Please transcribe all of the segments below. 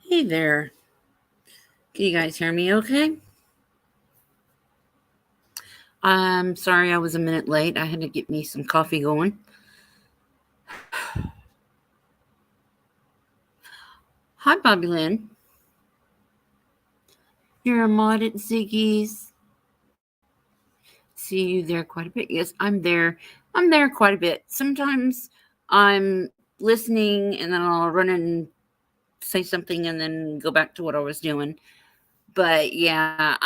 Hey there. Can you guys hear me okay? I'm sorry I was a minute late. I had to get me some coffee going. Hi, Bobby Lynn. You're a mod at Ziggy's. See you there quite a bit. Yes, I'm there. I'm there quite a bit. Sometimes I'm listening and then I'll run and say something and then go back to what I was doing. But yeah,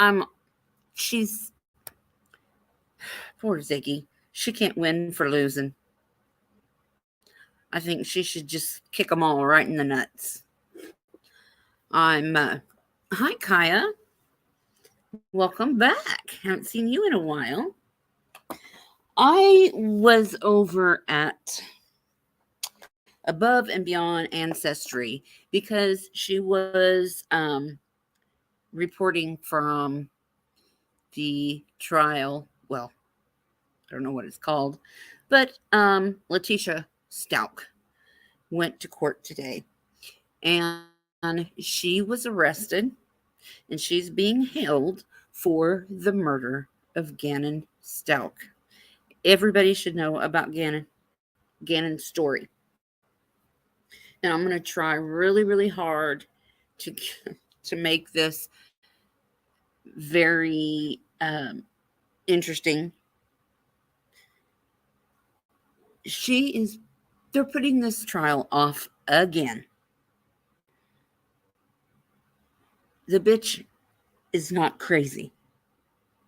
she's, poor Ziggy. She can't win for losing. I think she should just kick them all right in the nuts. Hi, Kaya. Welcome back. Haven't seen you in a while. I was over at Above and Beyond Ancestry because she was reporting from the trial. Well, I don't know what it's called, but Letitia Stout went to court today, and she was arrested, and she's being held for the murder of Gannon Stout. Everybody should know about Gannon's story. And I'm going to try really, really hard to to make this very interesting. She is. They're putting this trial off again. The bitch is not crazy.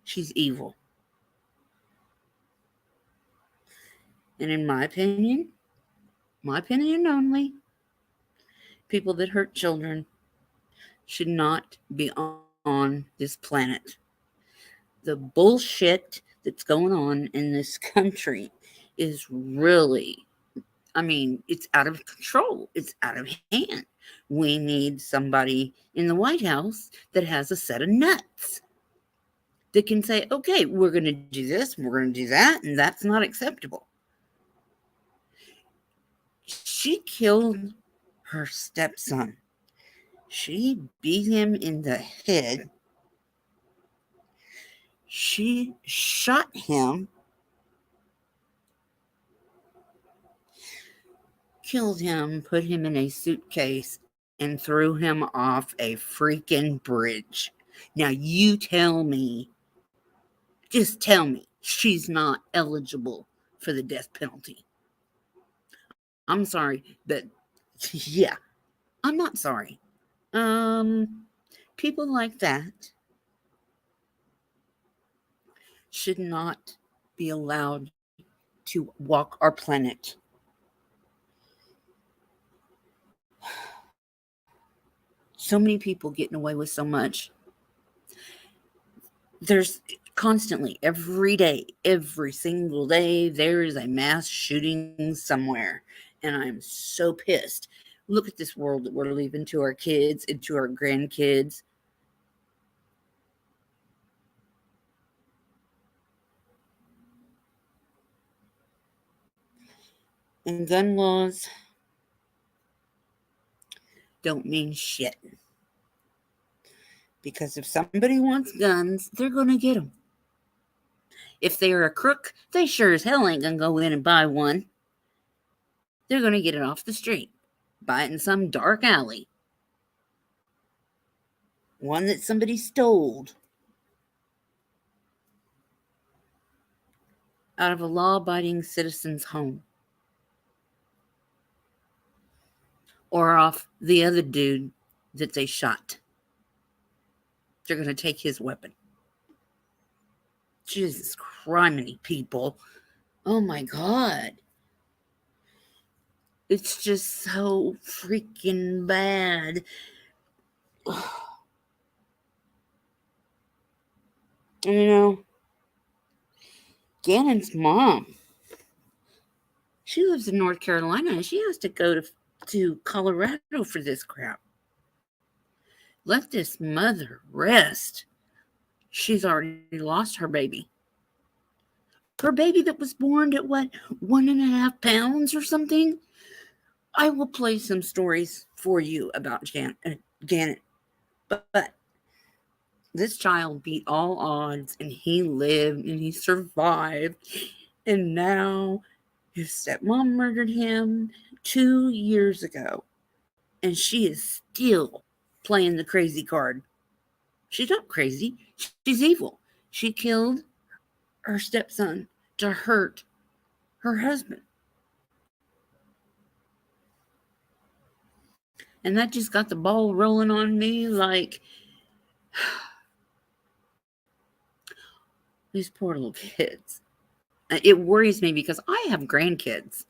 She's evil. And in my opinion only, people that hurt children should not be on this planet. The bullshit that's going on in this country is really, I mean, it's out of control. It's out of hand. We need somebody in the White House that has a set of nuts that can say, okay, we're going to do this, we're going to do that, and that's not acceptable. She killed her stepson. She beat him in the head. She shot him, killed him, put him in a suitcase, and threw him off a freaking bridge. Now, you tell me, just tell me, she's not eligible for the death penalty. I'm sorry, but yeah, I'm not sorry. Um, People like that should not be allowed to walk our planet. So many people getting away with so much. There's constantly, every day, every single day, there is a mass shooting somewhere. And I'm so pissed. Look at this world that we're leaving to our kids and to our grandkids. And gun laws don't mean shit. Because if somebody wants guns, they're going to get them. If they're a crook, they sure as hell ain't going to go in and buy one. They're going to get it off the street, buy it in some dark alley, one that somebody stole out of a law abiding citizen's home, or off the other dude that they shot. They're going to take his weapon. Jesus criminy, people. Oh my God. It's just so freaking bad. You know, Gannon's mom, she lives in North Carolina and she has to go to Colorado for this crap. Let this mother rest. She's already lost her baby. Her baby that was born at what, 1.5 pounds or something? I will play some stories for you about Gannon. But this child beat all odds and he lived and he survived. And now his stepmom murdered him 2 years ago. And she is still playing the crazy card. She's not crazy, she's evil. She killed her stepson to hurt her husband. And that just got the ball rolling on me like these poor little kids. It worries me because I have grandkids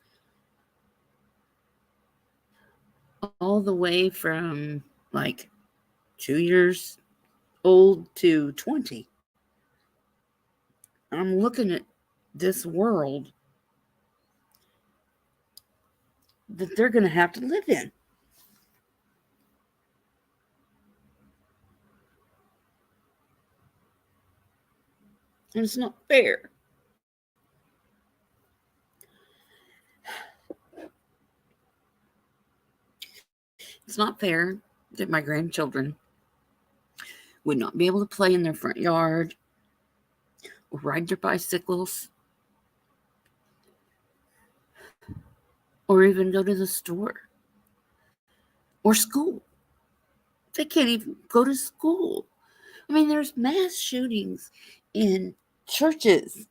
all the way from like 2 years old to 20. I'm looking at this world that they're going to have to live in. And it's not fair. It's not fair that my grandchildren would not be able to play in their front yard or ride their bicycles or even go to the store or school. They can't even go to school. I mean, there's mass shootings in churches,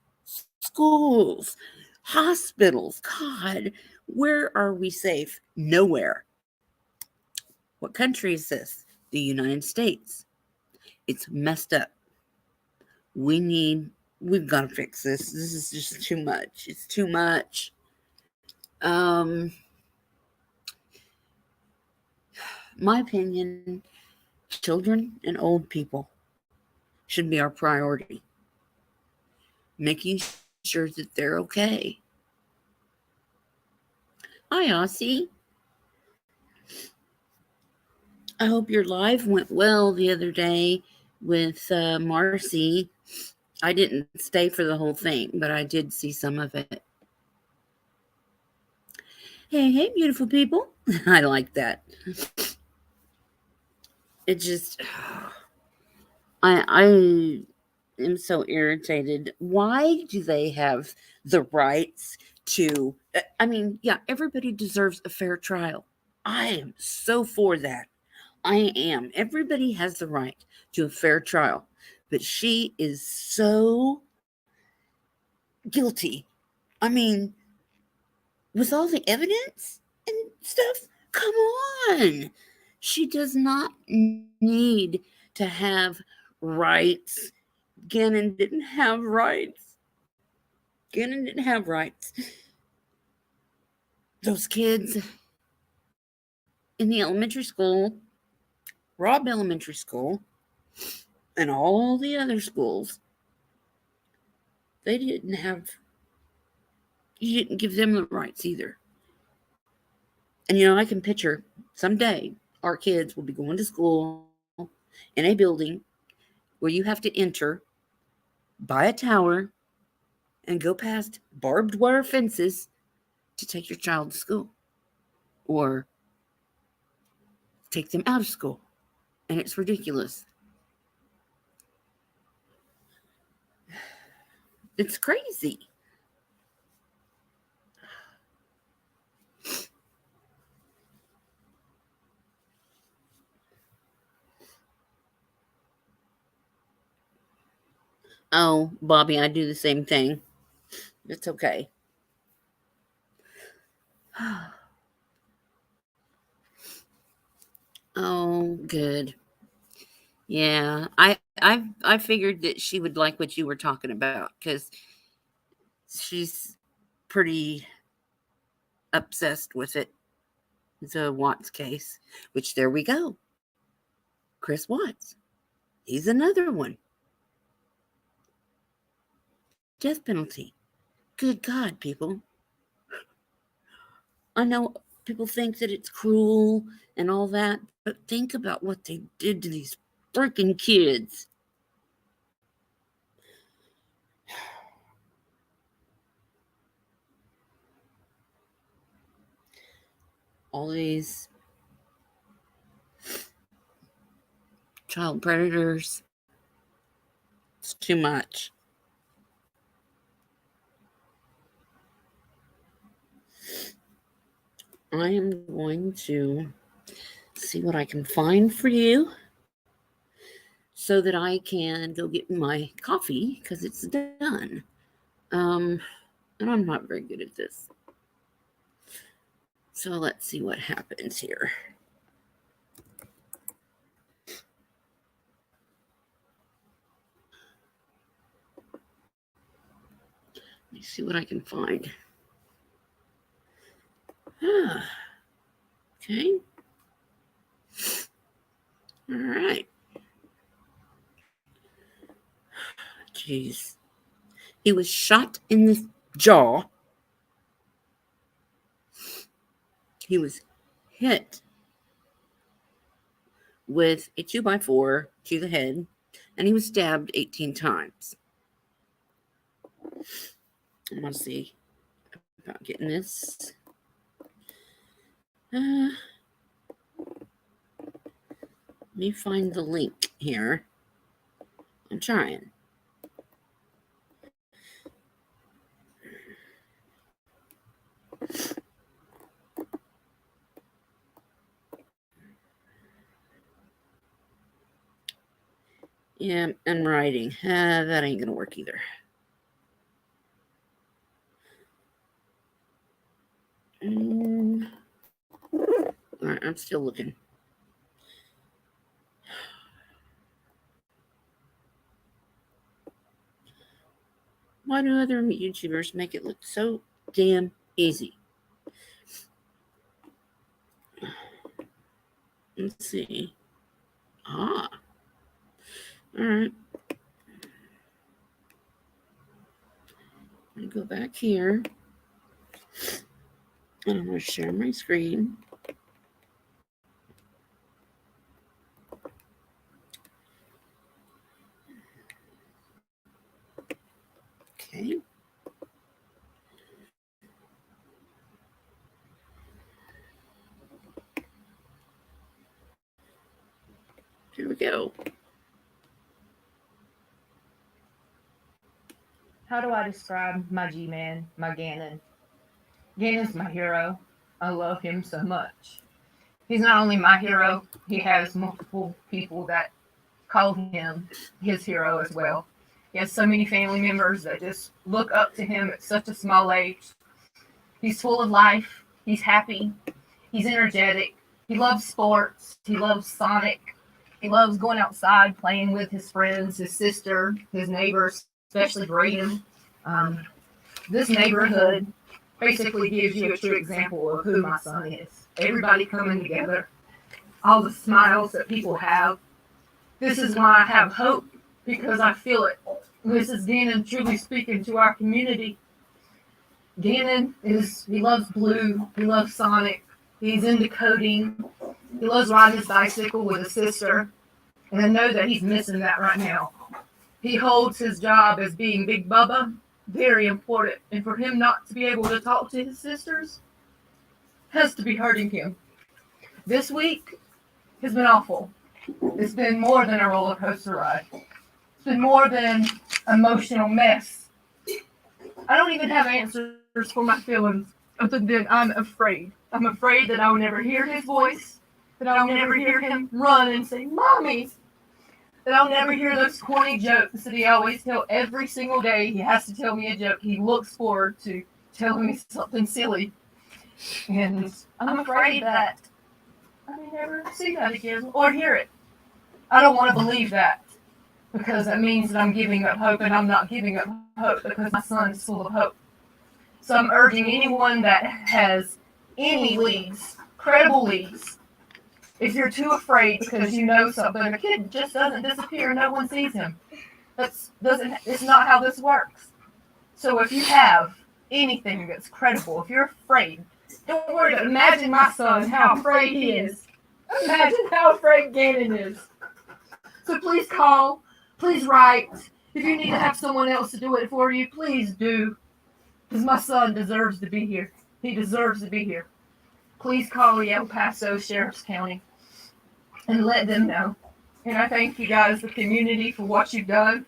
schools, hospitals. God, where are we safe? Nowhere. What country is this? The United States. It's messed up. We've got to fix this. This is just too much. It's too much. My opinion, children and old people should be our priority. Making sure that they're okay. Hi, Aussie. I hope your live went well the other day with Marcy. I didn't stay for the whole thing, but I did see some of it. Hey, beautiful people. I like that. It just, I am so irritated. Why do they have the rights to, I mean, yeah, everybody deserves a fair trial. I am so for that. I am. Everybody has the right to a fair trial. But she is so guilty. I mean, with all the evidence and stuff, come on. She does not need to have rights. Gannon didn't have rights. Gannon didn't have rights. Those kids in the elementary school, Robb Elementary School, and all the other schools, they didn't have, you didn't give them the rights either. And you know, I can picture someday our kids will be going to school in a building where you have to enter by a tower and go past barbed wire fences to take your child to school or take them out of school. And it's ridiculous. It's crazy. Oh, Bobby, I do the same thing. It's okay. Oh, good. Yeah, I figured that she would like what you were talking about because she's pretty obsessed with it. The Watts case, which there we go. Chris Watts. He's another one. Death penalty. Good God, people. I know people think that it's cruel and all that, but think about what they did to these freaking kids. All these child predators. It's too much. I am going to see what I can find for you so that I can go get my coffee because it's done. Um, and I'm not very good at this. So let's see what happens here. Let me see what I can find. Okay. All right. Jeez. He was shot in the jaw. He was hit with a 2x4 to the head, and he was stabbed 18 times. I'm going to see about getting this. Let me find the link here. I'm trying. Yeah, and writing. That ain't going to work either. All right, I'm still looking. Why do other YouTubers make it look so damn easy? Let's see. All right. I'm going to go back here. And I'm going to share my screen. Okay. Here we go. How do I describe my G-Man, my Gannon? Gannon's my hero. I love him so much. He's not only my hero, he has multiple people that call him his hero as well. He has so many family members that just look up to him at such a small age. He's full of life. He's happy. He's energetic. He loves sports. He loves Sonic. He loves going outside, playing with his friends, his sister, his neighbors, especially Braden. This neighborhood basically gives you a true example of who my son is. Everybody coming together, all the smiles that people have. This is why I have hope, because I feel it. This is Gannon truly speaking to our community. Gannon he loves blue, he loves Sonic, he's into coding, he loves riding his bicycle with his sister, and I know that he's missing that right now. He holds his job as being Big Bubba very important, and for him not to be able to talk to his sisters has to be hurting him. This week has been awful. It's been more than a roller coaster ride. It's been more than emotional mess. I don't even have answers for my feelings other than I'm afraid. I'm afraid that I'll never hear his voice, that I'll never hear him run and say, "Mommy!" That I'll never hear those corny jokes that he always tells every single day. He has to tell me a joke. He looks forward to telling me something silly. And I'm afraid that I may never see that again or hear it. I don't want to believe that, because that means that I'm giving up hope, and I'm not giving up hope because my son is full of hope. So I'm urging anyone that has any leads, credible leads, if you're too afraid because you know something, a kid just doesn't disappear, no one sees him. It's not how this works. So if you have anything that's credible, if you're afraid, don't worry. Imagine my son, how afraid he is. Imagine how afraid Gannon is. So please call, please write. If you need to have someone else to do it for you, please do. Because my son deserves to be here. He deserves to be here. Please call the El Paso Sheriff's County and let them know. And I thank you guys, the community, for what you've done.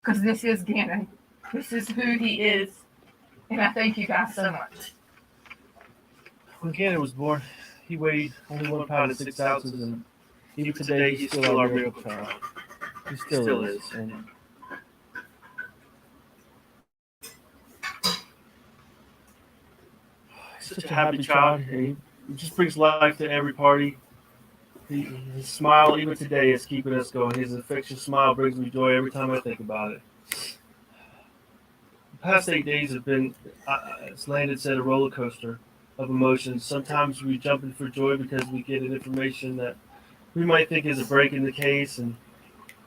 Because this is Gannon. This is who he is. And I thank you guys so much. When Gannon was born, he weighed only 1 pound and 6 ounces, and even today, he's still our miracle child. He still is. And he's such a happy child. He just brings life to every party. His smile, even today, is keeping us going. His infectious smile brings me joy every time I think about it. The past 8 days have been, as Landon said, a roller coaster of emotions. Sometimes we jump in for joy because we get an information that we might think is a break in the case, and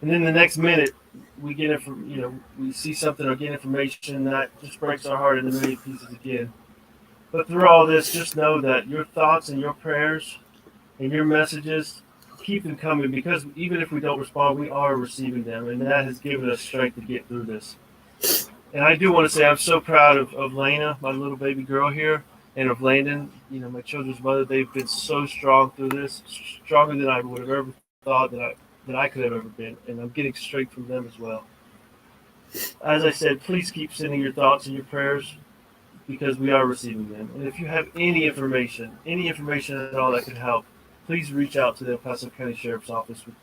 then the next minute we get we see something or get information that just breaks our heart into a million pieces again. But through all this, just know that your thoughts and your prayers and your messages, keep them coming, because even if we don't respond, we are receiving them, and that has given us strength to get through this. And I do want to say I'm so proud of Lena, my little baby girl here, and of Landon, my children's mother. They've been so strong through this, stronger than I would have ever thought that I could have ever been, and I'm getting strength from them as well. As I said, please keep sending your thoughts and your prayers, because we are receiving them. And if you have any information at all that can help, please reach out to the El Paso County Sheriff's Office with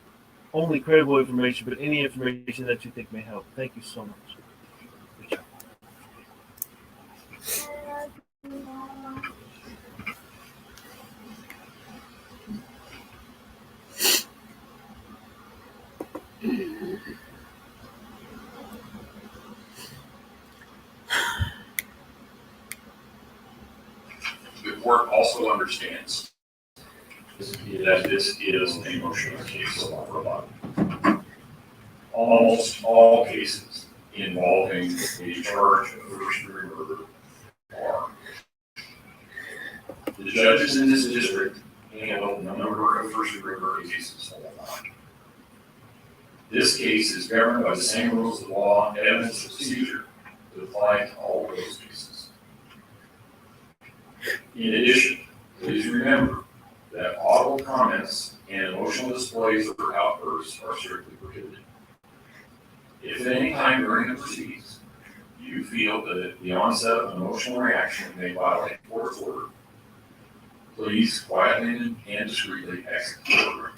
only credible information, but any information that you think may help. Thank you so much. The court also understands that this is an emotional case for a lot. Almost all cases involving a charge of first-degree murder are. The judges in this district handle a number of first-degree murder cases all the time. This case is governed by the same rules of law, evidence, and procedure that apply to all of those cases. In addition, please remember that audible comments and emotional displays or outbursts are strictly prohibited. If at any time during the proceedings you feel that the onset of an emotional reaction may violate court's order, please quietly and discreetly exit the courtroom.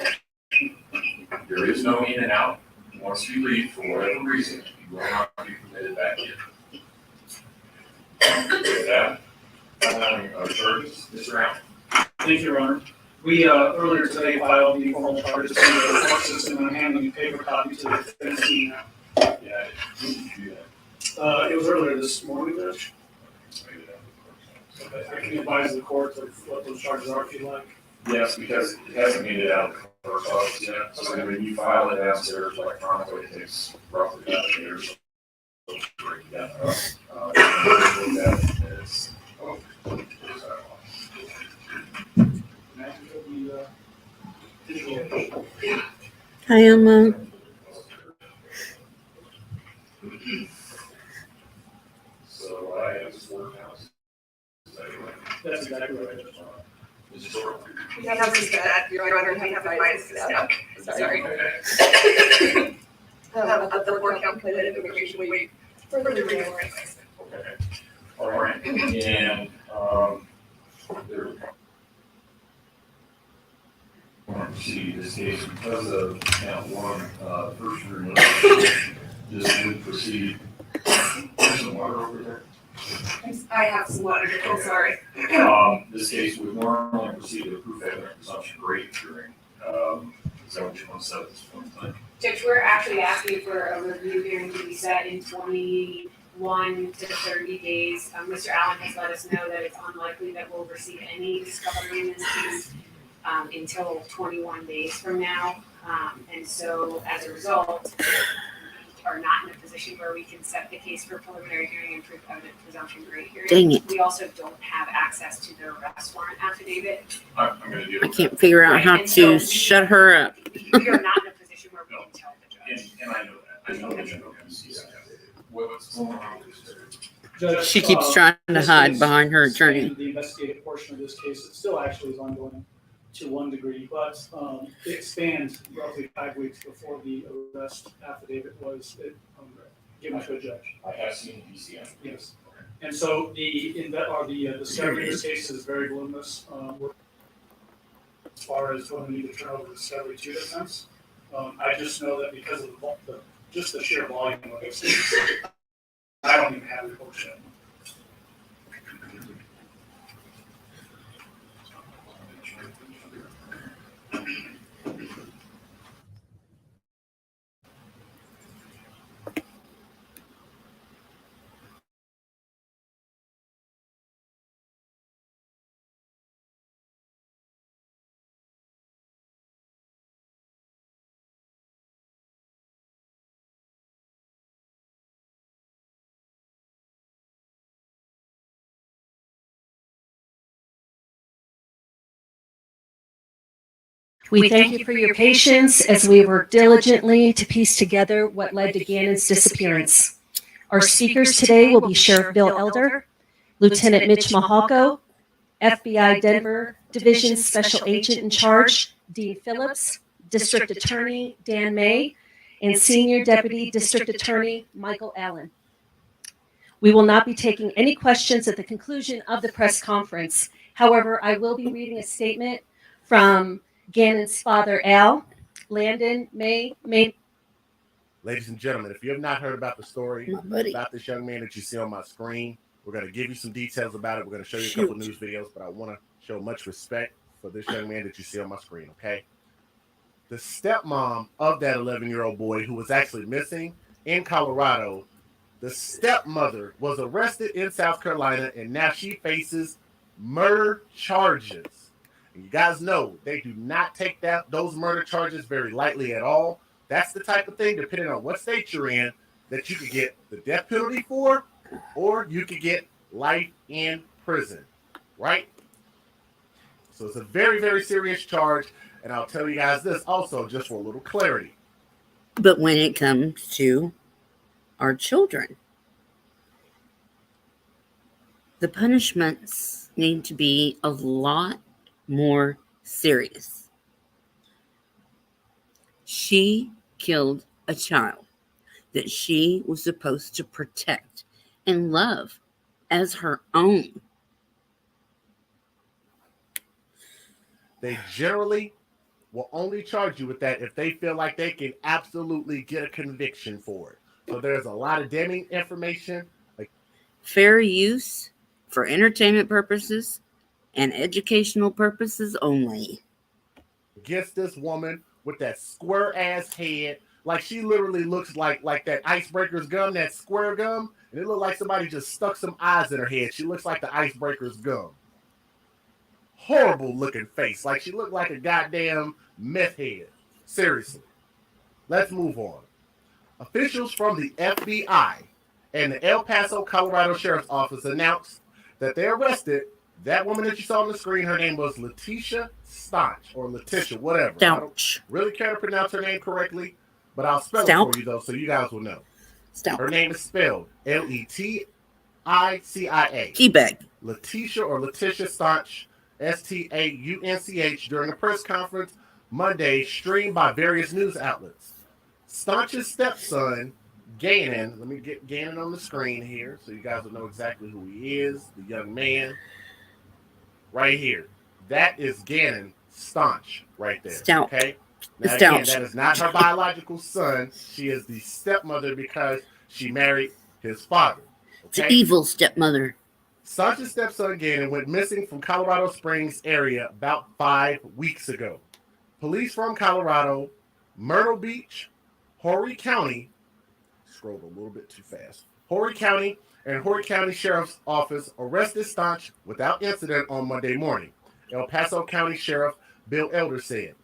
There is no in and out. Once you leave, for whatever reason, you will not be permitted back in. With that, our charges, Mr. Allen. Thank you, Your Honor. We earlier today filed the formal charges in the court system, and I'm handing you paper copies to the defense team now. Yeah, when did you do that? It was earlier this morning, Judge. I can advise the court of what those charges are if you like. Yes, because it hasn't made it out of the clerk's office yet. So when you file it downstairs electronically, it takes roughly about a day or so to break it down. Hi, Emma. So I have this workhouse. That's exactly right. Is it sort of? Yeah, that was bad. Your Honor, I have advice now. Sorry. Okay. The board calculated information we further reviewing. Okay. All right. And there. See this case because of count one, first degree murder. This would proceed. There's some water over there. I have some water. I'm sorry. This case would normally proceed to proof evidence presumption rate during. Is that what you want to set at this point in time? Judge, we're actually asking for a review hearing to be set in 21 to 30 days. Mr. Allen has let us know that it's unlikely that we'll receive any discovery in this case until 21 days from now. And so as a result, we are not in a position where we can set the case for preliminary hearing and proof evidence presumption rate hearing. Dang it. We also don't have access to the arrest warrant affidavit. I'm going to deal I with can't figure out how to shut her up. We are not in a position where we can tell the judge. And I know that. I know that you don't have to see that. What's going on with this? Judge, She keeps trying to this hide case behind her is in attorney. The investigative portion of this case, it still actually is ongoing. to one degree, but it spanned roughly 5 weeks before the arrest affidavit was given to a judge. I have seen DCM. Yes. And so the discovery in this case is very voluminous. As far as when we need to turn over discovery to defense, I just know that because of just the sheer volume of those things, I don't even have reports yet. We thank you for your patience as we work diligently to piece together what led to Gannon's disappearance. Our speakers today will be Sheriff Bill Elder, Lieutenant Mitch Mahalko, FBI Denver Division Special Agent in Charge, Dean Phillips, District Attorney Dan May, and Senior Deputy District Attorney Michael Allen. We will not be taking any questions at the conclusion of the press conference. However, I will be reading a statement from Gannon's father, Al. Landon, May. Ladies and gentlemen, if you have not heard about the story about this young man that you see on my screen, we're going to give you some details about it. We're going to show you a couple news videos, but I want to show much respect for this young man that you see on my screen, okay? The stepmom of that 11-year-old boy who was actually missing in Colorado, the stepmother was arrested in South Carolina, and now she faces murder charges. And you guys know they do not take those murder charges very lightly at all. That's the type of thing, depending on what state you're in, that you could get the death penalty for, or you could get life in prison, right? So it's a very, very serious charge, and I'll tell you guys this also, just for a little clarity. But when it comes to our children, the punishments need to be a lot more serious. She killed a child that she was supposed to protect and love as her own. They generally will only charge you with that if they feel like they can absolutely get a conviction for it. So there's a lot of damning information. Fair use for entertainment purposes and educational purposes only. Against this woman with that square ass head, like she literally looks like that Icebreaker's gum, that square gum, and it looked like somebody just stuck some eyes in her head. She looks like the Icebreaker's gum. Horrible looking face, like she looked like a goddamn meth head. Seriously. Let's move on. Officials from the FBI and the El Paso, Colorado Sheriff's Office announced that they arrested that woman that you saw on the screen. Her name was Letitia Staunch, or Letitia, whatever. Stouch. I don't really care to pronounce her name correctly, but I'll spell it for you, though, so you guys will know. Stouch. Her name is spelled Leticia. Teabag. Letitia or Letitia Staunch, Staunch, during a press conference Monday streamed by various news outlets. Staunch's stepson, Gannon, let me get Gannon on the screen here so you guys will know exactly who he is, the young man. Right here. That is Gannon Staunch right there. Stout. Okay? Now, again, that is not her biological son. She is the stepmother because she married his father. Okay? The evil stepmother. Staunch's stepson Gannon went missing from Colorado Springs area about 5 weeks ago. Police from Colorado, Myrtle Beach, Horry County, scrolled a little bit too fast, Horry County and Horry County Sheriff's Office arrested Staunch without incident on Monday morning, El Paso County Sheriff Bill Elder said.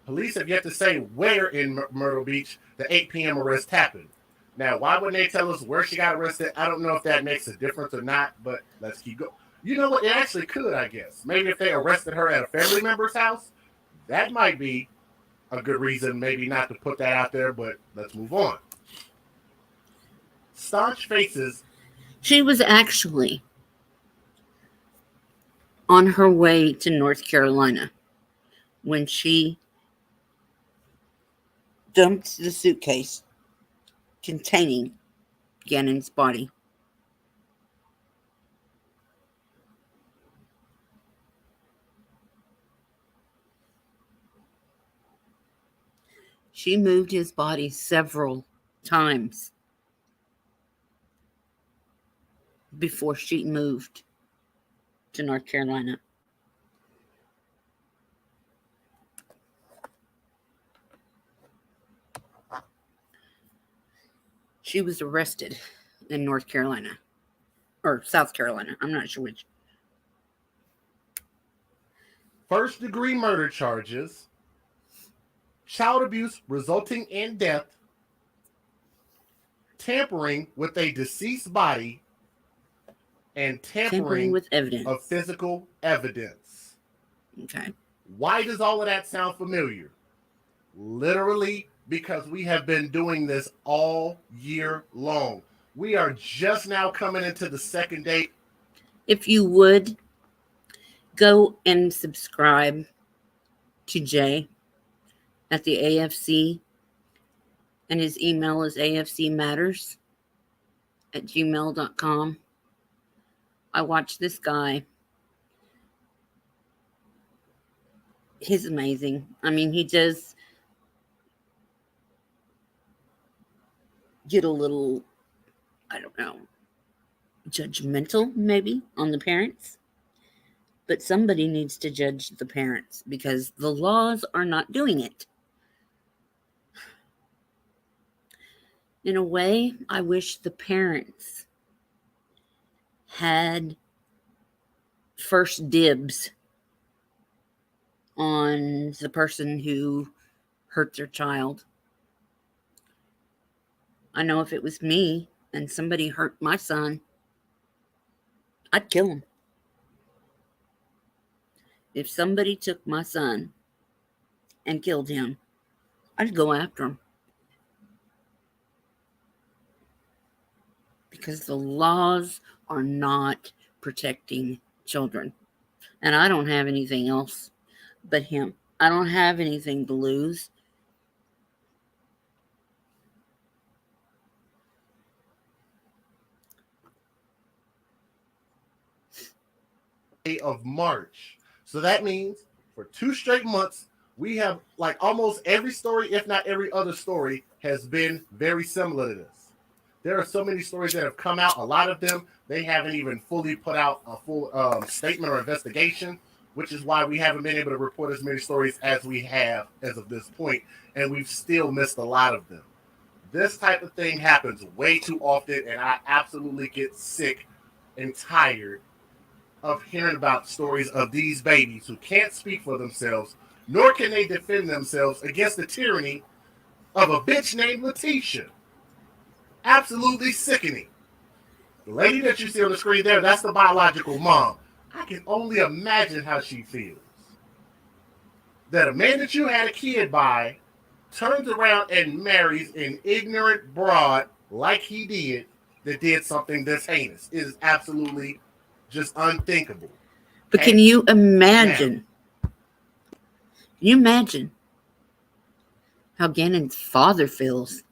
Police have yet to say where in Myrtle Beach the 8 p.m. arrest happened. Now, why wouldn't they tell us where she got arrested? I don't know if that makes a difference or not, but let's keep going. You know what? It actually could, I guess. Maybe if they arrested her at a family member's house, that might be a good reason maybe not to put that out there, but let's move on. Staunch faces... She was actually on her way to North Carolina when she dumped the suitcase containing Gannon's body. She moved his body several times before she moved to North Carolina. She was arrested in North Carolina or South Carolina. I'm not sure which. First-degree murder charges, child abuse resulting in death, tampering with a deceased body, and tampering with evidence of physical evidence. Okay. Why does all of that sound familiar? Literally because we have been doing this all year long. We are just now coming into the second day. If you would, go and subscribe to Jay at the AFC, and his email is afcmatters@gmail.com. I watch this guy. He's amazing. I mean, he does get a little, I don't know, judgmental maybe on the parents. But somebody needs to judge the parents because the laws are not doing it. In a way, I wish the parents had first dibs on the person who hurt their child. I know if it was me and somebody hurt my son, I'd kill him. If somebody took my son and killed him, I'd go after him. Because the laws are not protecting children. And I don't have anything else but him. I don't have anything to lose. Of March. So that means for 2 straight months, we have like almost every story, if not every other story, has been very similar to this. There are so many stories that have come out. A lot of them, they haven't even fully put out a full statement or investigation, which is why we haven't been able to report as many stories as we have as of this point, and we've still missed a lot of them. This type of thing happens way too often, and I absolutely get sick and tired of hearing about stories of these babies who can't speak for themselves, nor can they defend themselves against the tyranny of a bitch named Letitia. Absolutely sickening. The lady that you see on the screen there, that's the biological mom. I can only imagine how she feels. That a man that you had a kid by turns around and marries an ignorant broad like he did something this heinous. It is absolutely just unthinkable. But can you imagine? Can you imagine how Gannon's father feels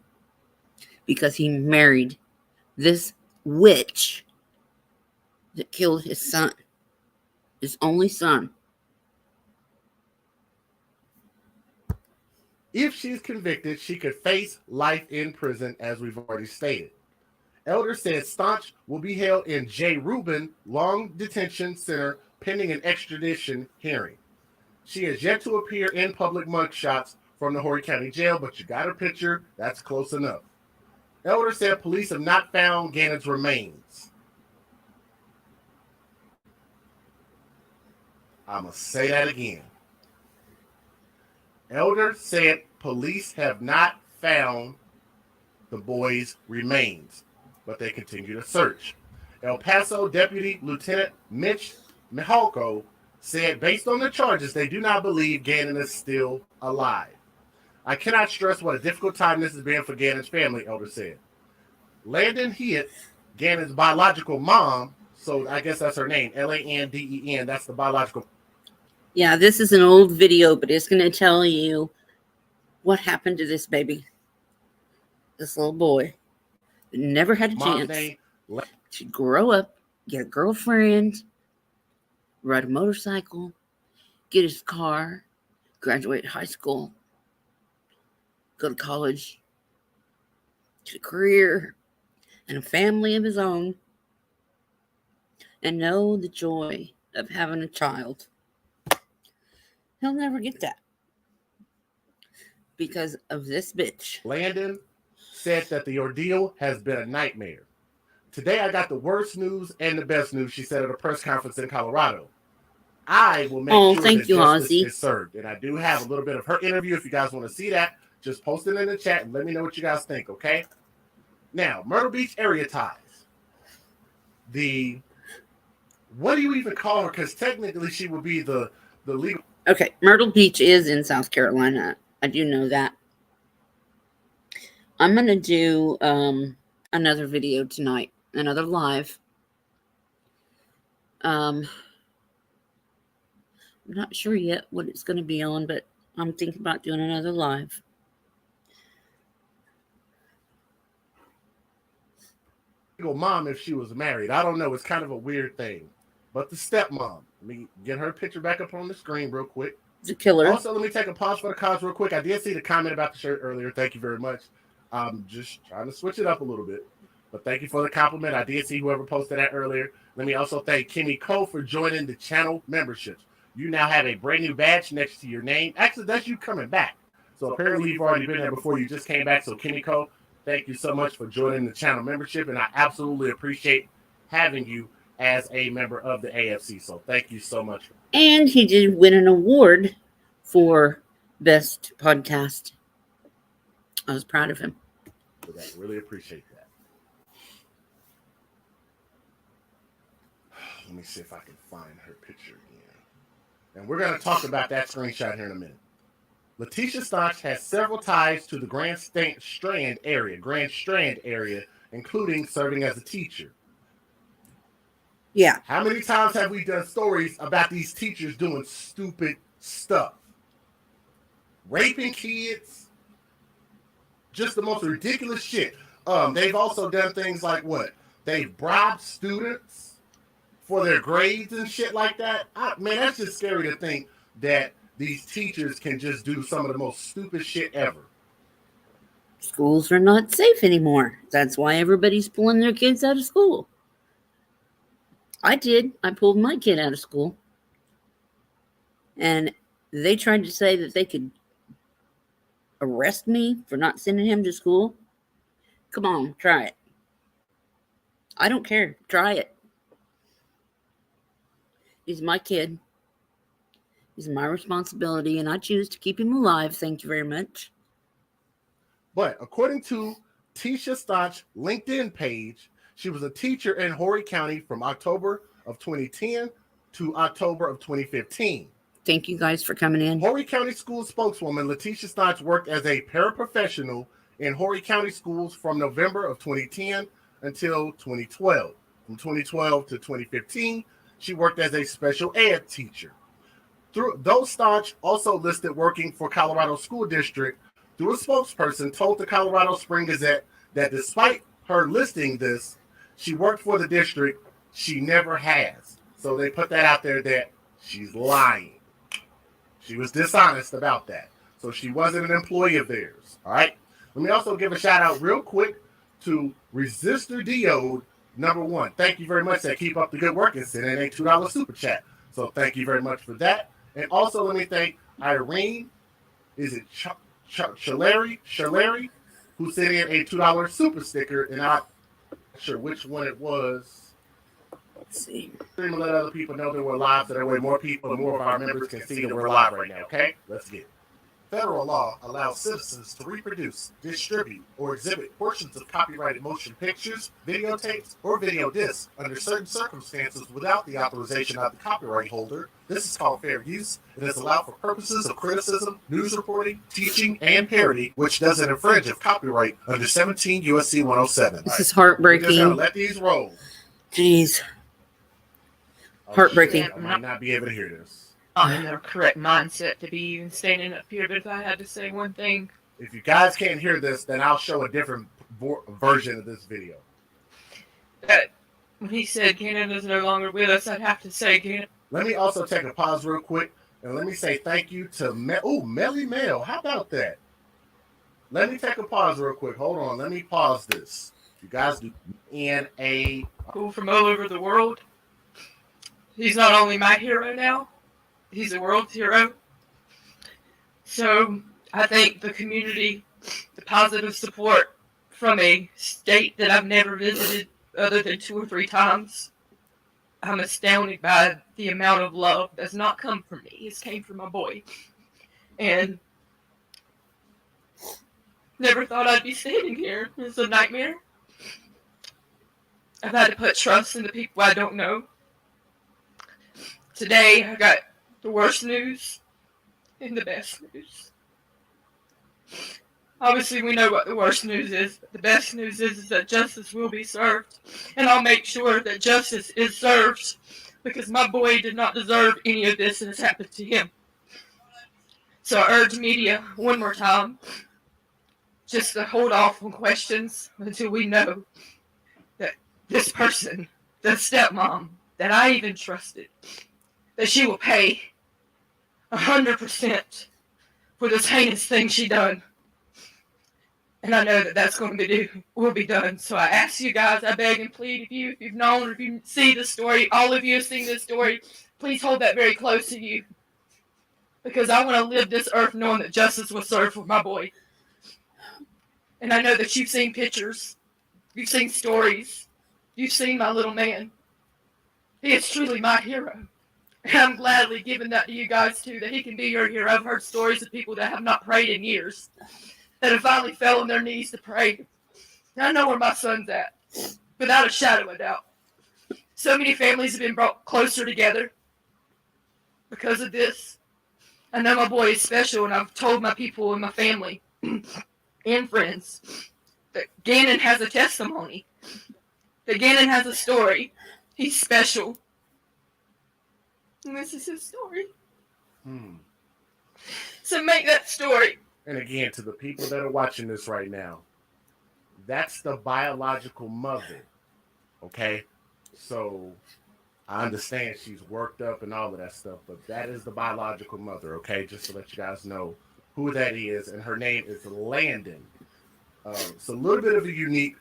because he married this witch that killed his son, his only son? If she's convicted, she could face life in prison, as we've already stated. Elder said Staunch will be held in J. Rubin Long Detention Center pending an extradition hearing. She has yet to appear in public mugshots from the Horry County Jail, but you got her picture. That's close enough. Elder said police have not found Gannon's remains. I'm going to say that again. Elder said police have not found the boy's remains, but they continue to search. El Paso Deputy Lieutenant Mitch Mihalko said based on the charges, they do not believe Gannon is still alive. I cannot stress what a difficult time this has been for Gannon's family, Elder said. Landon Heath, Gannon's biological mom, so I guess that's her name, Landeen, that's the biological. Yeah, this is an old video, but it's going to tell you what happened to this baby. This little boy that never had a Mom's chance name. to grow up, get a girlfriend, ride a motorcycle, get his car, graduate high school, go to college, get a career, and a family of his own, and know the joy of having a child. He'll never get that because of this bitch. Landon said that the ordeal has been a nightmare. Today I got the worst news and the best news, she said at a press conference in Colorado. I will make sure that justice is served. And I do have a little bit of her interview. If you guys want to see that, just post it in the chat and let me know what you guys think, okay? Now, Myrtle Beach area ties. What do you even call her? Because technically she would be the legal. Okay, Myrtle Beach is in South Carolina. I do know that. I'm going to do another video tonight, another live. I'm not sure yet what it's going to be on, but I'm thinking about doing another live. Mom if she was married. I don't know. It's kind of a weird thing. But the stepmom. Let me get her picture back up on the screen real quick. The killer. Also, let me take a pause for the cause real quick. I did see the comment about the shirt earlier. Thank you very much. I'm just trying to switch it up a little bit. But thank you for the compliment. I did see whoever posted that earlier. Let me also thank Kimmy Cole for joining the channel memberships. You now have a brand new badge next to your name. Actually, that's you coming back. So apparently you've already been there before. You just came back. So Kimmy Cole, thank you so much for joining the channel membership. And I absolutely appreciate having you as a member of the AFC. So thank you so much. And he did win an award for Best Podcast. I was proud of him. For that. Really appreciate that. Let me see if I can find her picture again. And we're going to talk about that screenshot here in a minute. Letitia Staunch has several ties to the Grand Strand area, including serving as a teacher. Yeah. How many times have we done stories about these teachers doing stupid stuff? Raping kids. Just the most ridiculous shit. They've also done things like what? They've bribed students for their grades and shit like that. Man, that's just scary to think that these teachers can just do some of the most stupid shit ever. Schools are not safe anymore. That's why everybody's pulling their kids out of school. I did. I pulled my kid out of school. And they tried to say that they could arrest me for not sending him to school. Come on, try it. I don't care. Try it. He's my kid. He's my responsibility, and I choose to keep him alive. Thank you very much. But according to Tisha Staunch LinkedIn page, she was a teacher in Horry County from October of 2010 to October of 2015. Thank you guys for coming in. Horry County School spokeswoman Letitia Staunch worked as a paraprofessional in Horry County schools from November of 2010 until 2012. From 2012 to 2015, she worked as a special ed teacher. Though Staunch also listed working for Colorado School District, through a spokesperson told the Colorado Spring Gazette that despite her listing this, she worked for the district. She never has. So they put that out there that she's lying. She was dishonest about that. So she wasn't an employee of theirs. All right. Let me also give a shout out real quick to Resistor Diode #1. Thank you very much. That keep up the good work and send in a $2 super chat. So thank you very much for that. And also let me thank Irene. Is it Shalary, who sent in a $2 super sticker, and I'm not sure which one it was. Let's see. I'm gonna let other people know that we're live, so that way more people and more of our members can see that we're live right now. Okay, let's get it. Federal law allows citizens to reproduce, distribute, or exhibit portions of copyrighted motion pictures, videotapes, or video discs under certain circumstances without the authorization of the copyright holder. This is called fair use. It is allowed for purposes of criticism, news reporting, teaching, and parody, which doesn't infringe of copyright under 17 U.S.C. 107. This is heartbreaking. We're just gonna let these roll. Jeez. Heartbreaking. I might not be able to hear this. not in their correct mindset to be even standing up here. But if I had to say one thing, if you guys can't hear this, then I'll show a different version of this video. That when he said Gannon is no longer with us, I'd have to say Gannon. Let me also take a pause real quick, and let me say thank you to Melly Mel. How about that? Let me take a pause real quick. Hold on. Let me pause this. You guys do NA. People from all over the world. He's not only my hero now, he's a world's hero. So I think the community, the positive support from a state that I've never visited other than 2 or 3 times, I'm astounded by the amount of love that's not come from me. It's came from my boy. And never thought I'd be standing here. It's a nightmare. I've had to put trust in the people I don't know. Today, I got the worst news and the best news. Obviously, we know what the worst news is, but the best news is that justice will be served. And I'll make sure that justice is served, because my boy did not deserve any of this that has happened to him. So I urge media, one more time, just to hold off on questions until we know that this person, the stepmom, that I even trusted, that she will pay 100% for this heinous thing she done. And I know that that's going to will be done. So I ask you guys, I beg and plead, if you've known, or if you see the story, all of you have seen this story, please hold that very close to you. Because I want to live this earth knowing that justice was served for my boy. And I know that you've seen pictures, you've seen stories, you've seen my little man. He is truly my hero. And I'm gladly giving that to you guys too, that he can be your hero. I've heard stories of people that have not prayed in years, that have finally fell on their knees to pray. And I know where my son's at, without a shadow of a doubt. So many families have been brought closer together because of this. I know my boy is special, and I've told my people and my family and friends that Gannon has a testimony, that Gannon has a story. He's special. And this is his story. So make that story. And again, to the people that are watching this right now, that's the biological mother. Okay? So I understand she's worked up and all of that stuff, but that is the biological mother, okay? Just to let you guys know who that is. And her name is Landon. It's a little bit of a unique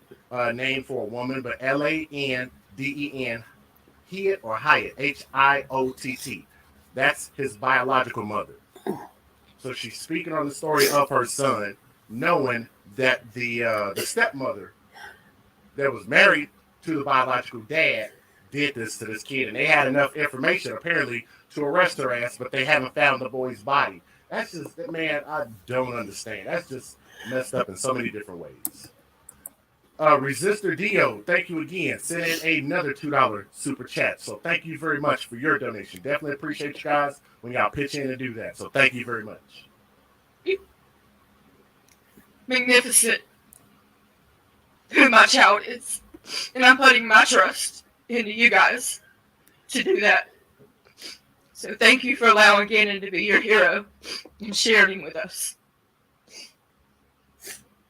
name for a woman, but Landен, Hiott or Hyatt, Hiott. That's his biological mother. So she's speaking on the story of her son, knowing that the stepmother that was married to the biological dad did this to this kid, and they had enough information apparently to arrest her ass, but they haven't found the boy's body. That's just, man, I don't understand. That's just messed up in so many different ways. Resistor Dio, thank you again. Send in another $2 super chat. So thank you very much for your donation. Definitely appreciate you guys when y'all pitch in and do that. So thank you very much. Magnificent. Who my child is. And I'm putting my trust into you guys to do that. So thank you for allowing Gannon to be your hero and sharing with us.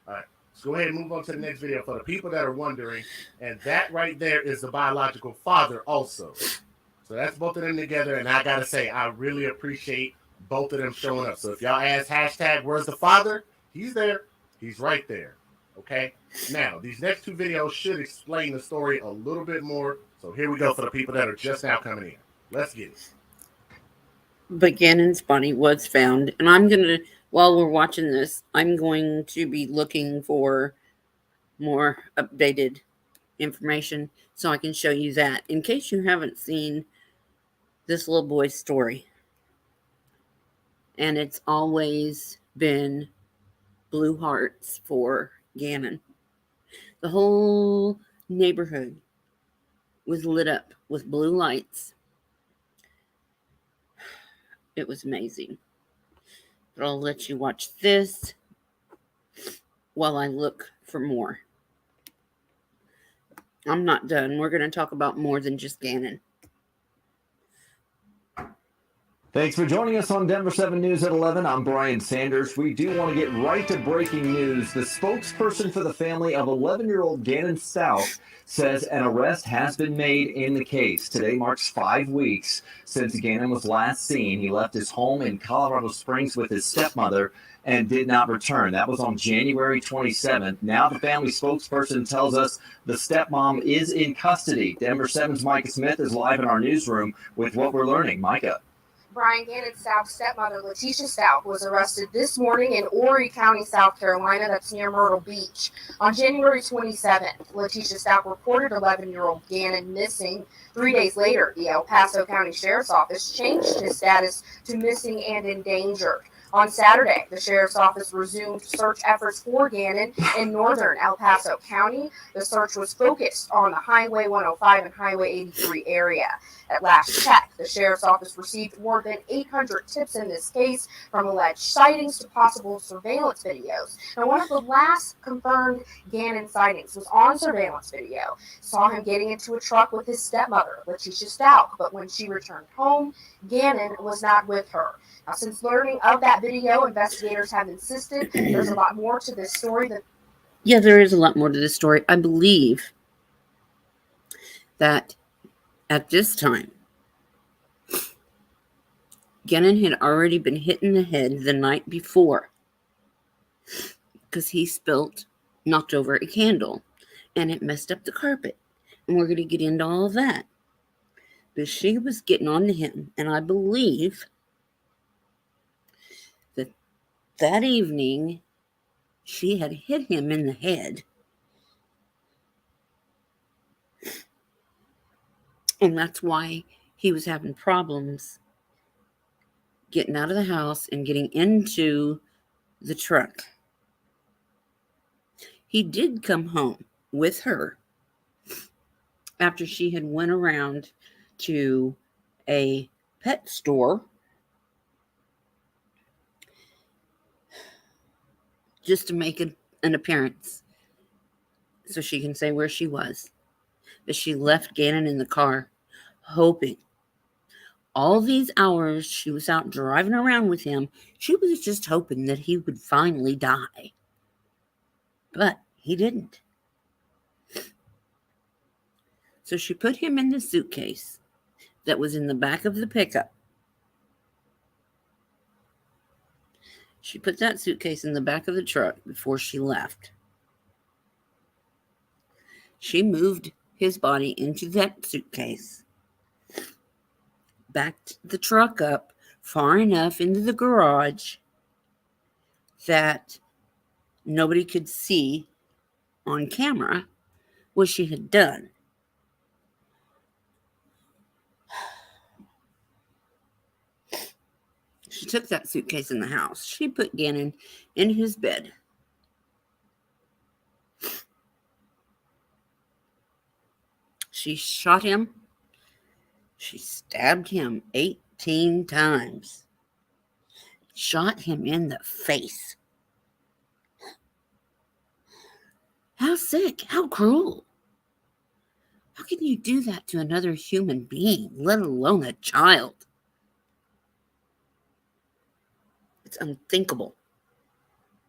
All right. Let's go ahead and move on to the next video for the people that are wondering. And that right there is the biological father also. So that's both of them together. And I got to say, I really appreciate both of them showing up. So if y'all ask hashtag, where's the father? He's there. He's right there. Okay. Now, these next 2 videos should explain the story a little bit more. So here we go for the people that are just now coming in. Let's get it. But Gannon's body was found. And I'm going to, while we're watching this, I'm going to be looking for more updated information so I can show you that in case you haven't seen this little boy's story. And it's always been blue hearts for Gannon. The whole neighborhood was lit up with blue lights. It was amazing. But I'll let you watch this while I look for more. I'm not done. We're going to talk about more than just Gannon. Thanks for joining us on Denver 7 News at 11. I'm Brian Sanders. We do want to get right to breaking news. The spokesperson for the family of 11-year-old Gannon Stout says an arrest has been made in the case. Today marks 5 weeks since Gannon was last seen. He left his home in Colorado Springs with his stepmother and did not return. That was on January 27th. Now the family spokesperson tells us the stepmom is in custody. Denver 7's Micah Smith is live in our newsroom with what we're learning. Micah. Brian Gannon Stout's stepmother, Letitia Stout, was arrested this morning in Horry County, South Carolina, that's near Myrtle Beach. On January 27th, Letitia Stout reported 11-year-old Gannon missing. 3 days later, the El Paso County Sheriff's Office changed his status to missing and endangered. On Saturday, the Sheriff's Office resumed search efforts for Gannon in northern El Paso County. The search was focused on the Highway 105 and Highway 83 area. At last check, the Sheriff's Office received more than 800 tips in this case, from alleged sightings to possible surveillance videos. Now, one of the last confirmed Gannon sightings was on surveillance video. Saw him getting into a truck with his stepmother, Letitia Stout, but when she returned home, Gannon was not with her. Now, since learning of that video, investigators have insisted there's a lot more to this story. Yeah, there is a lot more to this story. I believe that at this time, Gannon had already been hit in the head the night before because he knocked over a candle, and it messed up the carpet. And we're going to get into all of that. But she was getting on to him, and I believe that evening, she had hit him in the head. And that's why he was having problems getting out of the house and getting into the truck. He did come home with her after she had went around to a pet store just to make an appearance so she can say where she was. But she left Gannon in the car, hoping. All these hours she was out driving around with him, she was just hoping that he would finally die. But he didn't. So she put him in the suitcase that was in the back of the pickup. She put that suitcase in the back of the truck before she left. She moved his body into that suitcase, backed the truck up far enough into the garage that nobody could see on camera what she had done. She took that suitcase in the house. She put Gannon in his bed. She shot him. She stabbed him 18 times. Shot him in the face. How sick, how cruel. How can you do that to another human being, let alone a child? It's unthinkable.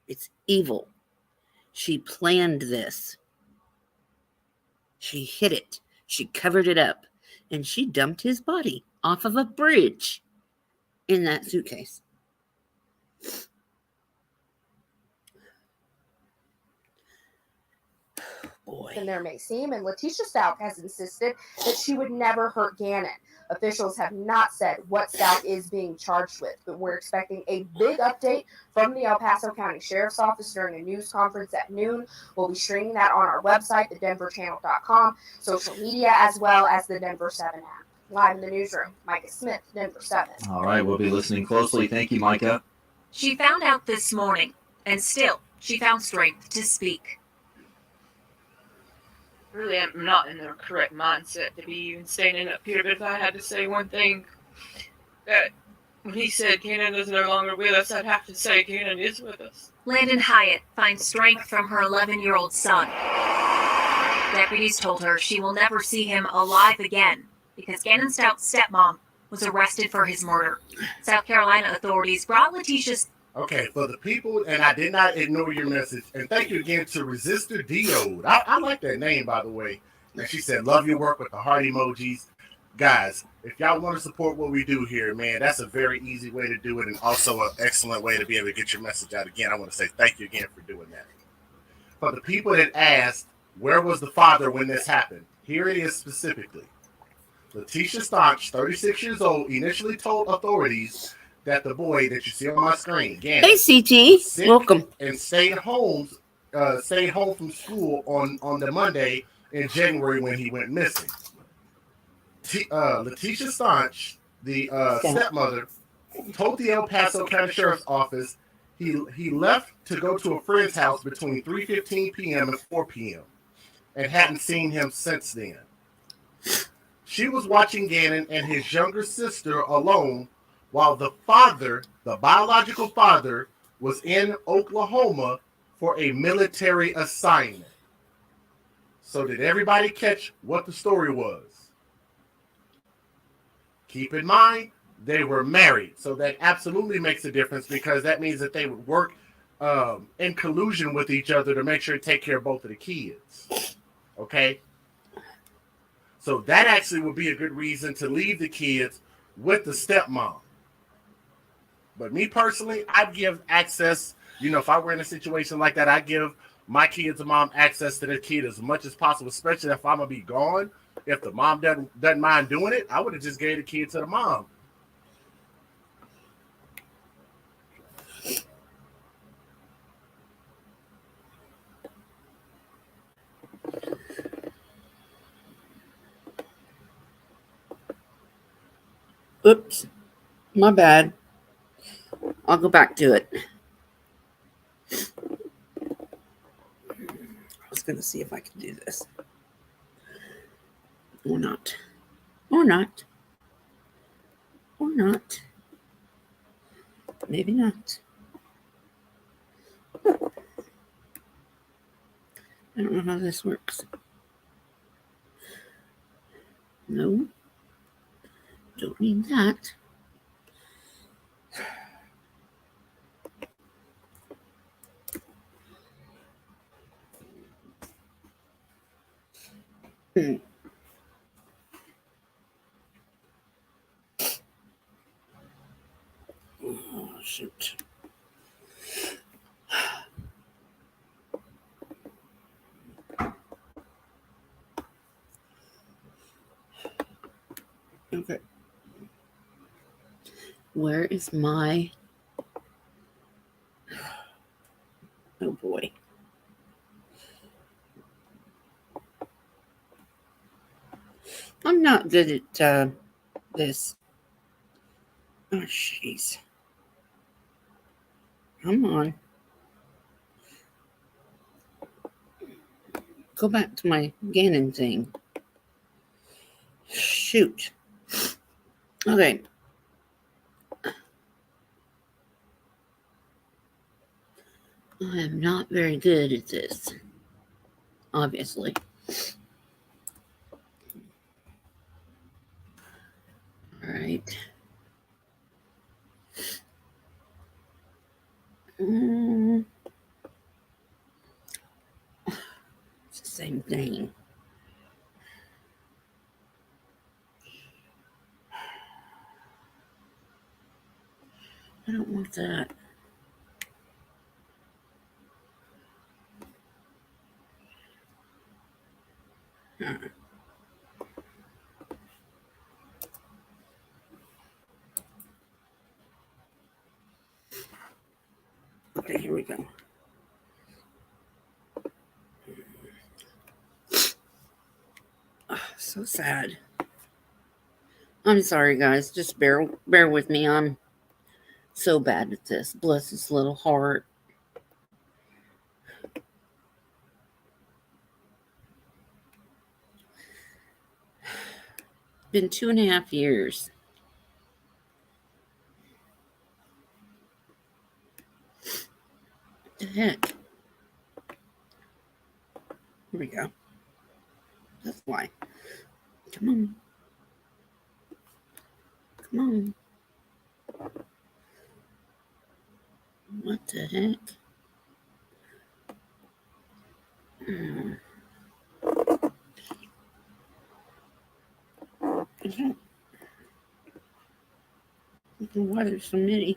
It's evil. She planned this. She hid it. She covered it up. And she dumped his body off of a bridge in that suitcase. Boy. Than there may seem, and Letitia Stout has insisted that she would never hurt Gannon. Officials have not said what Stout is being charged with, but we're expecting a big update from the El Paso County Sheriff's Office during a news conference at noon. We'll be streaming that on our website, thedenverchannel.com, social media, as well as the Denver 7 app. Live in the newsroom, Micah Smith, Denver 7. All right, we'll be listening closely. Thank you, Micah. She found out this morning, and still, she found strength to speak. Really, I'm not in the correct mindset to be even standing up here, but if I had to say one thing, that when he said Gannon is no longer with us, I'd have to say Gannon is with us. Landon Hyatt finds strength from her 11-year-old son. Deputies told her she will never see him alive again because Gannon Stout's stepmom was arrested for his murder. South Carolina authorities brought Letitia's. Okay, for the people, and I did not ignore your message. And thank you again to Resistor Diode. I like that name, by the way. And she said, love your work with the heart emojis. Guys, if y'all want to support what we do here, man, that's a very easy way to do it, and also an excellent way to be able to get your message out. Again, I want to say thank you again for doing that. For the people that asked, where was the father when this happened? Here it is specifically. Letitia Staunch, 36 years old, initially told authorities that the boy that you see on my screen, Gannon, Hey, CT. sick Welcome. and stayed home from school on the Monday in January when he went missing. Letitia Staunch, the stepmother, told the El Paso County Sheriff's Office he left to go to a friend's house between 3:15 p.m. and 4 p.m. and hadn't seen him since then. She was watching Gannon and his younger sister alone while the father, the biological father, was in Oklahoma for a military assignment. So did everybody catch what the story was? Keep in mind, they were married. So that absolutely makes a difference, because that means that they would work in collusion with each other to make sure to take care of both of the kids. Okay? So that actually would be a good reason to leave the kids with the stepmom. But me personally, I'd give access, if I were in a situation like that, I'd give my kids' mom access to their kid as much as possible, especially if I'm going to be gone. If the mom doesn't mind doing it, I would have just gave the kid to the mom. Oops. My bad. I'll go back to it. I was going to see if I could do this. Or not. Or not. Or not. Maybe not. I don't know how this works. No. Don't need that. Oh, shoot. Okay. Where is my... Oh, boy. I'm not good at this. Oh, jeez. Come on. Go back to my Gannon thing. Shoot. Okay. I am not very good at this. Obviously. All right. It's the same thing. I don't want that. Okay, here we go. Oh, so sad. I'm sorry, guys. Just bear with me. I'm so bad at this. Bless his little heart. Been 2.5 years. What the heck? Here we go. That's why. Come on. Come on. What the heck? I don't know why there's so many.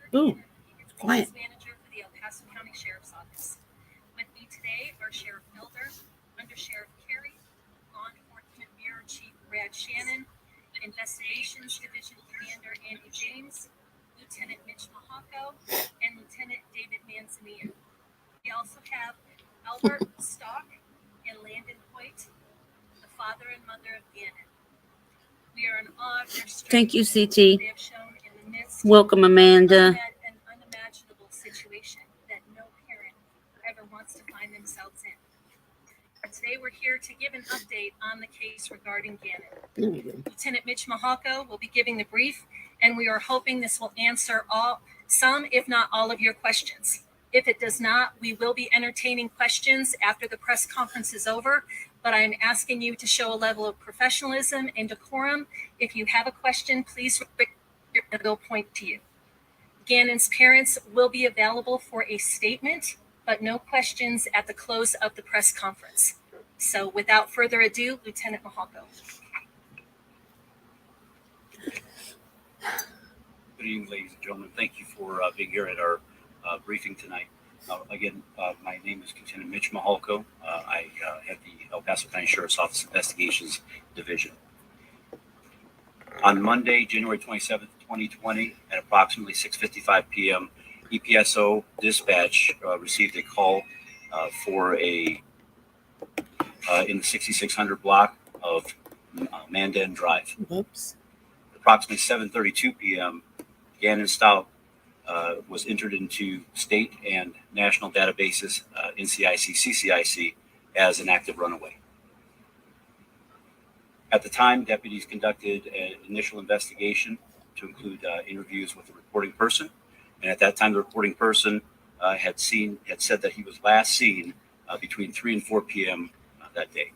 Ooh, quiet. Manager for the El Paso County Sheriff's Office. With me today are Sheriff Elder, Under Sheriff Carey, Law Enforcement Bureau Chief Brad Shannon, Investigations Division Commander Andy James, Lieutenant Mitch Mahako, and Lieutenant David Manzanilla. We also have Albert Stock and Landon Hoyt, the father and mother of Gannon. We are in awe of their strength. Thank you, CT. They have shown in the midst Welcome, Amanda. an unimaginable situation that no parent ever wants to find themselves in. Today we're here to give an update on the case regarding Gannon. Lieutenant Mitch Mahako will be giving the brief, and we are hoping this will answer some, if not all, of your questions. If it does not, we will be entertaining questions after the press conference is over, but I'm asking you to show a level of professionalism and decorum. If you have a question, please they'll point to you. Gannon's parents will be available for a statement, but no questions at the close of the press conference. So without further ado, Lieutenant Mahako. Good evening, ladies and gentlemen. Thank you for being here at our briefing tonight. Again, my name is Lieutenant Mitch Mahako. I have the El Paso County Sheriff's Office Investigations Division. On Monday, January 27th, 2020, at approximately 6:55 p.m., EPSO dispatch received a call for in the 6600 block of Mandan Drive. Whoops. Approximately 7:32 p.m., Gannon Stout was entered into state and national databases, NCIC, CCIC, as an active runaway. At the time, deputies conducted an initial investigation to include interviews with the reporting person. And at that time, the reporting person had said that he was last seen between 3 and 4 p.m. That day.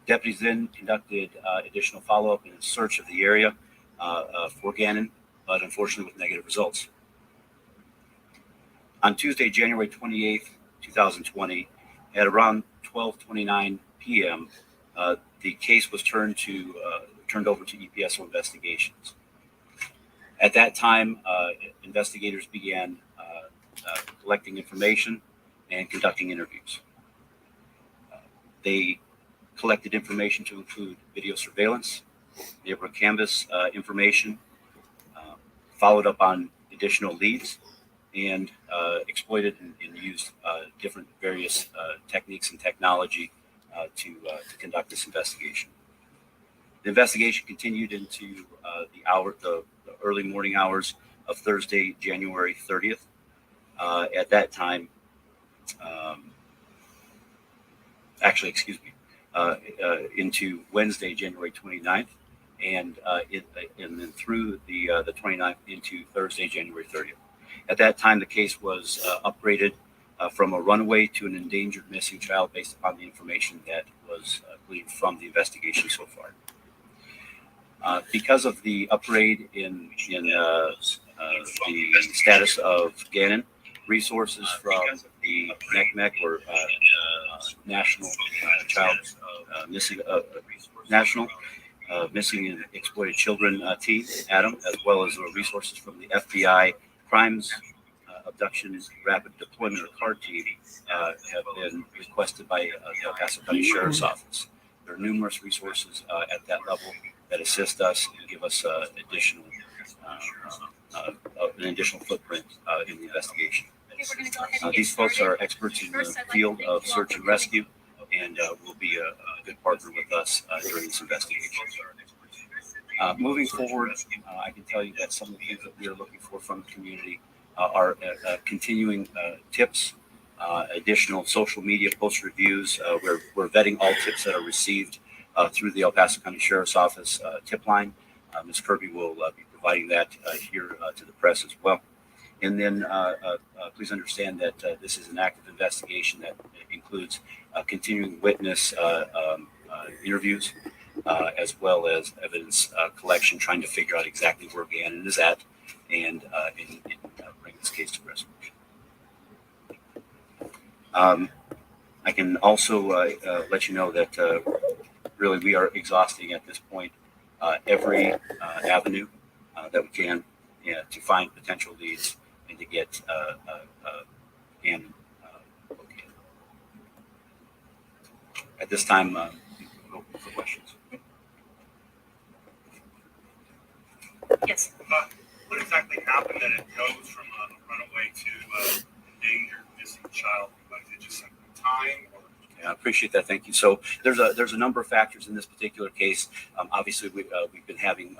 Deputies then conducted additional follow-up and search of the area for Gannon, but unfortunately with negative results. On Tuesday, January 28th, 2020, at around 12:29 p.m., the case was turned over to EPSO investigations. At that time, investigators began collecting information and conducting interviews. They collected information to include video surveillance, neighborhood canvas information, followed up on additional leads, and exploited and used different various techniques and technology to conduct this investigation. The investigation continued into the early morning hours of Thursday, January 30th. At that time, into Wednesday, January 29th, and then through the 29th into Thursday, January 30th. At that time, the case was upgraded from a runaway to an endangered missing child based upon the information that was gleaned from the investigation so far. Because of the upgrade in the status of Gannon, resources from the NECMEC, or National Child National Missing and Exploited Children team, ADAM, as well as resources from the FBI Crimes Abduction Rapid Deployment, or CARD team, have been requested by the El Paso County Sheriff's Office. There are numerous resources at that level that assist us and give us an additional footprint in the investigation. These folks are experts in the field of search and rescue, and will be a good partner with us during this investigation. Moving forward, I can tell you that some of the things that we are looking for from the community are continuing tips additional social media post reviews. We're vetting all tips that are received through the El Paso County Sheriff's Office tip line. Ms. Kirby will be providing that here to the press as well. And then please understand that this is an active investigation that includes continuing witness interviews, as well as evidence collection, trying to figure out exactly where Gannon is at and bring this case to resolution. I can also let you know that really we are exhausting at this point every avenue that we can to find potential leads and to get Gannon located. At this time, open for questions. Yes. What exactly happened that it goes from a runaway to endangered missing child? Like, is it just like time? Or? Yeah, I appreciate that. Thank you. So there's a number of factors in this particular case. Obviously, we've been having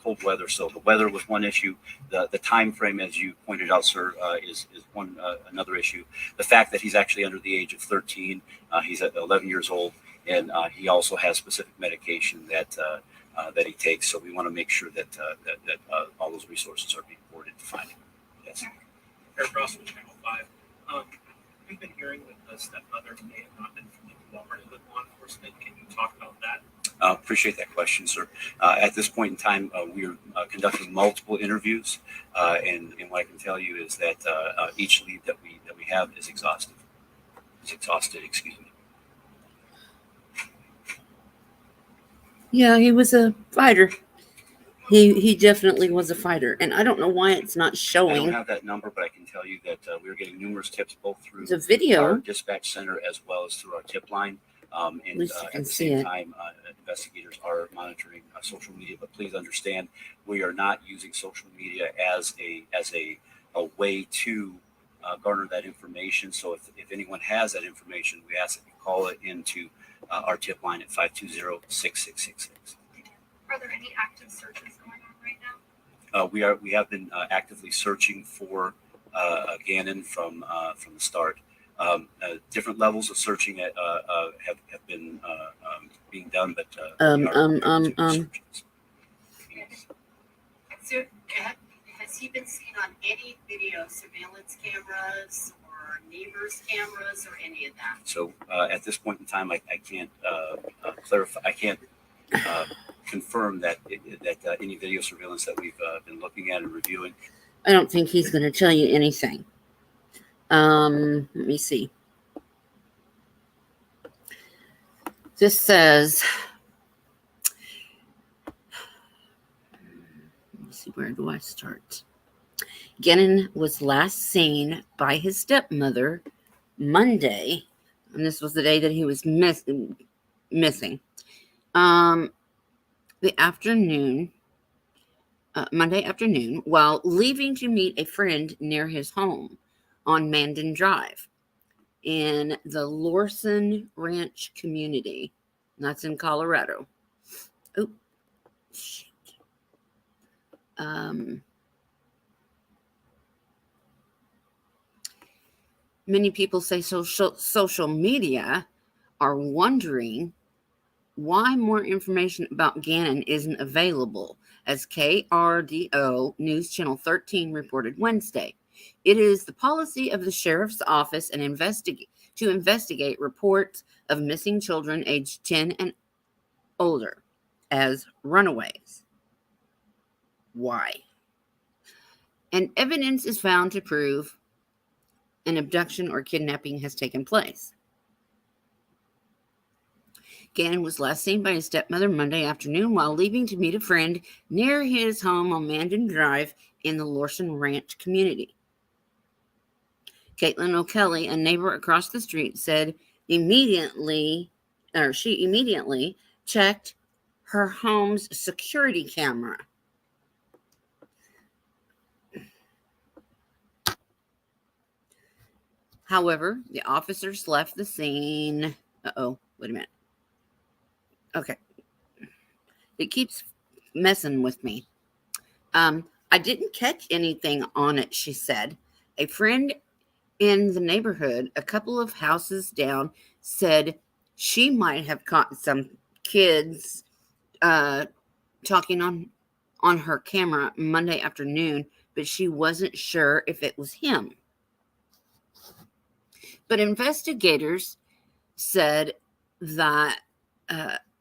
cold weather, so the weather was one issue. The time frame, as you pointed out, sir, is one another issue. The fact that he's actually under the age of 13, he's at 11 years old, and he also has specific medication that he takes. So we want to make sure that all those resources are being forwarded to find him. Yes. Eric Ross from Channel 5. We've been hearing that the stepmother may have not been fully cooperative with law enforcement. Can you talk about that? Appreciate that question, sir. At this point in time, we are conducting multiple interviews, and what I can tell you is that each lead that we have is exhausted. It's exhausted. Excuse me. Yeah, he was a fighter. He definitely was a fighter, and I don't know why it's not I showing. don't have that number, but I can tell you that we're getting numerous tips both through The video. our dispatch center as well as through our tip line. And least you at can the see same it. time, investigators are monitoring social media. But please understand, we are not using social media as a way to garner that information. So if anyone has that information, we ask that you call it into our tip line at 520-6666. Are there any active searches going on right now? We have been actively searching for Gannon from the start. Different levels of searching have been being done, but So has he been seen on any video surveillance cameras or neighbors' cameras or any of that? So at this point in time, I can't clarify. I can't confirm that any video surveillance that we've been looking at and reviewing. I don't think he's going to tell you anything. Let me see. This says, let me see, where do I start? Gannon was last seen by his stepmother Monday, and this was the day that he was missing. Monday afternoon, while leaving to meet a friend near his home on Mandan Drive in the Lorson Ranch community. That's in Colorado. Oh, shit. Many people say social media are wondering why more information about Gannon isn't available, as KRDO News Channel 13 reported Wednesday. It is the policy of the sheriff's office to investigate reports of missing children aged 10 and older as runaways. Why? And evidence is found to prove an abduction or kidnapping has taken place. Gannon was last seen by his stepmother Monday afternoon while leaving to meet a friend near his home on Mandan Drive in the Lorson Ranch community. Caitlin O'Kelly, a neighbor across the street, said she immediately checked her home's security camera. However, the officers left the scene. Wait a minute. Okay. It keeps messing with me. I didn't catch anything on it, she said. A friend in the neighborhood, a couple of houses down, said she might have caught some kids talking on her camera Monday afternoon, but she wasn't sure if it was him. But investigators said that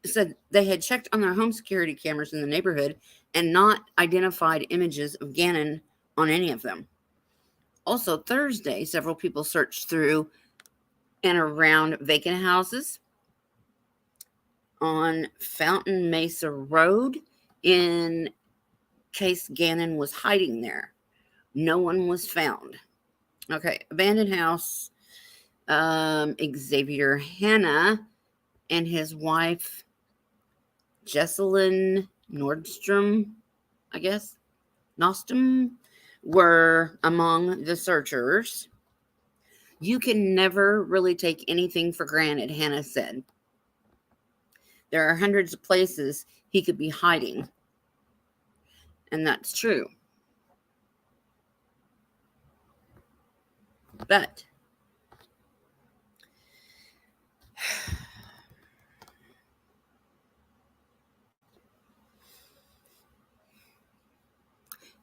said they had checked on their home security cameras in the neighborhood and not identified images of Gannon on any of them. Also, Thursday, several people searched through and around vacant houses on Fountain Mesa Road in case Gannon was hiding there. No one was found. Okay, abandoned house. Xavier Hanna and his wife, Jesselyn Nordstrom, I guess, Nostrom, were among the searchers. You can never really take anything for granted, Hannah said. There are hundreds of places he could be hiding. And that's true. But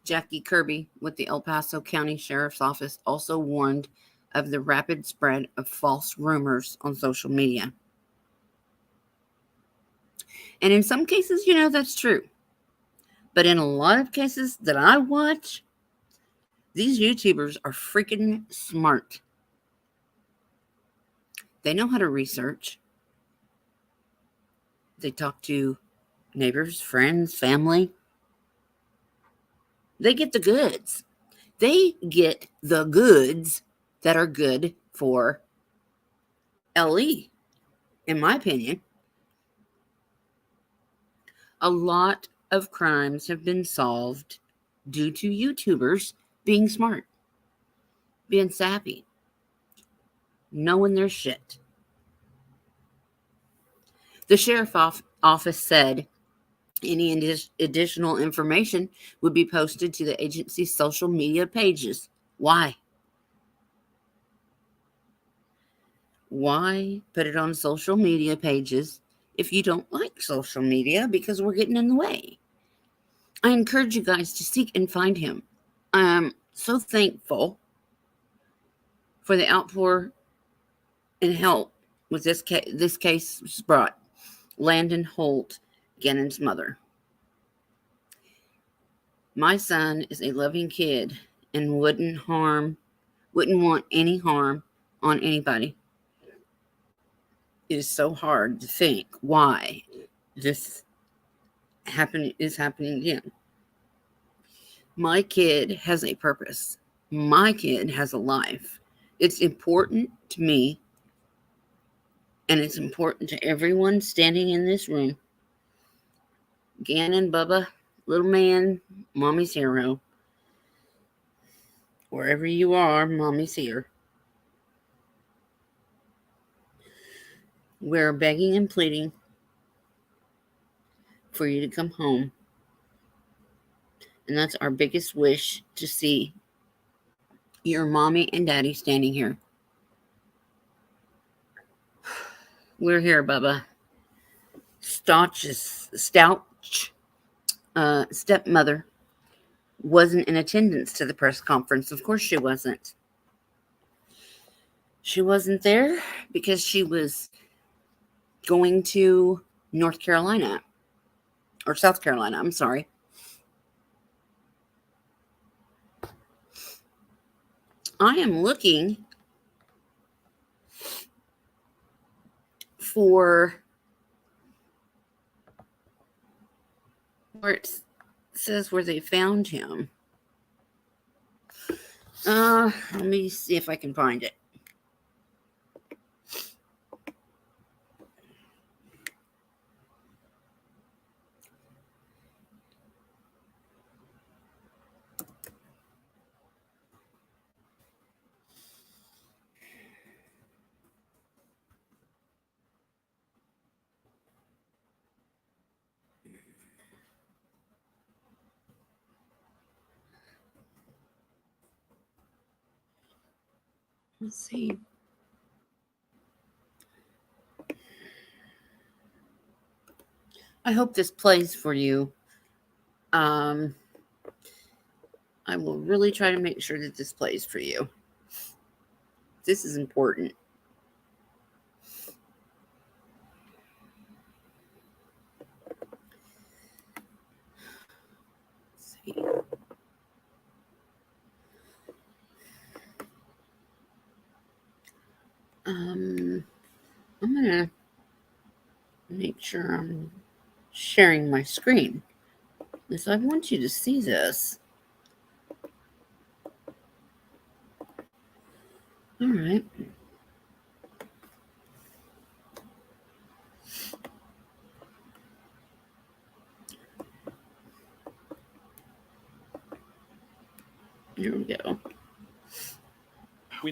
Jackie Kirby with the El Paso County Sheriff's Office also warned of the rapid spread of false rumors on social media. And in some cases, that's true. But in a lot of cases that I watch, these YouTubers are freaking smart. They know how to research. They talk to neighbors, friends, family. They get the goods. They get the goods that are good for LE, in my opinion. A lot of crimes have been solved due to YouTubers being smart, being savvy, knowing their shit. The sheriff's office said any additional information would be posted to the agency's social media pages. Why? Why put it on social media pages if you don't like social media because we're getting in the way? I encourage you guys to seek and find him. I'm so thankful for the outpour and help with this case was brought. Landon Holt, Gannon's mother. My son is a loving kid and wouldn't want any harm on anybody. It is so hard to think why this is happening again. My kid has a purpose. My kid has a life. It's important to me, and it's important to everyone standing in this room. Gannon, Bubba, little man, mommy's hero. Wherever you are, mommy's here. We're begging and pleading for you to come home. And that's our biggest wish, to see your mommy and daddy standing here. We're here, Bubba. Stouch's stepmother wasn't in attendance to the press conference. Of course she wasn't. She wasn't there because she was going to North Carolina. Or South Carolina, I'm sorry. I am looking for where it says where they found him. Let me see if I can find it. Let's see. I hope this plays for you. I will really try to make sure that this plays for you. This is important. Let's see. I'm gonna make sure I'm sharing my screen because I want you to see this. All right. Here we go.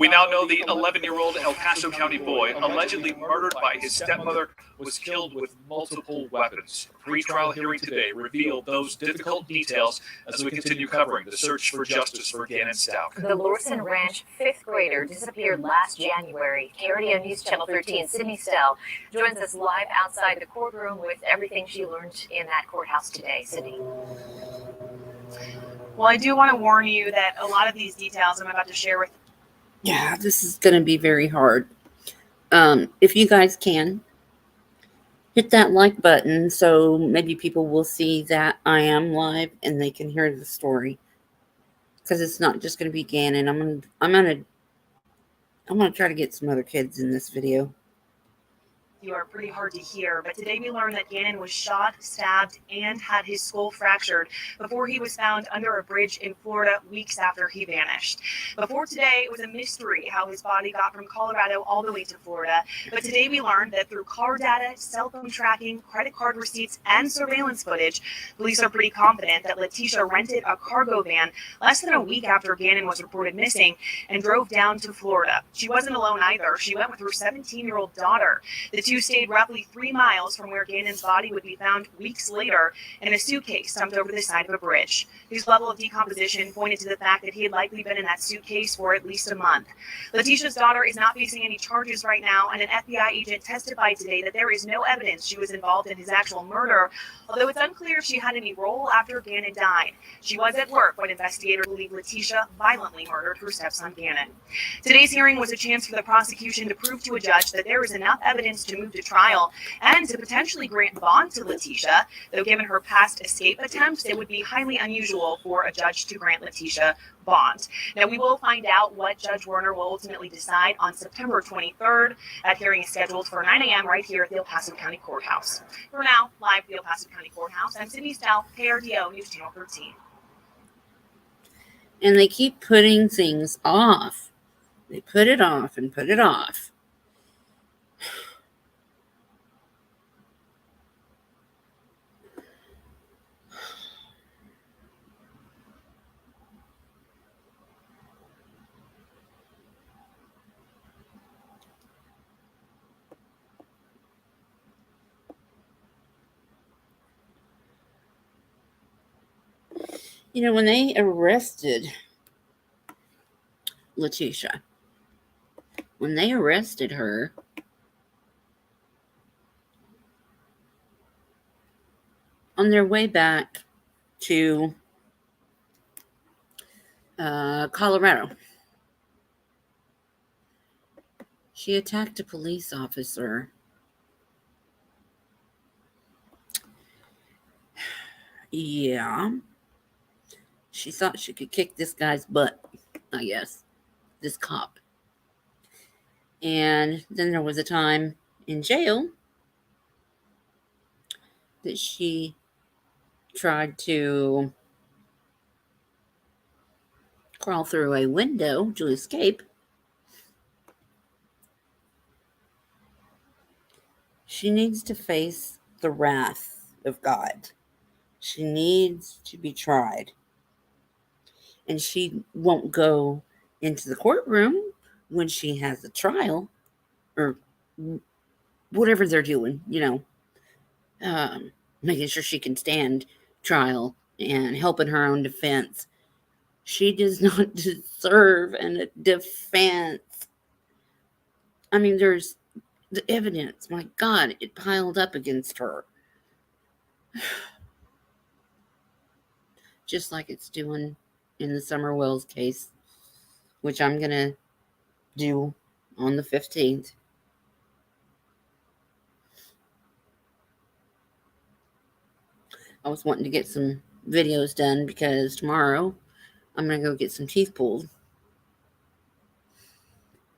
We now know the 11-year-old El Paso County boy, allegedly murdered by his stepmother, was killed with multiple weapons. A pretrial hearing today revealed those difficult details as we continue covering the search for justice for Gannon Stout. The Lorson Ranch fifth grader disappeared last January. KRDO News Channel 13, Sydney Stell, joins us live outside the courtroom with everything she learned in that courthouse today. Sydney. Well, I do want to warn you that a lot of these details I'm about to share with Yeah, this is going to be very hard. If you guys can, hit that like button so maybe people will see that I am live and they can hear the story. Because it's not just going to be Gannon. I'm gonna try to get some other kids in this video. you are pretty hard to hear, but today we learned that Gannon was shot, stabbed, and had his skull fractured before he was found under a bridge in Florida weeks after he vanished. Before today, it was a mystery how his body got from Colorado all the way to Florida, but today we learned that through car data, cell phone tracking, credit card receipts, and surveillance footage, police are pretty confident that Letitia rented a cargo van less than a week after Gannon was reported missing and drove down to Florida. She wasn't alone either. She went with her 17-year-old daughter. The two stayed roughly 3 miles from where Gannon's body would be found weeks later in a suitcase dumped over the side of a bridge. His level of decomposition pointed to the fact that he had likely been in that suitcase for at least a month. Letitia's daughter is not facing any charges right now, and an FBI agent testified today that there is no evidence she was involved in his actual murder, although it's unclear if she had any role after Gannon died. She was at work when investigators believe Letitia violently murdered her stepson Gannon. Today's hearing was a chance for the prosecution to prove to a judge that there is enough evidence to move to trial and to potentially grant bond to Letitia, though given her past escape attempts, it would be highly unusual for a judge to grant Letitia bond. Now, we will find out what Judge Werner will ultimately decide on September 23rd. That hearing is scheduled for 9 a.m. right here at the El Paso County Courthouse. For now, live at the El Paso County Courthouse, I'm Sydney Stell, KRDO News Channel 13. And they keep putting things off. They put it off and put it off. You know, when they arrested Letitia, when they arrested her, on their way back to Colorado, she attacked a police officer. Yeah. She thought she could kick this guy's butt, I guess. This cop. And then there was a time in jail that she tried to crawl through a window to escape. She needs to face the wrath of God. She needs to be tried. And she won't go into the courtroom when she has a trial or whatever they're doing, you know, making sure she can stand trial and help in her own defense. She does not deserve a defense. I mean, there's the evidence. My God, it piled up against her. Just like it's doing in the Summer Wells case, which I'm going to do on the 15th. I was wanting to get some videos done because tomorrow I'm going to go get some teeth pulled.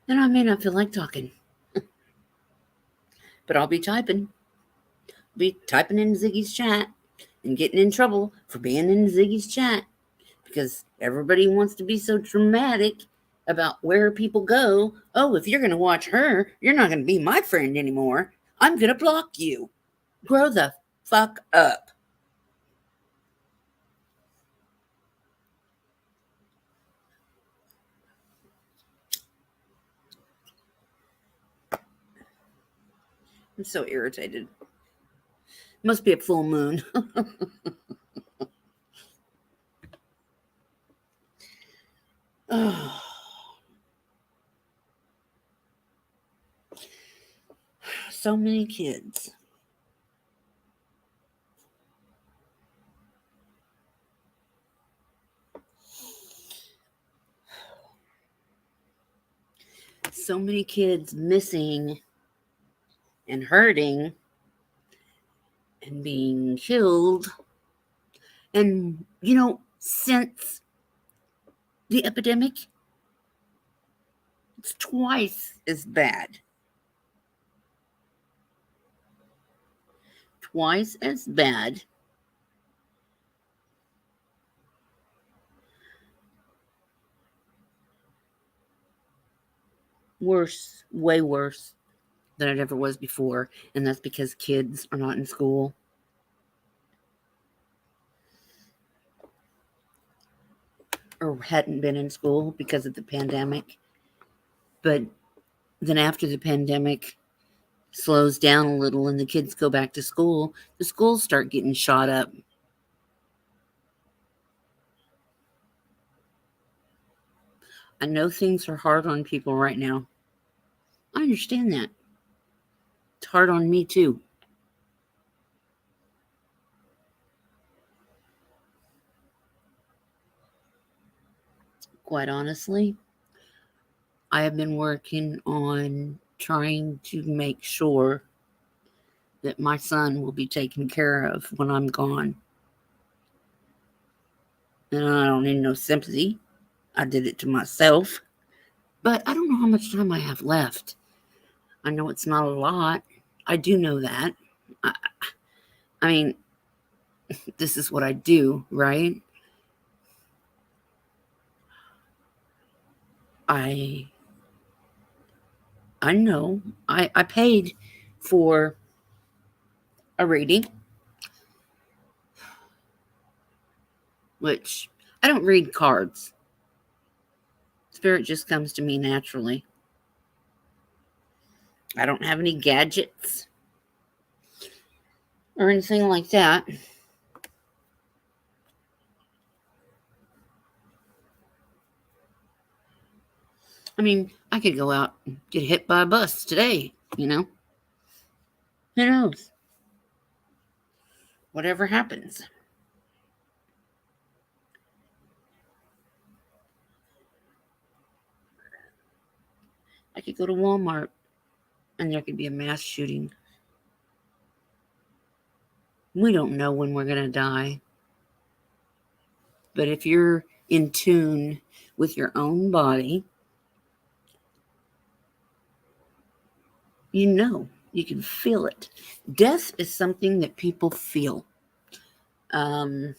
And I may not feel like talking. But I'll be typing. Be typing in Ziggy's chat and getting in trouble for being in Ziggy's chat because everybody wants to be so dramatic about where people go. Oh, if you're going to watch her, you're not going to be my friend anymore. I'm going to block you. Grow the fuck up. I'm so irritated. Must be a full moon. Oh. So many kids. So many kids missing and hurting and being killed. And, since the epidemic, it's twice as bad. Twice as bad. Worse, way worse than it ever was before. And that's because kids are not in school. Or hadn't been in school because of the pandemic. But then after the pandemic slows down a little and the kids go back to school, the schools start getting shot up. I know things are hard on people right now. I understand that. It's hard on me too. Quite honestly, I have been working on trying to make sure that my son will be taken care of when I'm gone. And I don't need no sympathy. I did it to myself. But I don't know how much time I have left. I know it's not a lot. I do know that. I mean, this is what I do, right? I know. I paid for a reading, which I don't read cards. Spirit just comes to me naturally. I don't have any gadgets or anything like that. I mean, I could go out and get hit by a bus today, Who knows? Whatever happens. I could go to Walmart and there could be a mass shooting. We don't know when we're going to die. But if you're in tune with your own body, you can feel it. Death is something that people feel. It's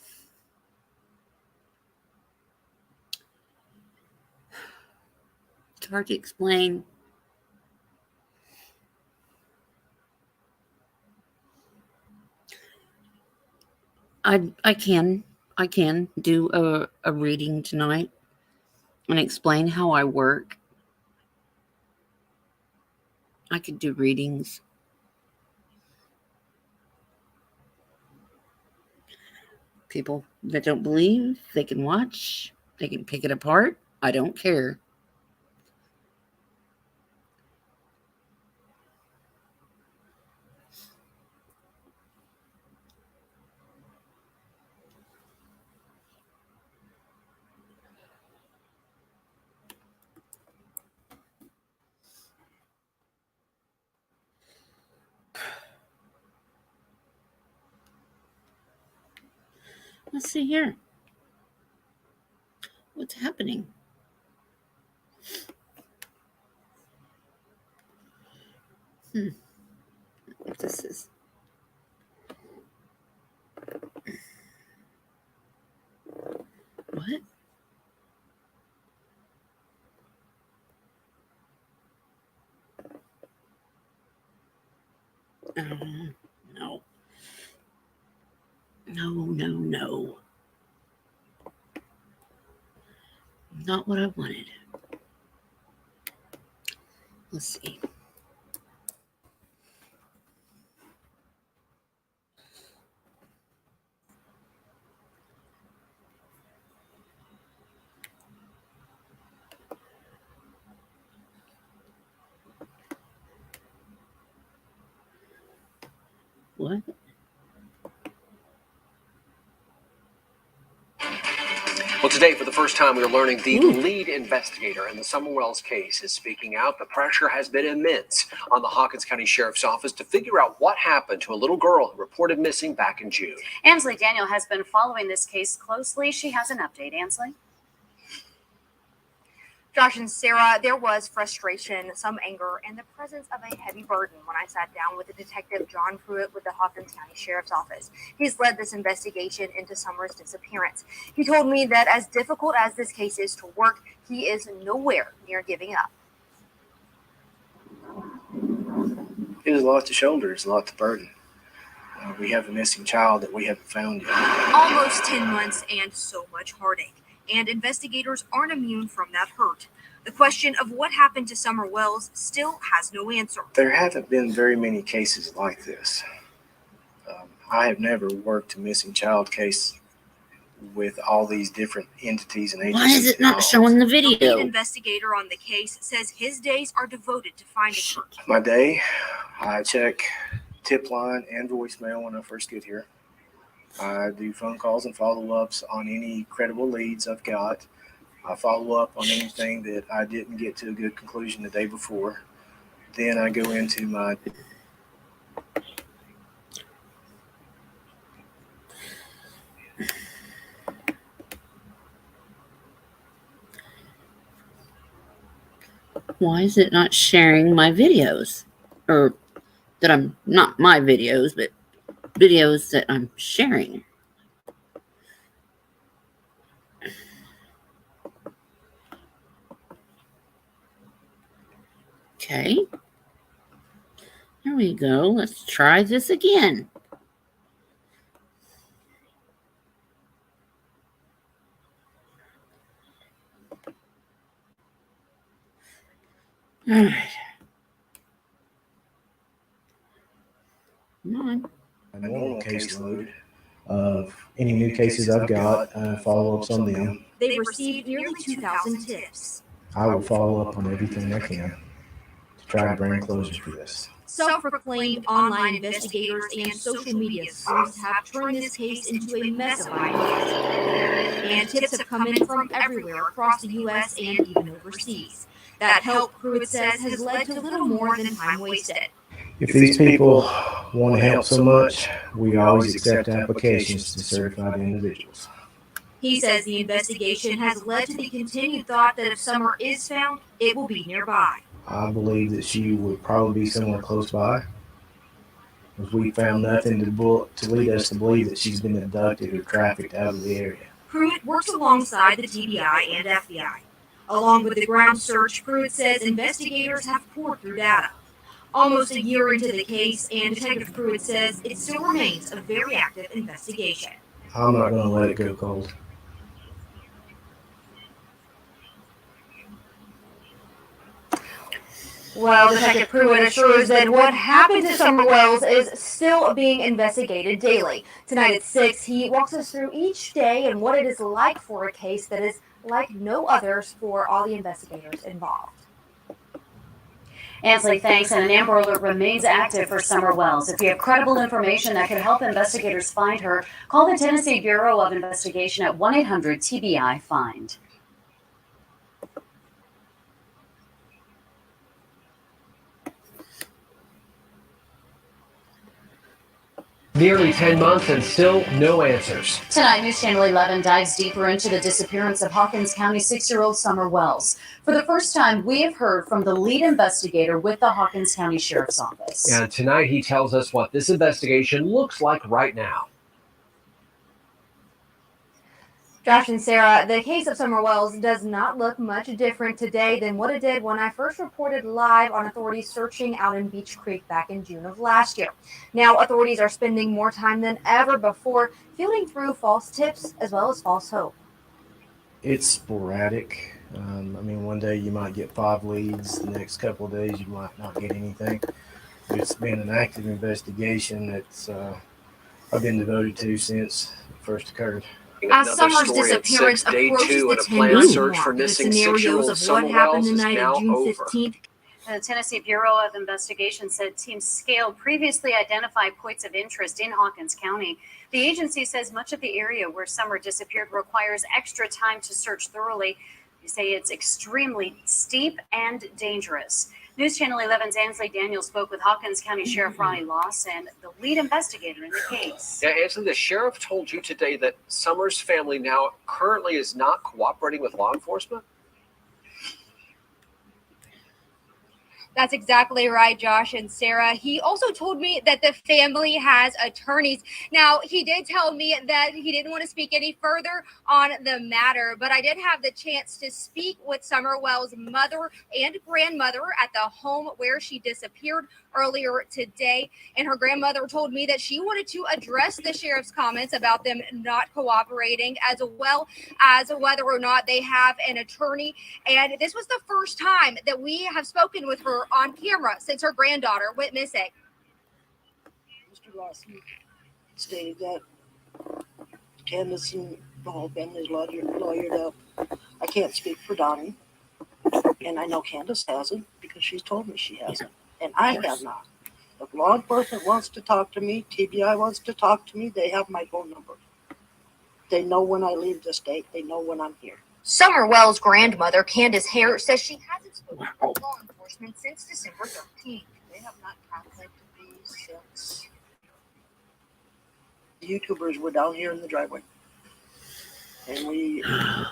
hard to explain. I can do a reading tonight and explain how I work. I could do readings. People that don't believe, they can watch, they can pick it apart. I don't care. Let's see here. What's happening? What this is. What? No. No. Not what I wanted. Let's see. What? Well, today, for the first time, we're learning the lead investigator in the Summer Wells case is speaking out. The pressure has been immense on the Hawkins County Sheriff's Office to figure out what happened to a little girl who reported missing back in June. Ansley Daniel has been following this case closely. She has an update. Ansley? Josh and Sarah, there was frustration, some anger, and the presence of a heavy burden when I sat down with the detective John Pruitt with the Hawkins County Sheriff's Office. He's led this investigation into Summer's disappearance. He told me that as difficult as this case is to work, he is nowhere near giving up. It is a lot to shoulder, it's a lot to burden. We have a missing child that we haven't found yet. Almost 10 months and so much heartache. And investigators aren't immune from that hurt. The question of what happened to Summer Wells still has no answer. There haven't been very many cases like this. I have never worked a missing child case with all these different entities and agencies. Why is it not showing the The video? lead investigator on the case says his days are devoted to finding her. My day, I check tip line and voicemail when I first get here. I do phone calls and follow-ups on any credible leads I've got. I follow up on anything that I didn't get to a good conclusion the day before. Then I go into my Why is it not sharing my videos? Or that I'm not my videos, but videos that I'm sharing. Okay. Here we go. Let's try this again. All right. Come on. a normal caseload of any new cases I've got, follow-ups on them. They received nearly 2,000 tips. I will follow up on everything I can to try to bring closure to this. Self-proclaimed online investigators and social media sleuths have turned this case into a mess of ideas. And tips have come in from everywhere across the U.S. and even overseas. That help, Pruitt says, has led to little more than time wasted. If these people want to help so much, we always accept applications to certified individuals. He says the investigation has led to the continued thought that if Summer is found, it will be nearby. I believe that she would probably be somewhere close by. If we found nothing to lead us to believe that she's been abducted or trafficked out of the area. Pruitt works alongside the TBI and FBI. Along with the ground search, Pruitt says investigators have poured through data. Almost a year into the case, and Detective Pruitt says it still remains a very active investigation. I'm not going to let it go cold. Well, Detective Pruitt assures that what happened to Summer Wells is still being investigated daily. Tonight at 6, he walks us through each day and what it is like for a case that is like no others for all the investigators involved. Ansley, thanks. And an Amber Alert remains active for Summer Wells. If you have credible information that could help investigators find her, call the Tennessee Bureau of Investigation at 1-800-TBI-FIND. Nearly 10 months and still no answers. Tonight, News Channel 11 dives deeper into the disappearance of Hawkins County 6-year-old Summer Wells. For the first time, we have heard from the lead investigator with the Hawkins County Sheriff's Office. And tonight he tells us what this investigation looks like right now. Josh and Sarah, the case of Summer Wells does not look much different today than what it did when I first reported live on authorities searching out in Beach Creek back in June of last year. Now, authorities are spending more time than ever before fielding through false tips as well as false hope. It's sporadic. I mean, one day you might get 5 leads, the next couple of days you might not get anything. It's been an active investigation that's I've been devoted to since it first occurred. As Summer's disappearance approaches the 10-month mark, the scenarios of what happened the night of June 15th. The Tennessee Bureau of Investigation said teams scaled previously identified points of interest in Hawkins County. The agency says much of the area where Summer disappeared requires extra time to search thoroughly. They say it's extremely steep and dangerous. News Channel 11's Ansley Daniels spoke with Hawkins County Sheriff Ronnie Loss and the lead investigator in the case. Yeah, Ansley, the sheriff told you today that Summer's family now currently is not cooperating with law enforcement? That's exactly right, Josh and Sarah. He also told me that the family has attorneys. Now, he did tell me that he didn't want to speak any further on the matter, but I did have the chance to speak with Summer Wells' mother and grandmother at the home where she disappeared earlier today. And her grandmother told me that she wanted to address the sheriff's comments about them not cooperating, as well as whether or not they have an attorney. And this was the first time that we have spoken with her on camera since her granddaughter went missing. Mr. Lawson stated that Candace and the whole family's lawyered up. I can't speak for Donnie, and I know Candace hasn't because she's told me she hasn't, and I have not. If law enforcement wants to talk to me, TBI wants to talk to me, they have my phone number. They know when I leave the state. They know when I'm here. Summer Wells' grandmother, Candace Hare, says she hasn't spoken to law enforcement since December 13th. They have not contacted me since the YouTubers were down here in the driveway. And we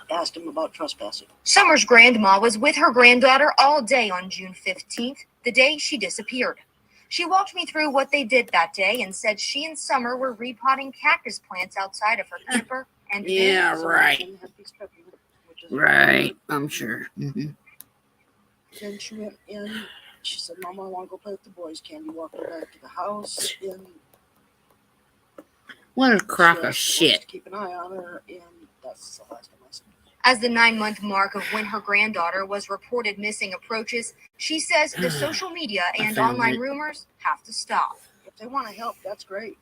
asked them about trespassing. Summer's grandma was with her granddaughter all day on June 15th, the day she disappeared. She walked me through what they did that day and said she and Summer were repotting cactus plants outside of her camper. And Yeah, right. Right, I'm sure. Mm-hmm. Then she went in. She said, "Mama, I want to go play with the boys. Can you walk her back to the house?" And What a crock she of asked the boys shit. to keep an eye on her, and that's the last time I saw her. As the 9-month mark of when her granddaughter was reported missing approaches, she says the social media and found online it. rumors have to stop. If they want to help, that's great.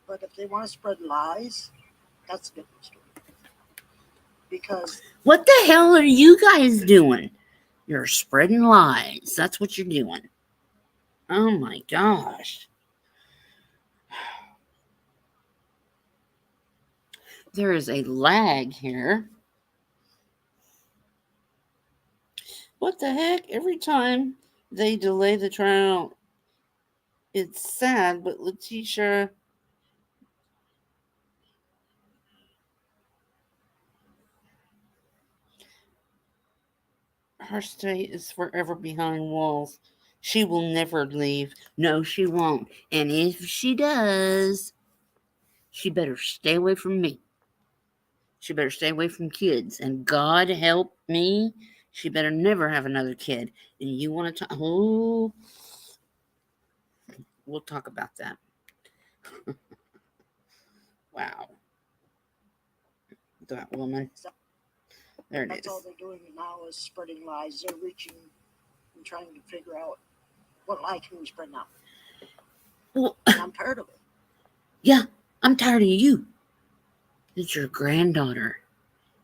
But if they want to spread lies, that's a different story. Because What the hell are you guys doing? You're spreading lies. That's what you're doing. Oh my gosh. There is a lag here. What the heck? Every time they delay the trial, it's sad, but Letitia her state is forever behind walls. She will never leave. No, she won't. And if she does, she better stay away from me. She better stay away from kids. And God help me, she better never have another kid. And you want to talk? Oh, we'll talk about that. Wow. That woman. There it that's is. all they're doing now is spreading lies. They're reaching and trying to figure out what lie can we spread now. Well, and I'm tired of it. Yeah, I'm tired of you. It's your granddaughter.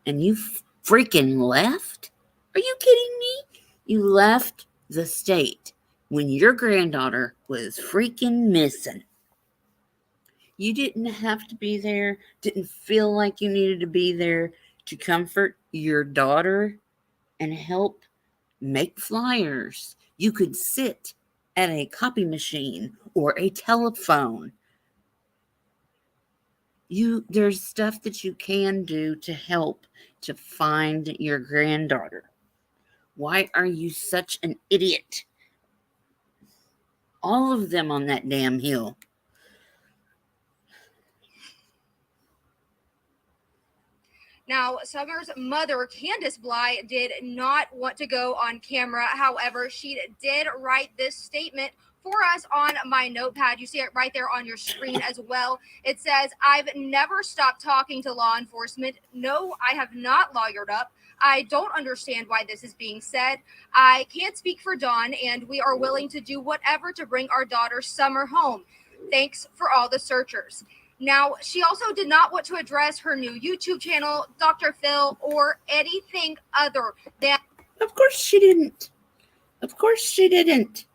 And you freaking left? Are you kidding me? You left the state when your granddaughter was freaking missing. You didn't have to be there, didn't feel like you needed to be there to comfort your daughter and help make flyers. You could sit at a copy machine or a telephone There's stuff that you can do to help to find your granddaughter. Why are you such an idiot? All of them on that damn hill. Now, Summer's mother, Candace Bly, did not want to go on camera. However, she did write this statement for us on my notepad. You see it right there on your screen as well. It says, "I've never stopped talking to law enforcement. No, I have not lawyered up. I don't understand why this is being said. I can't speak for Dawn, and we are willing to do whatever to bring our daughter Summer home. Thanks for all the searchers." Now, she also did not want to address her new YouTube channel, Dr. Phil, or anything other than. Of course she didn't. Of course she didn't.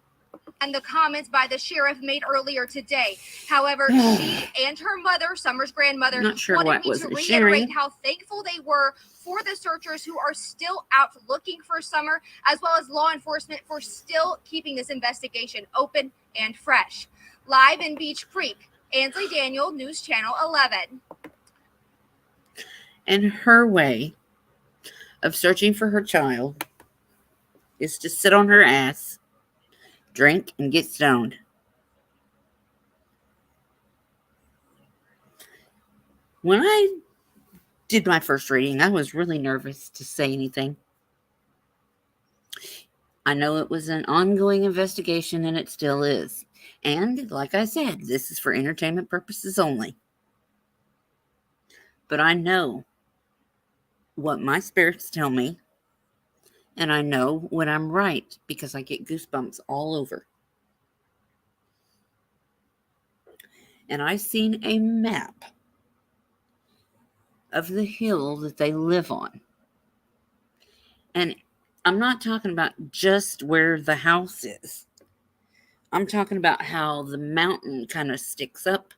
And the comments by the sheriff made earlier today. However, she and her mother, Summer's grandmother, Not sure wanted what me was to sharing. reiterate how thankful they were for the searchers who are still out looking for Summer, as well as law enforcement for still keeping this investigation open and fresh. Live in Beach Creek, Ansley Daniel, News Channel 11. And her way of searching for her child is to sit on her ass, drink, and get stoned. When I did my first reading, I was really nervous to say anything. I know it was an ongoing investigation, and it still is. And like I said, this is for entertainment purposes only. But I know what my spirits tell me, and I know when I'm right because I get goosebumps all over. And I seen a map of the hill that they live on. And I'm not talking about just where the house is. I'm talking about how the mountain kind of sticks up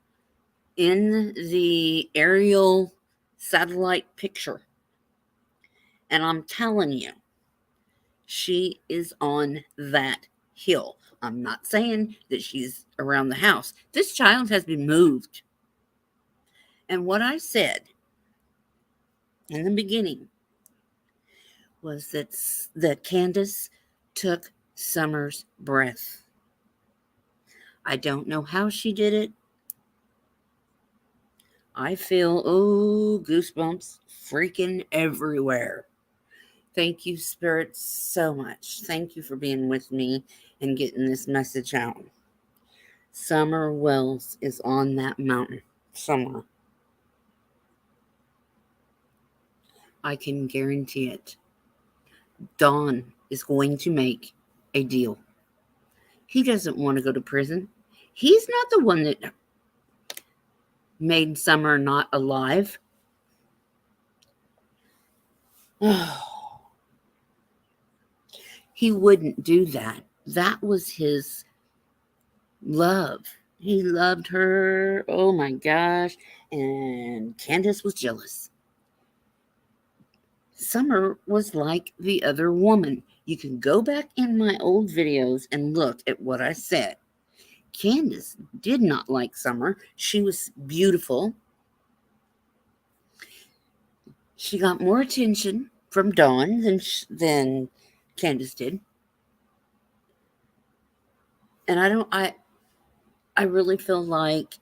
in the aerial satellite picture. And I'm telling you, she is on that hill. I'm not saying that she's around the house. This child has been moved. And what I said in the beginning was that Candace took Summer's breath. I don't know how she did it. I feel, goosebumps freaking everywhere. Thank you, Spirit, so much. Thank you for being with me and getting this message out. Summer Wells is on that mountain somewhere. I can guarantee it. Don is going to make a deal. He doesn't want to go to prison. He's not the one that made Summer not alive. He wouldn't do that. That was his love. He loved her. Oh my gosh. And Candace was jealous. Summer was like the other woman. You can go back in my old videos and look at what I said. Candace did not like Summer. She was beautiful. She got more attention from Dawn than Candace did. And I really feel like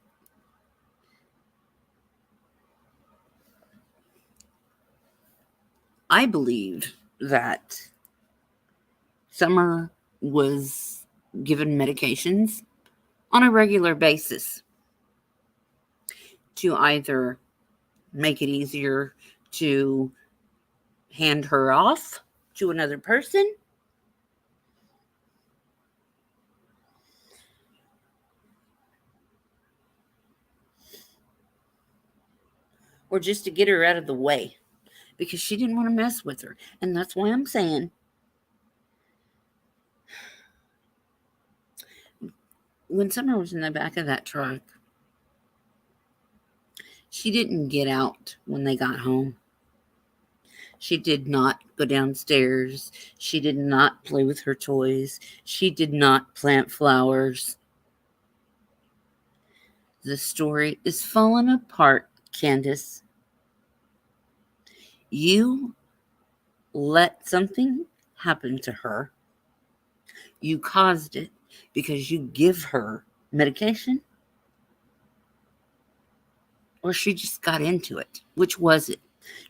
I believe that Summer was given medications on a regular basis to either make it easier to hand her off to another person, or just to get her out of the way, because she didn't want to mess with her. And that's why I'm saying, when Summer was in the back of that truck, she didn't get out when they got home. She did not go downstairs. She did not play with her toys. She did not plant flowers. The story is falling apart Candace, you let something happen to her. You caused it because you give her medication, or she just got into it. Which was it?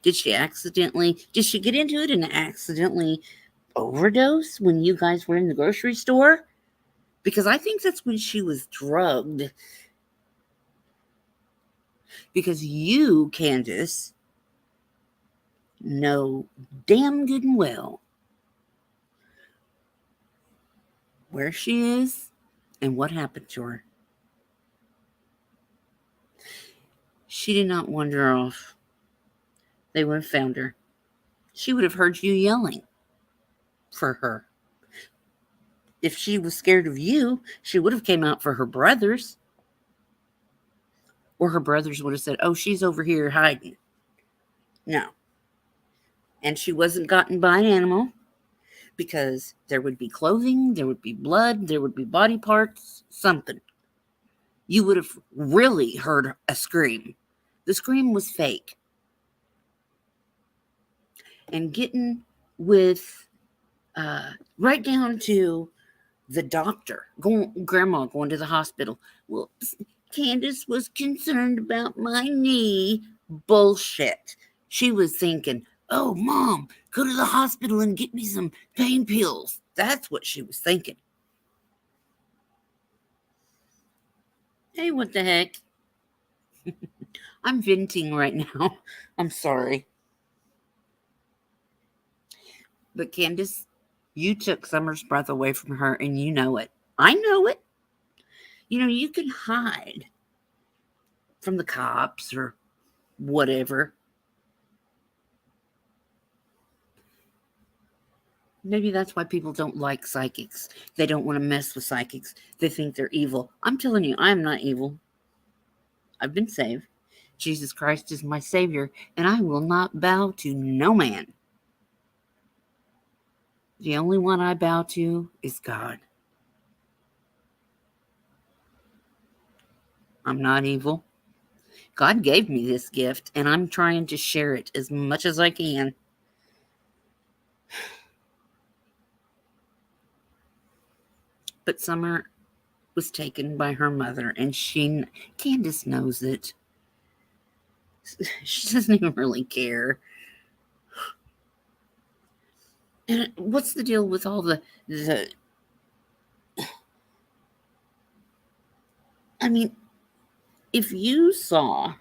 Did she get into it and accidentally overdose when you guys were in the grocery store? Because I think that's when she was drugged. Because you, Candace, know damn good and well where she is and what happened to her. She did not wander off. They would have found her. She would have heard you yelling for her. If she was scared of you, she would have came out for her brothers. Or her brothers would have said, oh, she's over here hiding. No. And she wasn't gotten by an animal, because there would be clothing, there would be blood, there would be body parts, something. You would have really heard a scream. The scream was fake. And getting with, right down to the doctor, grandma going to the hospital. Well, Candace was concerned about my knee. Bullshit. She was thinking, oh, Mom, go to the hospital and get me some pain pills. That's what she was thinking. Hey, what the heck? I'm venting right now. I'm sorry. But Candace, you took Summer's breath away from her, and you know it. I know it. You know, you can hide from the cops or whatever. Maybe that's why people don't like psychics. They don't want to mess with psychics. They think they're evil. I'm telling you, I am not evil. I've been saved. Jesus Christ is my Savior, and I will not bow to no man. The only one I bow to is God. I'm not evil. God gave me this gift, and I'm trying to share it as much as I can. But Summer was taken by her mother, and Candace knows it. She doesn't even really care. And what's the deal with all the I mean, if you saw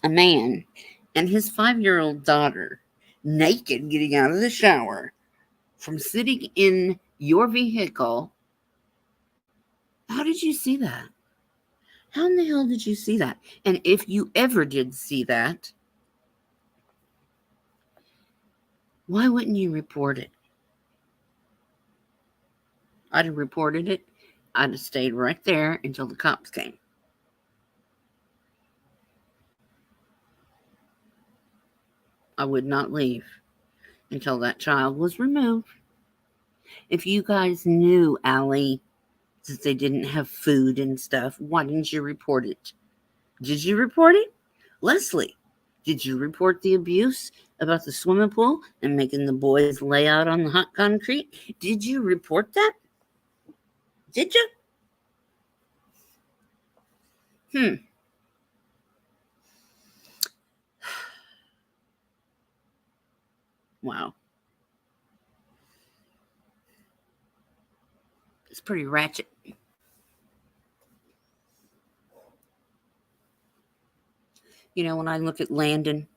a man and his 5-year-old daughter naked getting out of the shower from sitting in your vehicle, how did you see that? How in the hell did you see that? And if you ever did see that, why wouldn't you report it? I'd have reported it. I'd have stayed right there until the cops came. I would not leave until that child was removed. If you guys knew, Allie, that they didn't have food and stuff, why didn't you report it? Did you report it? Leslie, did you report the abuse about the swimming pool and making the boys lay out on the hot concrete? Did you report that? Did you? Wow. It's pretty ratchet. You know, when I look at Landon,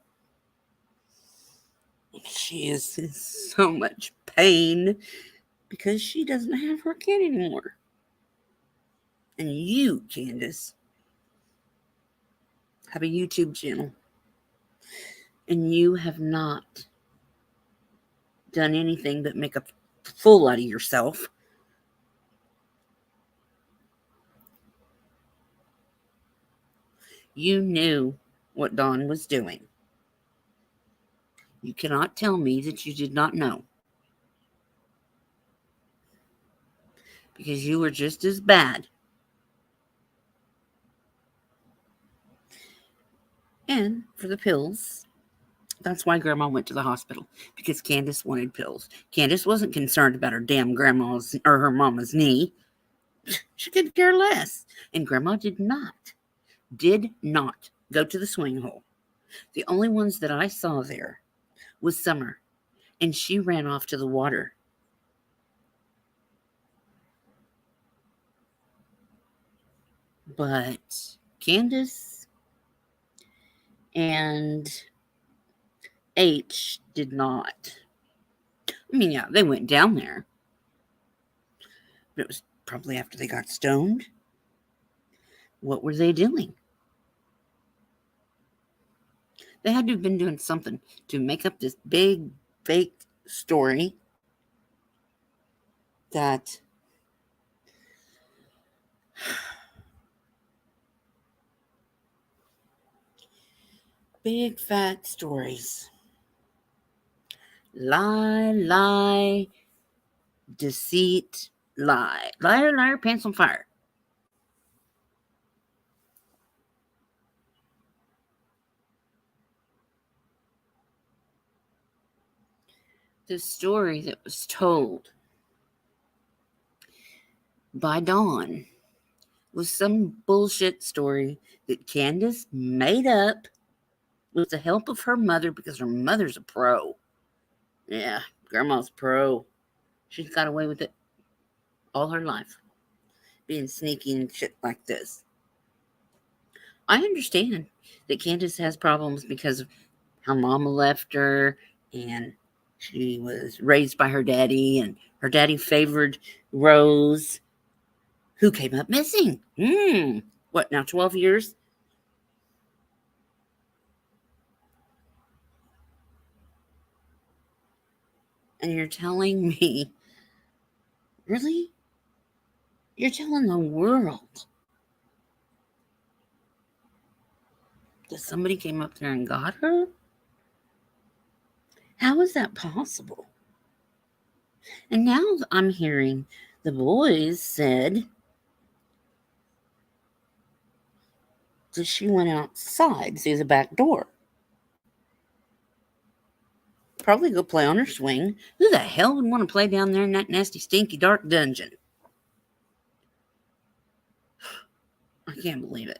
she is in so much pain because she doesn't have her kid anymore. And you, Candace, have a YouTube channel. And you have not done anything but make a fool out of yourself. You knew what Dawn was doing. You cannot tell me that you did not know. Because you were just as bad. And for the pills, that's why Grandma went to the hospital, because Candace wanted pills. Candace wasn't concerned about her damn grandma's or her mama's knee. She could care less. And Grandma did not go to the swing hole. The only ones that I saw there was Summer, and she ran off to the water. But Candace and H did not. I mean, yeah, they went down there, but it was probably after they got stoned. What were they doing? They had to have been doing something to make up this big fake story that big fat stories. Lie, deceit, lie. Liar, liar, pants on fire. The story that was told by Dawn was some bullshit story that Candace made up with the help of her mother, because her mother's a pro. Yeah, Grandma's pro. She's got away with it all her life, being sneaky and shit like this. I understand that Candace has problems because of how Mama left her, and she was raised by her daddy, and her daddy favored Rose, who came up missing. What, now 12 years? And you're telling me, really? You're telling the world that somebody came up there and got her? How is that possible? And now I'm hearing the boys said that she went outside through the back door. Probably go play on her swing. Who the hell would want to play down there in that nasty, stinky, dark dungeon? I can't believe it.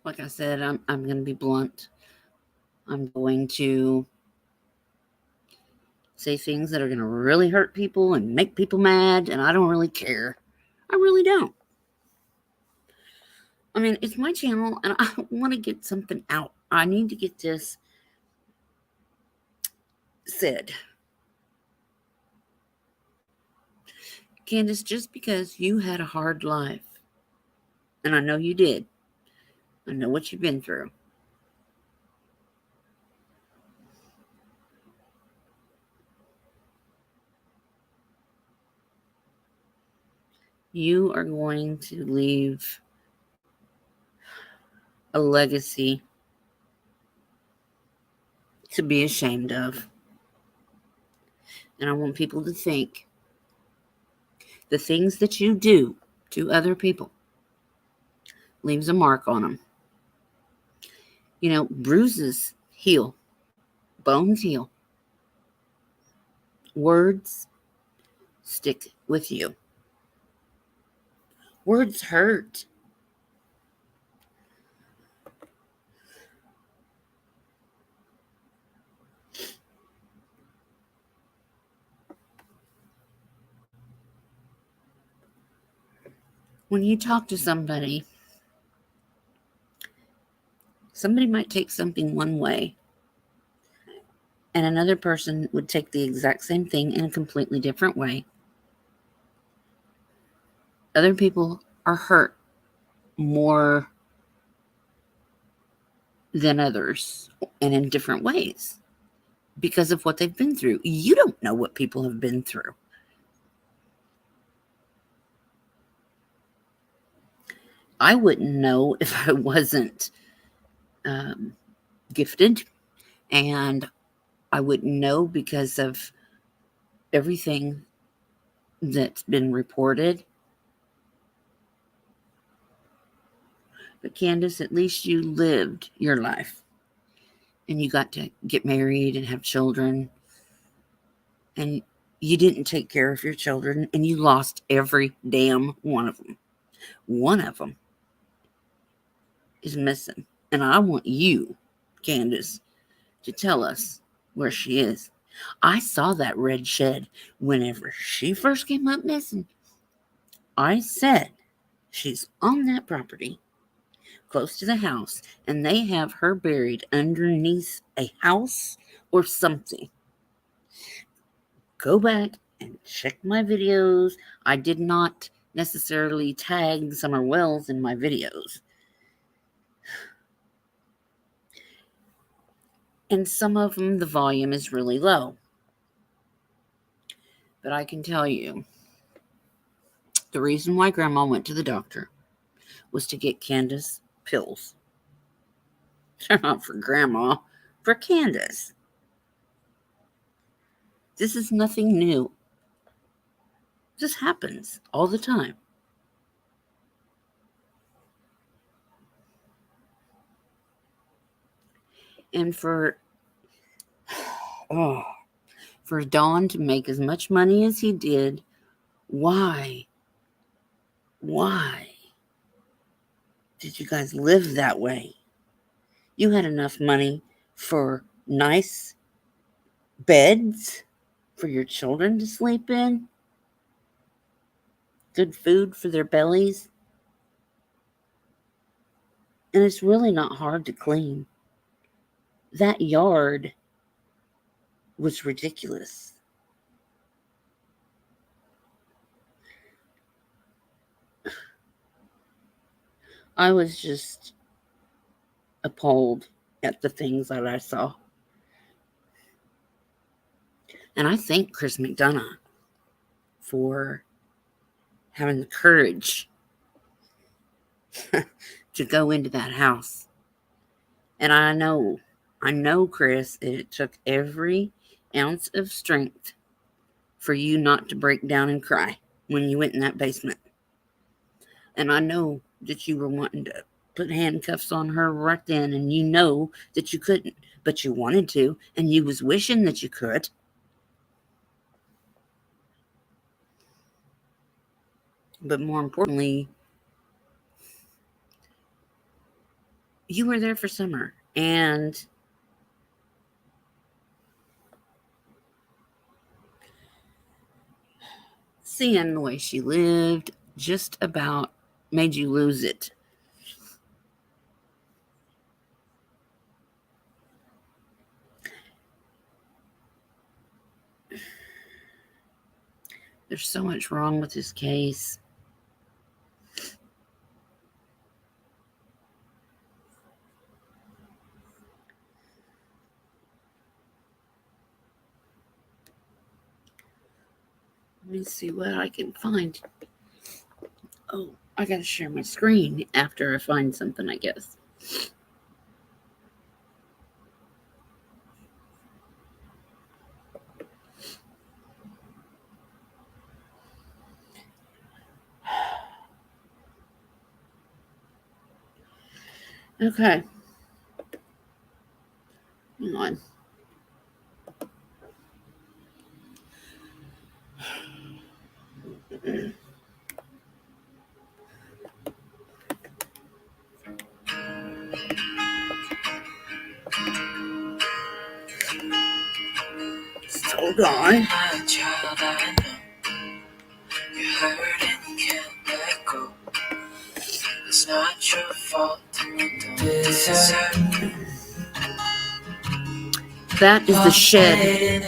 Like I said, I'm going to be blunt. I'm going to say things that are going to really hurt people and make people mad, and I don't really care. I really don't. I mean, it's my channel, and I want to get something out. I need to get this said. Candace, just because you had a hard life, and I know you did, I know what you've been through, you are going to leave a legacy to be ashamed of. And I want people to think the things that you do to other people leaves a mark on them. You know, bruises heal, bones heal, words stick with you. Words hurt. When you talk to somebody, somebody might take something one way, and another person would take the exact same thing in a completely different way. Other people are hurt more than others, and in different ways, because of what they've been through. You don't know what people have been through. I wouldn't know if I wasn't gifted, and I wouldn't know because of everything that's been reported. But Candace, at least you lived your life. And you got to get married and have children. And you didn't take care of your children. And you lost every damn one of them. One of them is missing. And I want you, Candace, to tell us where she is. I saw that red shed whenever she first came up missing. I said, she's on that property close to the house, and they have her buried underneath a house or something. Go back and check my videos. I did not necessarily tag Summer Wells in my videos. And some of them, the volume is really low. But I can tell you, the reason why Grandma went to the doctor was to get Candace pills. They're not for Grandma, for Candace. This is nothing new. This happens all the time. And for Don to make as much money as he did, why did you guys live that way? You had enough money for nice beds for your children to sleep in, good food for their bellies, and it's really not hard to clean. That yard was ridiculous. I was just appalled at the things that I saw. And I thank Chris McDonough for having the courage to go into that house. And I know, Chris, it took every ounce of strength for you not to break down and cry when you went in that basement. And I know that you were wanting to put handcuffs on her right then, and you know that you couldn't, but you wanted to, and you was wishing that you could. But more importantly, you were there for Summer, and seeing the way she lived just about made you lose it. There's so much wrong with this case. Let me see what I can find. Oh, I gotta share my screen after I find something, I guess. Okay. Hang on. Hold on. My child, I know you're hurt and you can't let go. It's not your fault and you don't deserve. That is the shed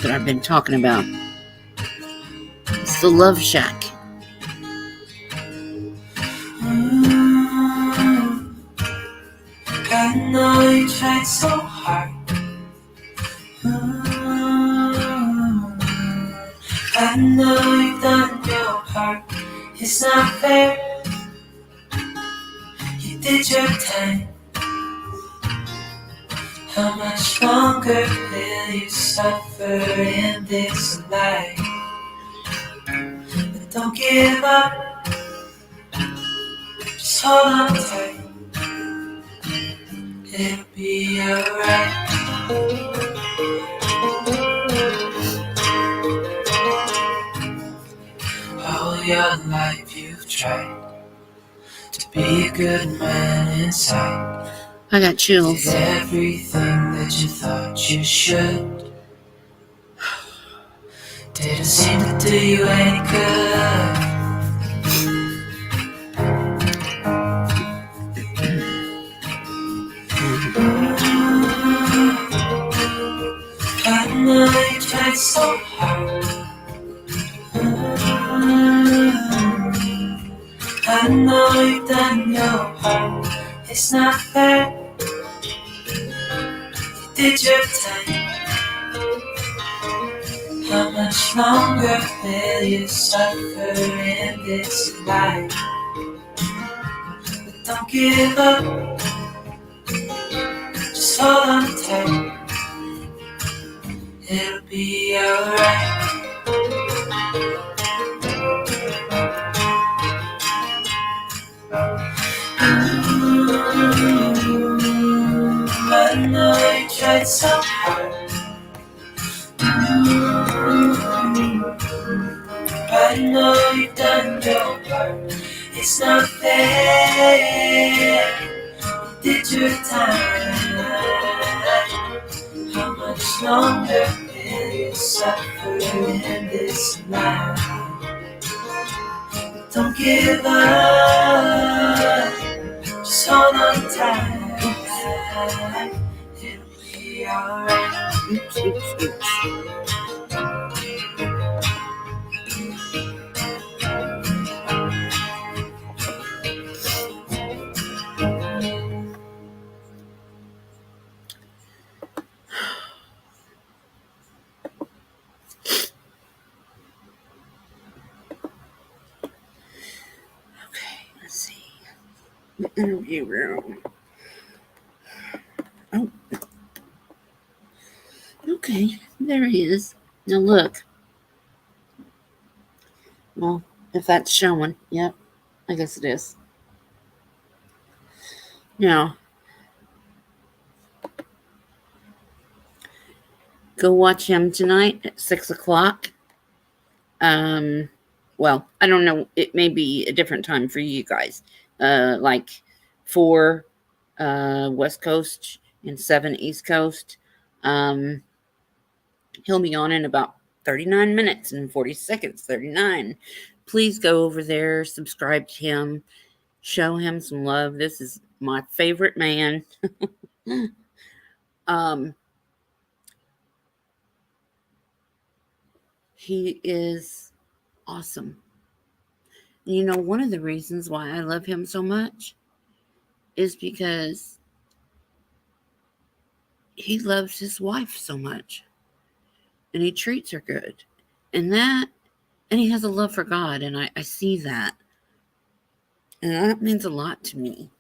that I've been talking about. It's the Love Shack. I know you tried so hard. I know you've done your part. It's not fair. You did your time. How much longer will you suffer in this life? But don't give up. Just Just hold on tight. It'll be alright. All your life you've tried to be a good man inside. I got chills. Did everything that you thought you should. Didn't seem to do you any good. I know you tried so hard. I know you've done your part. It's not fair. You did your time. How much longer will you suffer in this life? But don't give up. Just hold on tight. It'll be alright. I know you tried so hard. I know you've done your part. It's not fair. You did your time. How much longer will you suffer in this life? Don't give up. Just hold on tight. It'll be alright. Let's see. The interview room. Oh. Okay, there he is. Now look. Well, if that's showing, yep, I guess it is. Now, go watch him tonight at 6 o'clock. Well, I don't know. It may be a different time for you guys. Like 4 West Coast and 7 East Coast. He'll be on in about 39 minutes and 40 seconds, 39. Please go over there, subscribe to him, show him some love. This is my favorite man. He is awesome. You know, one of the reasons why I love him so much is because he loves his wife so much. And he treats her good. And he has a love for God, and I see that. And that means a lot to me.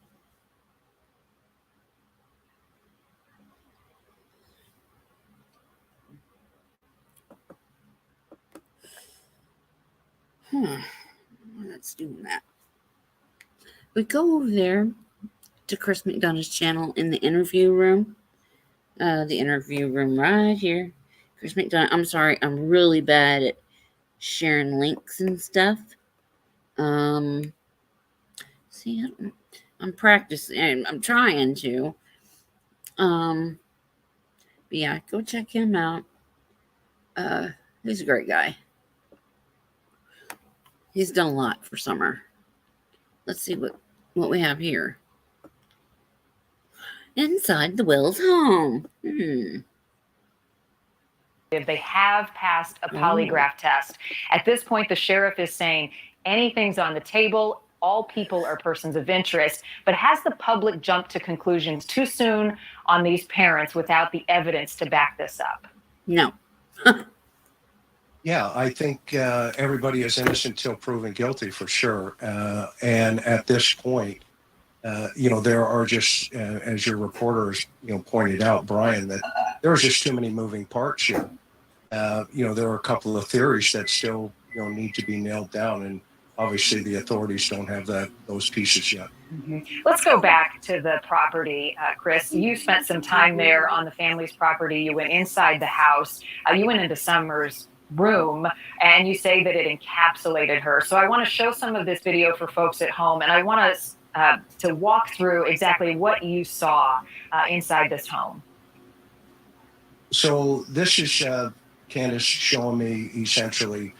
Let's do that. We go over there to Chris McDonough's channel in the interview room. The interview room right here. Chris McDonough. I'm sorry, I'm really bad at sharing links and stuff. See, I'm practicing. I'm trying to. But yeah, go check him out. He's a great guy. He's done a lot for Summer. Let's see what we have here. Inside the Wells home. They have passed a polygraph test. At this point, the sheriff is saying anything's on the table. All people are persons of interest. But has the public jumped to conclusions too soon on these parents without the evidence to back this up? No. Yeah, I think everybody is innocent till proven guilty for sure. And at this point, there are just, as your reporters, pointed out, Brian, that there's just too many moving parts here. There are a couple of theories that still, need to be nailed down. And obviously the authorities don't have those pieces yet. Let's go back to the property, Chris. You spent some time there on the family's property. You went inside the house. You went into Summer's room, and you say that it encapsulated her. So I want to show some of this video for folks at home, and I want us to walk through exactly what you saw inside this home. So this is Candace showing me essentially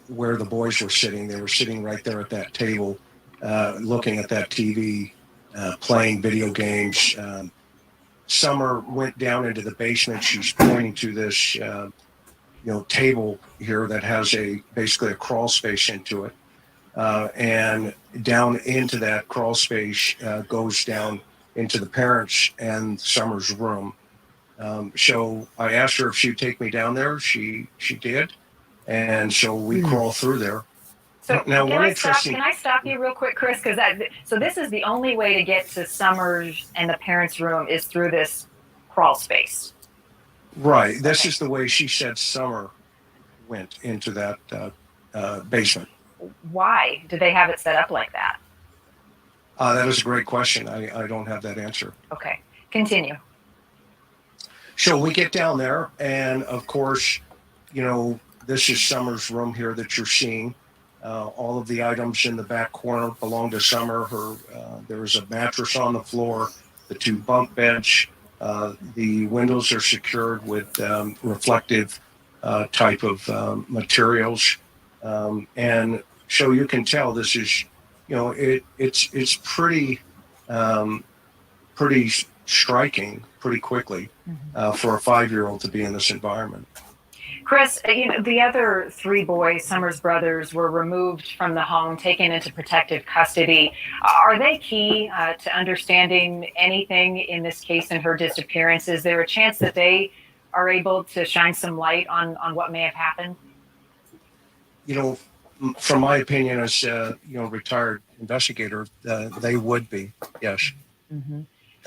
where the boys were sitting. They were sitting right there at that table, looking at that TV, playing video games. Summer went down into the basement. She's pointing to this, table here that has basically a crawl space into it, and down into that crawl space goes down into the parents' and Summer's room. So I asked her if she'd take me down there. She did, and so we crawl through there. So now, can I stop you real quick, Chris? Because so this is the only way to get to Summers and the parents' room is through this crawl space. Right. This is the way she said Summer went into that basement. Why did they have it set up like that? That is a great question. I don't have that answer. Okay, continue. So we get down there, and of course, this is Summer's room here that you're seeing. All of the items in the back corner belong to Summer. There's a mattress on the floor, the 2 bunk beds. The windows are secured with reflective type of materials, and so you can tell this is, it's pretty striking pretty quickly for a 5-year-old to be in this environment. Chris, the other 3 boys, Summer's brothers, were removed from the home, taken into protective custody. Are they key to understanding anything in this case and her disappearance? Is there a chance that they are able to shine some light on what may have happened? From my opinion as retired investigator, they would be, yes. Mm-hmm.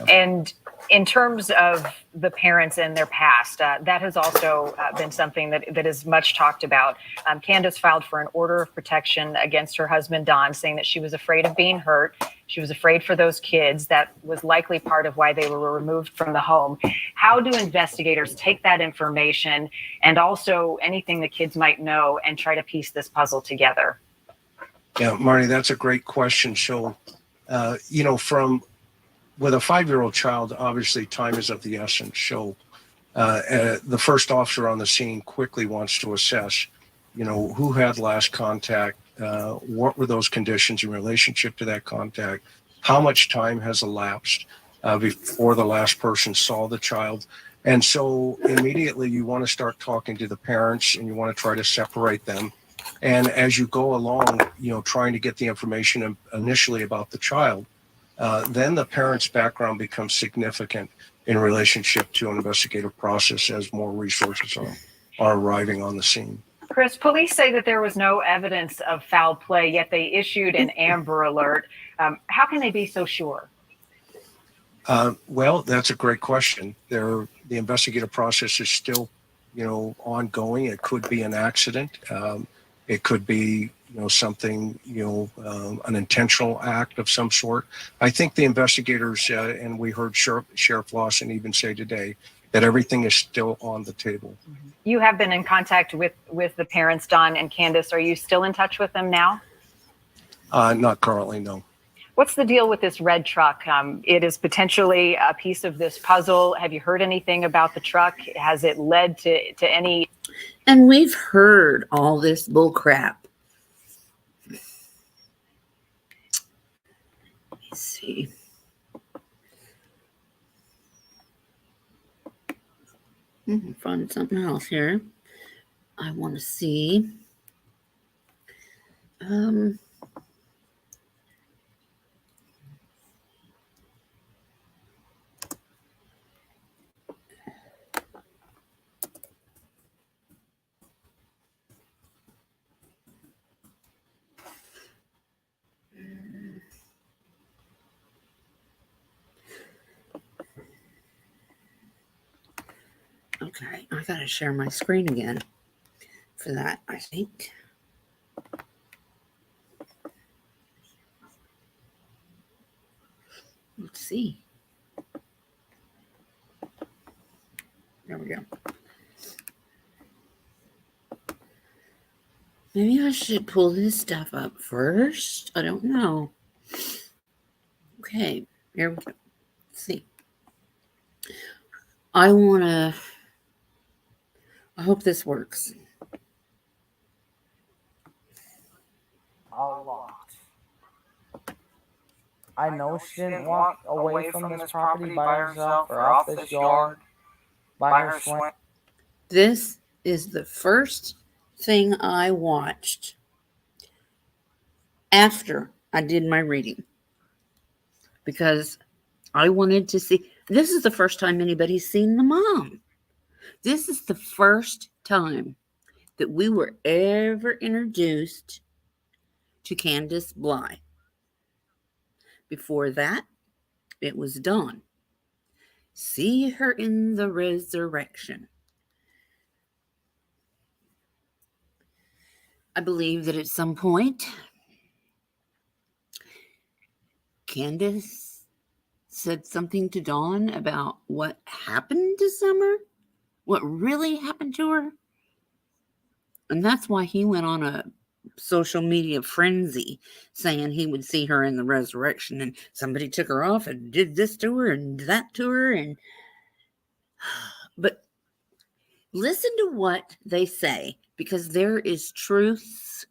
And in terms of the parents and their past, that has also been something that is much talked about. Candace filed for an order of protection against her husband, Don, saying that she was afraid of being hurt. She was afraid for those kids. That was likely part of why they were removed from the home. How do investigators take that information and also anything the kids might know and try to piece this puzzle together? Yeah, Marty, that's a great question. So, with a 5-year-old child, obviously time is of the essence. So the first officer on the scene quickly wants to assess, who had last contact, what were those conditions in relationship to that contact, how much time has elapsed before the last person saw the child. And so immediately you want to start talking to the parents and you want to try to separate them. And as you go along, trying to get the information initially about the child, then the parent's background becomes significant in relationship to an investigative process as more resources are arriving on the scene. Chris, police say that there was no evidence of foul play, yet they issued an Amber Alert. How can they be so sure? Well, that's a great question. The investigative process is still, ongoing. It could be an accident. It could be, something, an intentional act of some sort. I think the investigators, and we heard Sheriff Lawson even say today, that everything is still on the table. You have been in contact with the parents, Don and Candace. Are you still in touch with them now? Not currently, no. What's the deal with this red truck? It is potentially a piece of this puzzle. Have you heard anything about the truck? Has it led to any? And we've heard all this bull crap. Let's see. Find something else here. I want to see. Okay, I gotta share my screen again for that, I think. Let's see. There we go. Maybe I should pull this stuff up first. I don't know. Okay, here we go. Let's see. I hope this works. A lot. I know she didn't walk away from this property by herself or off this yard by her swing. This is the first thing I watched after I did my reading because I wanted to see. This is the first time anybody's seen the mom. This is the first time that we were ever introduced to Candace Bly. Before that, it was Dawn. See her in the resurrection. I believe that at some point, Candace said something to Dawn about what happened to Summer, what really happened to her. And that's why he went on a social media frenzy saying he would see her in the resurrection, and somebody took her off and did this to her and that to her. But listen to what they say, because there is truth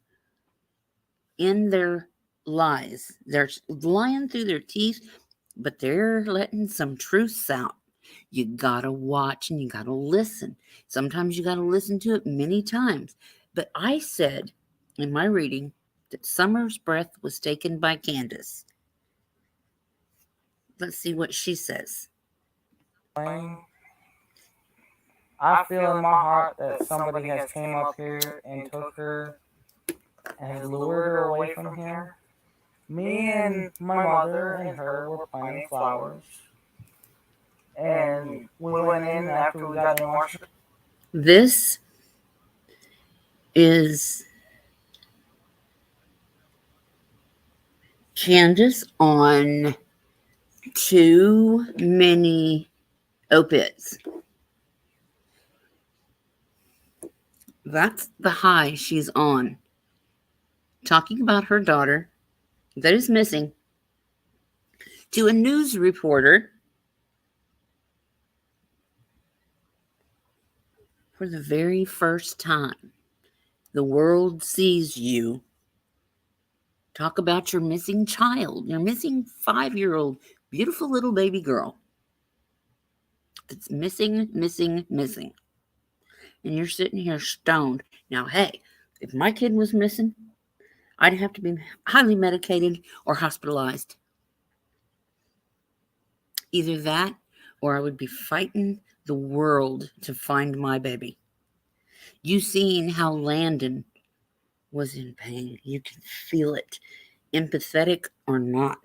in their lies. They're lying through their teeth, but they're letting some truths out. You gotta watch and you gotta listen. Sometimes you gotta listen to it many times. But I said in my reading that Summer's breath was taken by Candace. Let's see what she says. I feel in my heart that somebody has came up here and took her and has lured her away from here. Me and my mother and her were planting flowers. And we went in after we got done washing. This is Candace on too many opiates. That's the high she's on. Talking about her daughter that is missing to a news reporter for the very first time. The world sees you. Talk about your missing child, your missing 5-year-old, beautiful little baby girl that's missing. And you're sitting here stoned. Now, hey, if my kid was missing, I'd have to be highly medicated or hospitalized. Either that or I would be fighting the world to find my baby. You seen how Landon was in pain. You can feel it. Empathetic or not,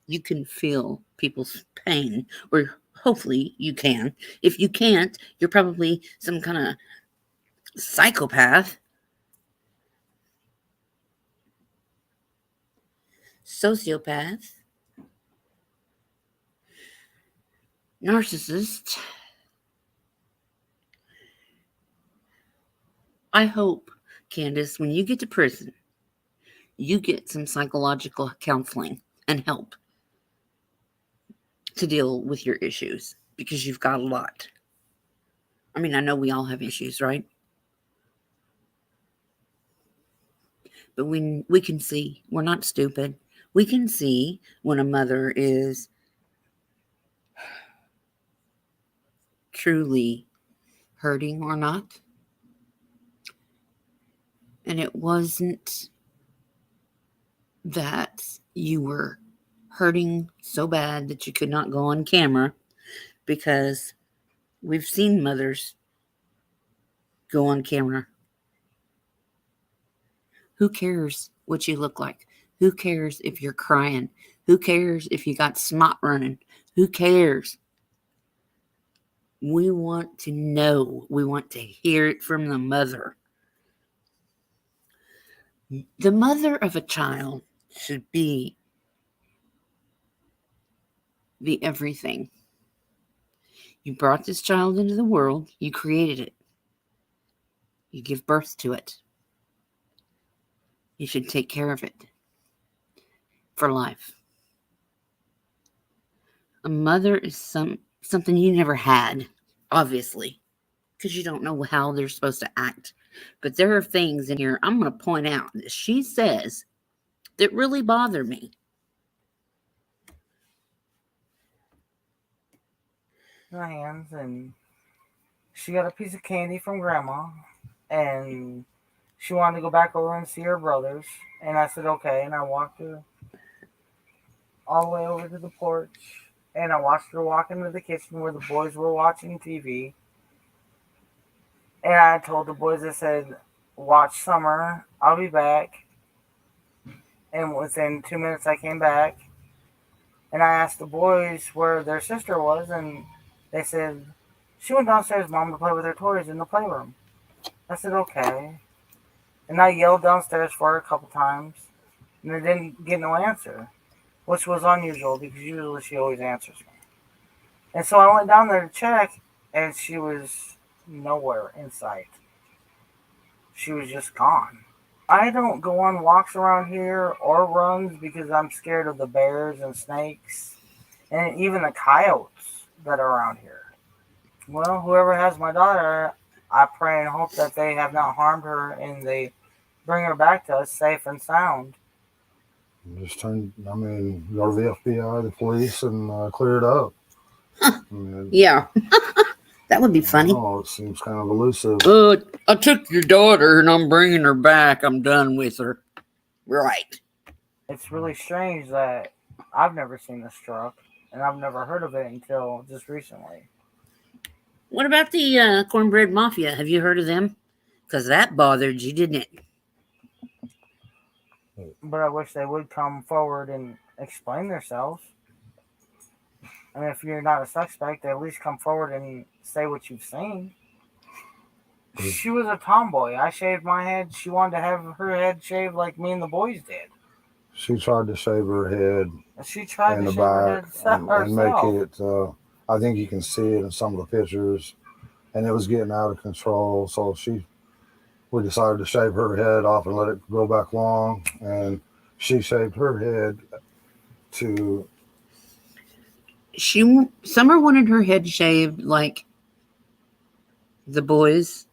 you can feel people's pain, or hopefully you can. If you can't, you're probably some kind of psychopath, sociopath, narcissist. I hope, Candace, when you get to prison, you get some psychological counseling and help to deal with your issues, because you've got a lot. I mean, I know we all have issues, right? But we can see, we're not stupid. We can see when a mother is truly hurting or not. And it wasn't that you were hurting so bad that you could not go on camera, because we've seen mothers go on camera. Who cares what you look like? Who cares if you're crying? Who cares if you got snot running? Who cares? We want to know. We want to hear it from the mother. The mother of a child should be be everything. You brought this child into the world. You created it. You give birth to it. You should take care of it for life. A mother is something you never had, obviously, because you don't know how they're supposed to act. But there are things in here I'm going to point out that she says that really bother me. In my hands, and she got a piece of candy from Grandma, and she wanted to go back over and see her brothers. And I said, okay. And I walked her all the way over to the porch, and I watched her walk into the kitchen where the boys were watching TV. And I told the boys, I said, watch Summer. I'll be back. And within 2 minutes, I came back. And I asked the boys where their sister was, and they said, she went downstairs, Mom, to play with her toys in the playroom. I said, okay. And I yelled downstairs for her a couple times, and I didn't get no answer, which was unusual because usually she always answers me. And so I went down there to check, and she was nowhere in sight. She was just gone. I don't go on walks around here or runs because I'm scared of the bears and snakes and even the coyotes that are around here. Well, whoever has my daughter, I pray and hope that they have not harmed her and they bring her back to us safe and sound. Just go to the FBI, the police, and clear it up. Yeah. That would be funny. Oh, it seems kind of elusive. I took your daughter and I'm bringing her back. I'm done with her. Right. It's really strange that I've never seen this truck, and I've never heard of it until just recently. What about the Cornbread Mafia? Have you heard of them? Because that bothered you, didn't it? But I wish they would come forward and explain themselves. And if you're not a suspect, at least come forward and say what you've seen. She was a tomboy. I shaved my head. She wanted to have her head shaved like me and the boys did. She tried to shave her head She tried in to the shave her back head and make herself. it, I think you can see it in some of the pictures, and it was getting out of control. So we decided to shave her head off and let it grow back long, and she shaved her head to... Summer wanted her head shaved like the boys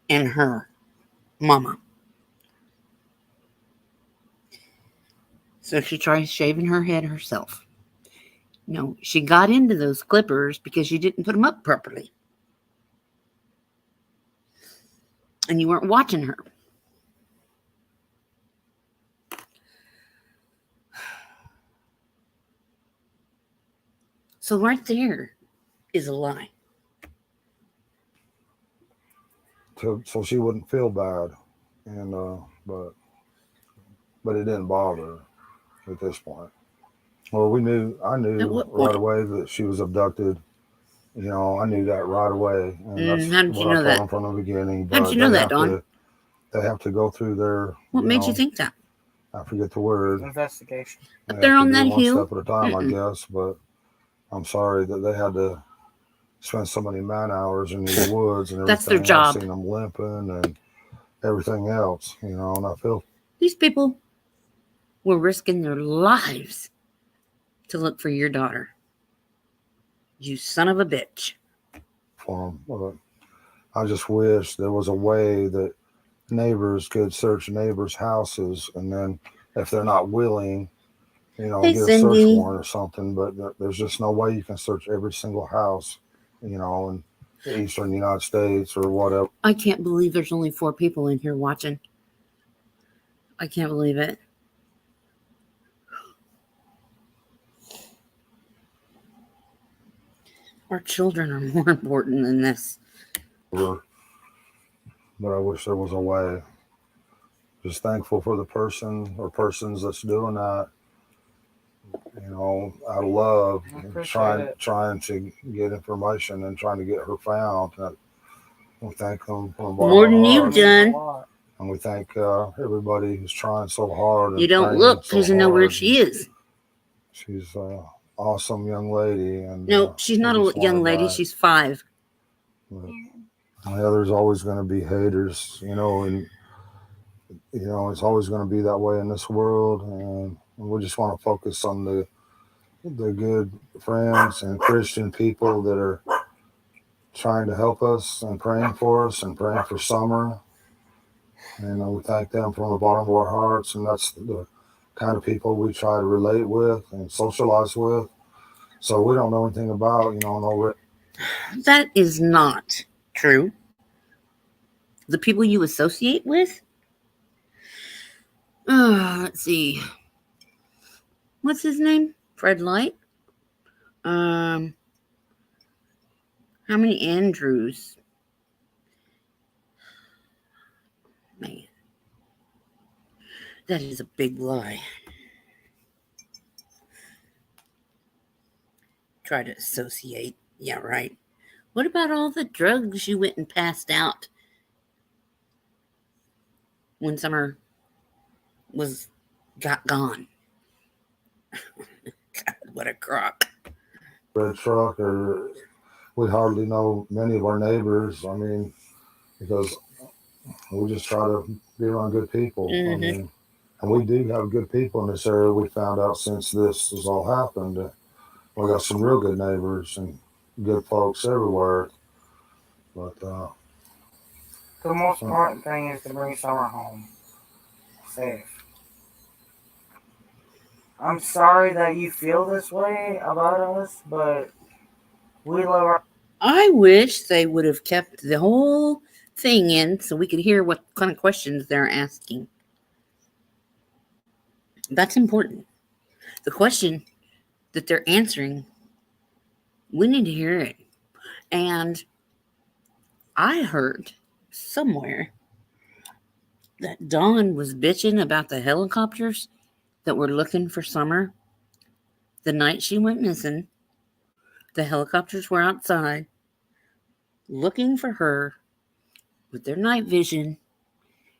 and her mama. So she tried shaving her head herself. No, she got into those clippers because you didn't put them up properly. And you weren't watching her. So right there is a lie. So she wouldn't feel bad, and but it didn't bother her at this point. Well, I knew right away that she was abducted. I knew that right away, and that's how did you what know I told that? them from the beginning. How did you know that, Dawn? They have to go through their... What made you think that? I forget the word. Investigation. Up there on that hill? One step at a time, I guess, but I'm sorry that they had to spend so many man hours in the woods and everything. That's their job. I've seen them limping and everything else, and I feel... These people were risking their lives to look for your daughter. You son of a bitch. I just wish there was a way that neighbors could search neighbors' houses, and then if they're not willing, get a search warrant or something. But there's just no way you can search every single house, in the eastern United States or whatever. I can't believe there's only 4 people in here watching. I can't believe it. Our children are more important than this. But I wish there was a way. Just thankful for the person or persons that's doing that, out of love, trying to get information and trying to get her found. We thank them from more than you've done. And we thank everybody who's trying so hard. You don't look because you know where she is. She's awesome young lady. And no, she's not a young lady. She's 5. But, yeah, there's always going to be haters, and it's always going to be that way in this world. And we just want to focus on the good friends and Christian people that are trying to help us and praying for us and praying for Summer. And we thank them from the bottom of our hearts. And that's the kind of people we try to relate with and socialize with. So we don't know anything about, That is not true. The people you associate with? Let's see. What's his name? Fred Light? How many Andrews? Man. That is a big lie. Try to associate. Yeah, right. What about all the drugs you went and passed out when Summer got gone? God, what a crock. red truck, or we hardly know many of our neighbors. I mean, because we just try to be around good people. I mean, and we do have good people in this area. We found out since this has all happened. We got some real good neighbors and good folks everywhere. But the most important thing is to bring Summer home safe. I'm sorry that you feel this way about us, but we love our. I wish they would have kept the whole thing in so we could hear what kind of questions they're asking. That's important. The question that they're answering, we need to hear it. And I heard somewhere that Dawn was bitching about the helicopters that were looking for Summer the night she went missing. The helicopters were outside looking for her with their night vision,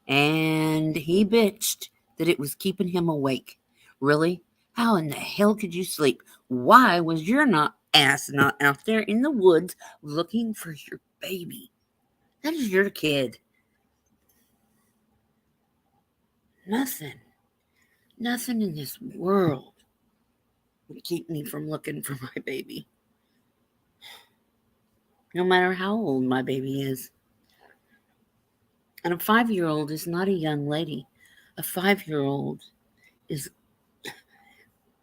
and he bitched that it was keeping him awake. Really? How in the hell could you sleep? Why was your ass not out there in the woods looking for your baby? That is your kid. Nothing in this world would keep me from looking for my baby. No matter how old my baby is. And a 5-year-old is not a young lady. A 5-year-old is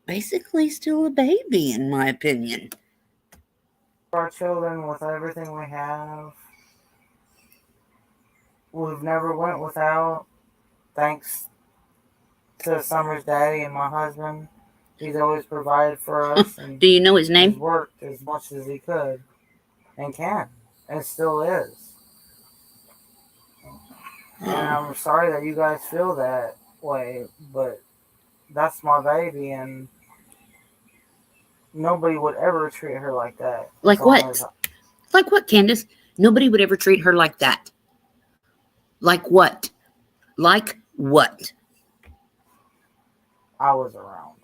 basically still a baby, in my opinion. Our children with everything we have. We've never went without, thanks to Summer's daddy and my husband. He's always provided for us. And do you know his name? He's worked as much as he could and can, and still is. And I'm sorry that you guys feel that way, but that's my baby, and nobody would ever treat her like that. Like what? Like what, Candace? Nobody would ever treat her like that. Like what? Like what? I was around.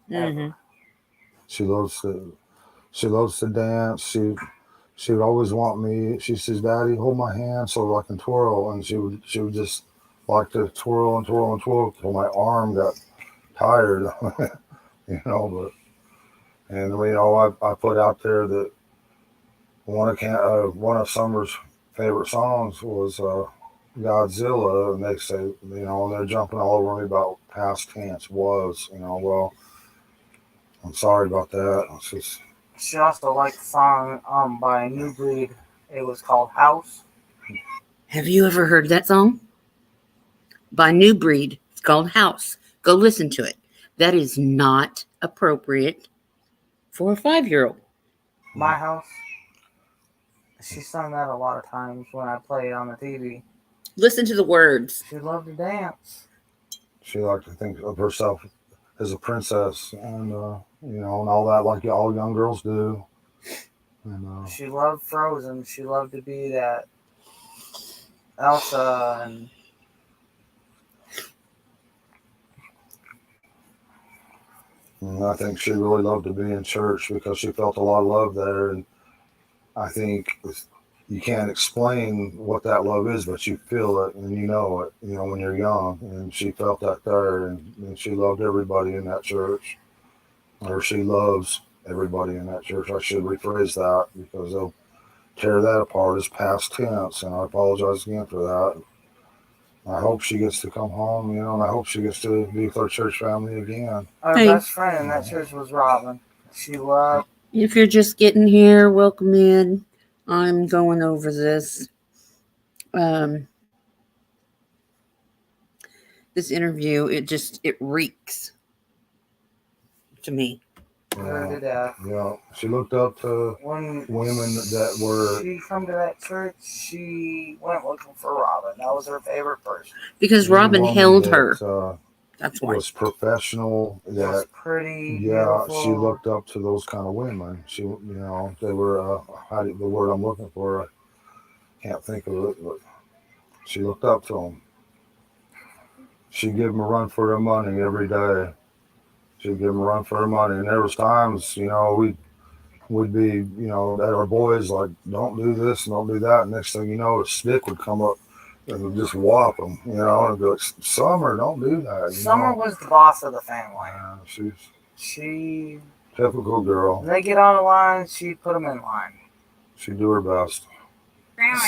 Mm-hmm. She loves to dance. She would always want me. She says, "Daddy, hold my hand so I can twirl." And she would just like to twirl and twirl and twirl till my arm got tired. But I put out there that one of Summer's favorite songs was Godzilla, and they say, and they're jumping all over me about past tense was, well, I'm sorry about that. It's just. She also liked the song by New Breed. It was called House. Have you ever heard that song? By New Breed. It's called House. Go listen to it. That is not appropriate for a 5-year-old. My House. She sung that a lot of times when I play it on the TV. Listen to the words. She loved to dance. She liked to think of herself as a princess, and and all that, like all young girls do. And she loved Frozen. She loved to be that Elsa and. And I think she really loved to be in church because she felt a lot of love there. And I think you can't explain what that love is, but you feel it and you know it, when you're young. And she felt that there, and she loved everybody in that church, or she loves everybody in that church. I should rephrase that because they'll tear that apart as past tense, and I apologize again for that. I hope she gets to come home, and I hope she gets to be with our church family again. Our best friend in that church was Robin. She loved. If you're just getting here, welcome in. I'm going over this. This interview, it reeks to me. Yeah, she looked up to women that were. She come to that church. She went looking for Robin. That was her favorite person. Because Robin held her. That's why. Was professional. That was pretty. Yeah, beautiful. She looked up to those kind of women. She, they were. The word I'm looking for, I can't think of it, but she looked up to them. She'd give them a run for their money every day. She'd give them a run for their money, and there was times, we'd be, at our boys like, don't do this and don't do that. And next thing you know, a stick would come up and would just whop them, and be like, Summer, don't do that. Summer was the boss of the family. She typical girl. When they get on the line, she'd put them in line. She'd do her best.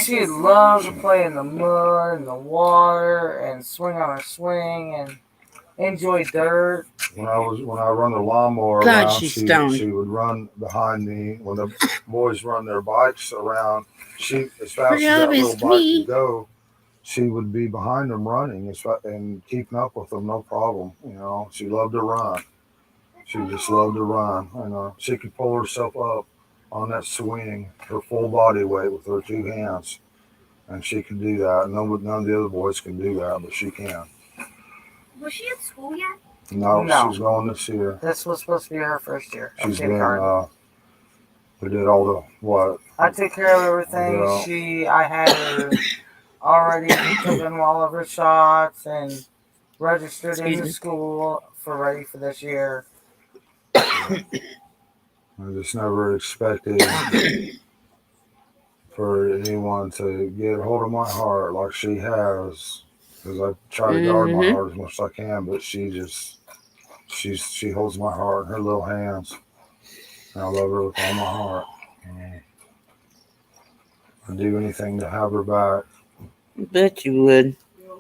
She loved to play in the mud and the water and swing on her swing and enjoy dirt. When I run the lawnmower around, she would run behind me. When the boys run their bikes around, as fast as that little bike could go, she would be behind them running and keeping up with them, no problem. She loved to run. She just loved to run. She could pull herself up on that swing, her full body weight with her two hands, and she can do that. None of the other boys can do that, but she can. Was she at school yet? No, she's going this year. This was supposed to be her first year. She's been. We did all the what? I took care of everything. I had her already taken all of her shots and registered into school ready for this year. I just never expected for anyone to get a hold of my heart like she has, because I try to guard my heart as much as I can, but she holds my heart in her little hands, and I love her with all my heart. I'd do anything to have her back. I bet you would. If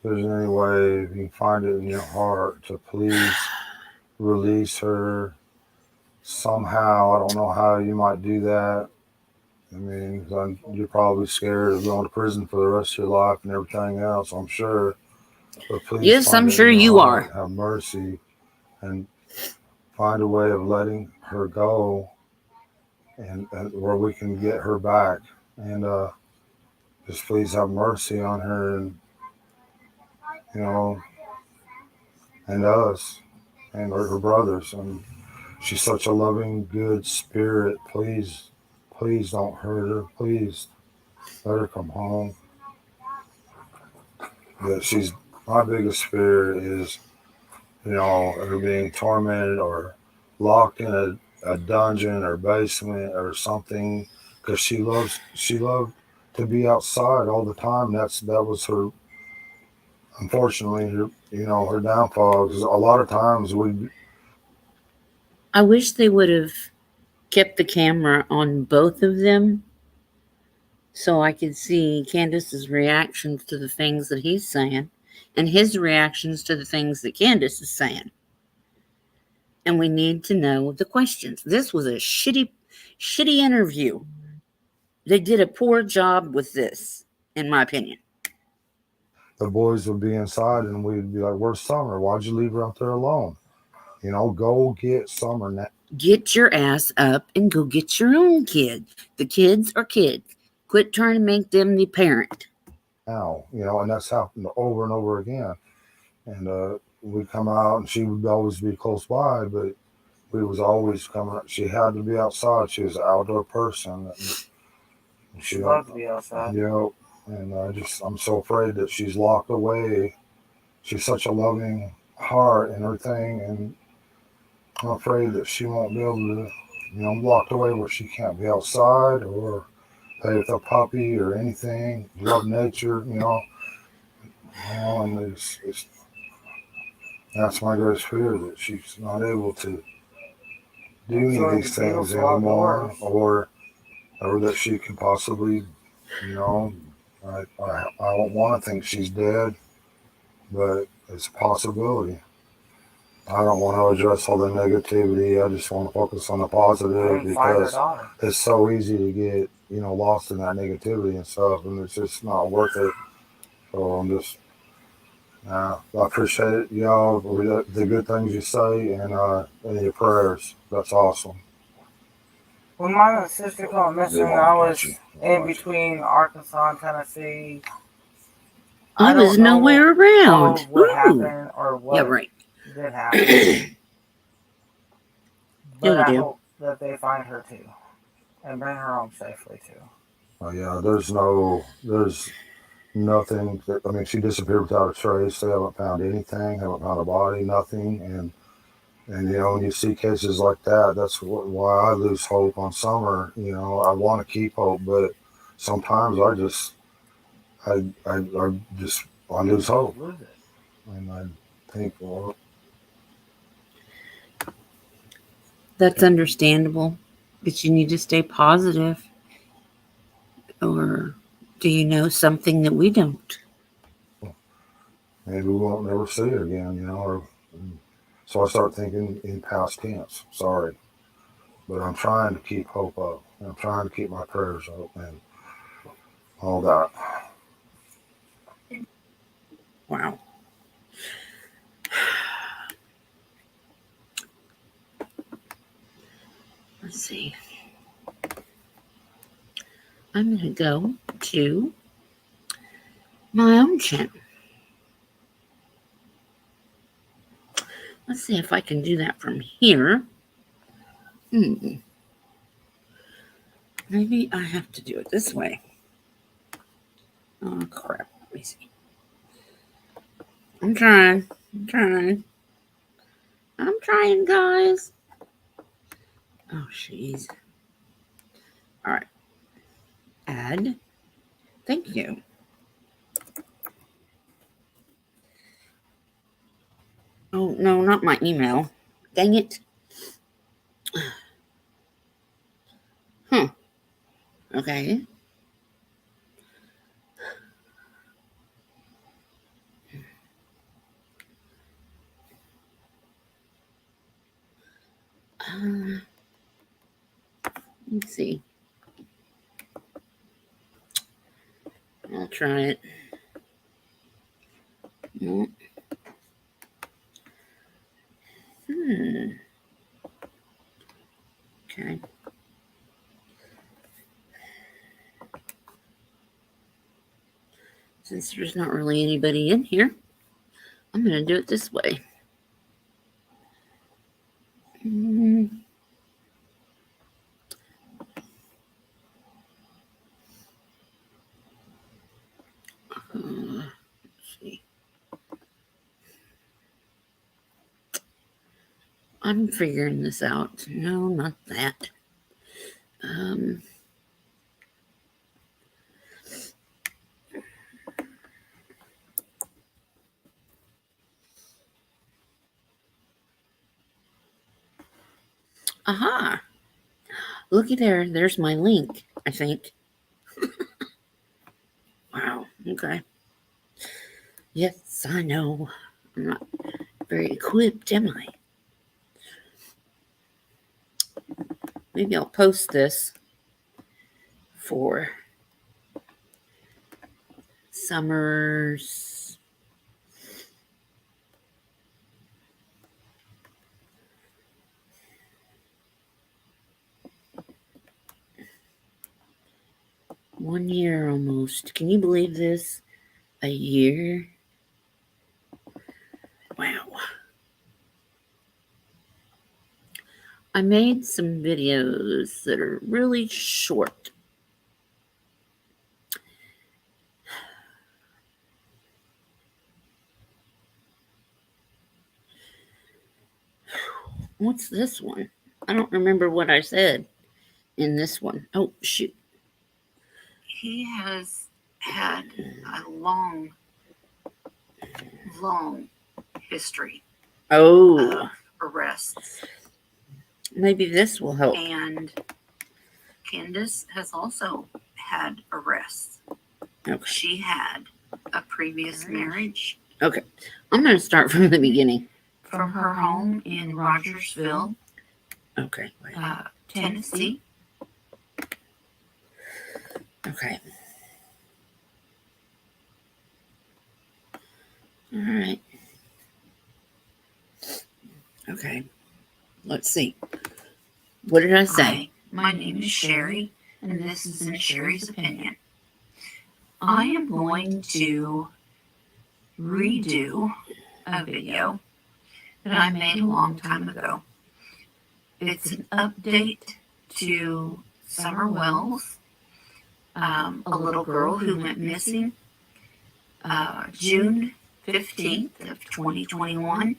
there's any way you can find it in your heart to please release her somehow. I don't know how you might do that. I mean, you're probably scared of going to prison for the rest of your life and everything else, I'm sure. But please, yes, I'm sure you are. Have mercy and find a way of letting her go, and where we can get her back. And just please have mercy on her, and and us and her brothers. And she's such a loving, good spirit. Please don't hurt her. Please let her come home. But my biggest fear is, her being tormented or locked in a dungeon or basement or something, because she loved to be outside all the time. That was her, unfortunately, her downfall. Because a lot of times I wish they would have kept the camera on both of them so I could see Candace's reactions to the things that he's saying and his reactions to the things that Candace is saying. And we need to know the questions. This was a shitty interview. They did a poor job with this, in my opinion. The boys would be inside and we'd be like, where's Summer? Why'd you leave her out there alone? Go get Summer now. Get your ass up and go get your own kid. The kids are kids. Quit trying to make them the parent. Now, and that's happened over and over again. And we'd come out and she would always be close by, but we was always coming up. She had to be outside. She was an outdoor person. And she loved to be outside. And I'm so afraid that she's locked away. She's such a loving heart and everything. And I'm afraid that she won't be able to, locked away where she can't be outside or play with a puppy or anything. Love nature, and that's my greatest fear, that she's not able to do any of these things anymore, or that she could possibly, I don't want to think she's dead, but it's a possibility. I don't want to address all the negativity. I just want to focus on the positive, because it's so easy to get, lost in that negativity and stuff, and it's just not worth it. So I'm just, I appreciate it, y'all, the good things you say and your prayers. That's awesome. When my sister got missing, I was in between Arkansas and Tennessee. I was nowhere around. What happened or what did happen. But I hope that they find her too and bring her home safely too. Oh yeah, there's nothing. She disappeared without a trace. They haven't found anything. Haven't found a body. Nothing. And when you see cases like that, that's why I lose hope on Summer. I want to keep hope, but sometimes I lose hope, and I think, well, that's understandable, but you need to stay positive. Or do you know something that we don't? Maybe we won't never see it again, so I start thinking in past tense. Sorry, but I'm trying to keep hope up. I'm trying to keep my prayers up and all that. Wow. Let's see. I'm going to go to my own channel. Let's see if I can do that from here. Maybe I have to do it this way. Oh, crap. Let me see. I'm trying, guys. Oh, jeez. All right. Add. Thank you. Oh, no, not my email. Dang it. Huh. Okay. Let's see. I'll try it. Nope. Okay. Since there's not really anybody in here, I'm going to do it this way. Let's see. I'm figuring this out. No, not that. Aha. Looky there. There's my link, I think. Wow. Okay. Yes, I know. I'm not very equipped, am I? Maybe I'll post this for Summer's. One year almost. Can you believe this? A year? Wow. I made some videos that are really short. What's this one? I don't remember what I said in this one. Oh, shoot. He has had a long history of arrests. Maybe this will help. And Candace has also had arrests. Okay. She had a previous marriage. Okay. I'm going to start from the beginning. From her home in Rogersville, Okay. Tennessee. Okay. All right. Okay. Let's see. What did I say? Hi, my name is Sherry, and this is in Sherry's opinion. I am going to redo a video that I made a long time ago. It's an update to Summer Wells, a little girl who went missing June 15th of 2021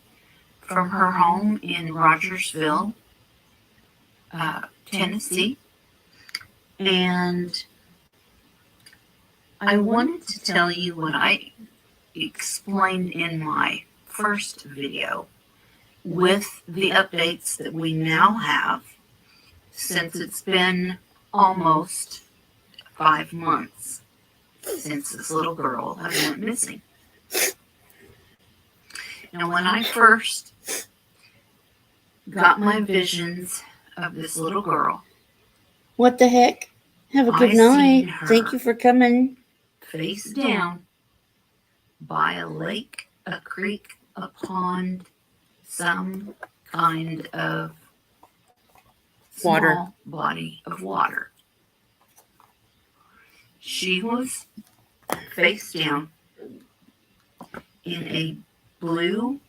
from her home in Rogersville, Tennessee. And I wanted to tell you what I explained in my first video with the updates that we now have, since it's been almost 5 months since this little girl had went missing. Now, when I first got my visions of this little girl, what the heck? Have a good night. Thank you for coming. Face down by a lake, a creek, a pond, some kind of Water. small body of water. She was face down in a blue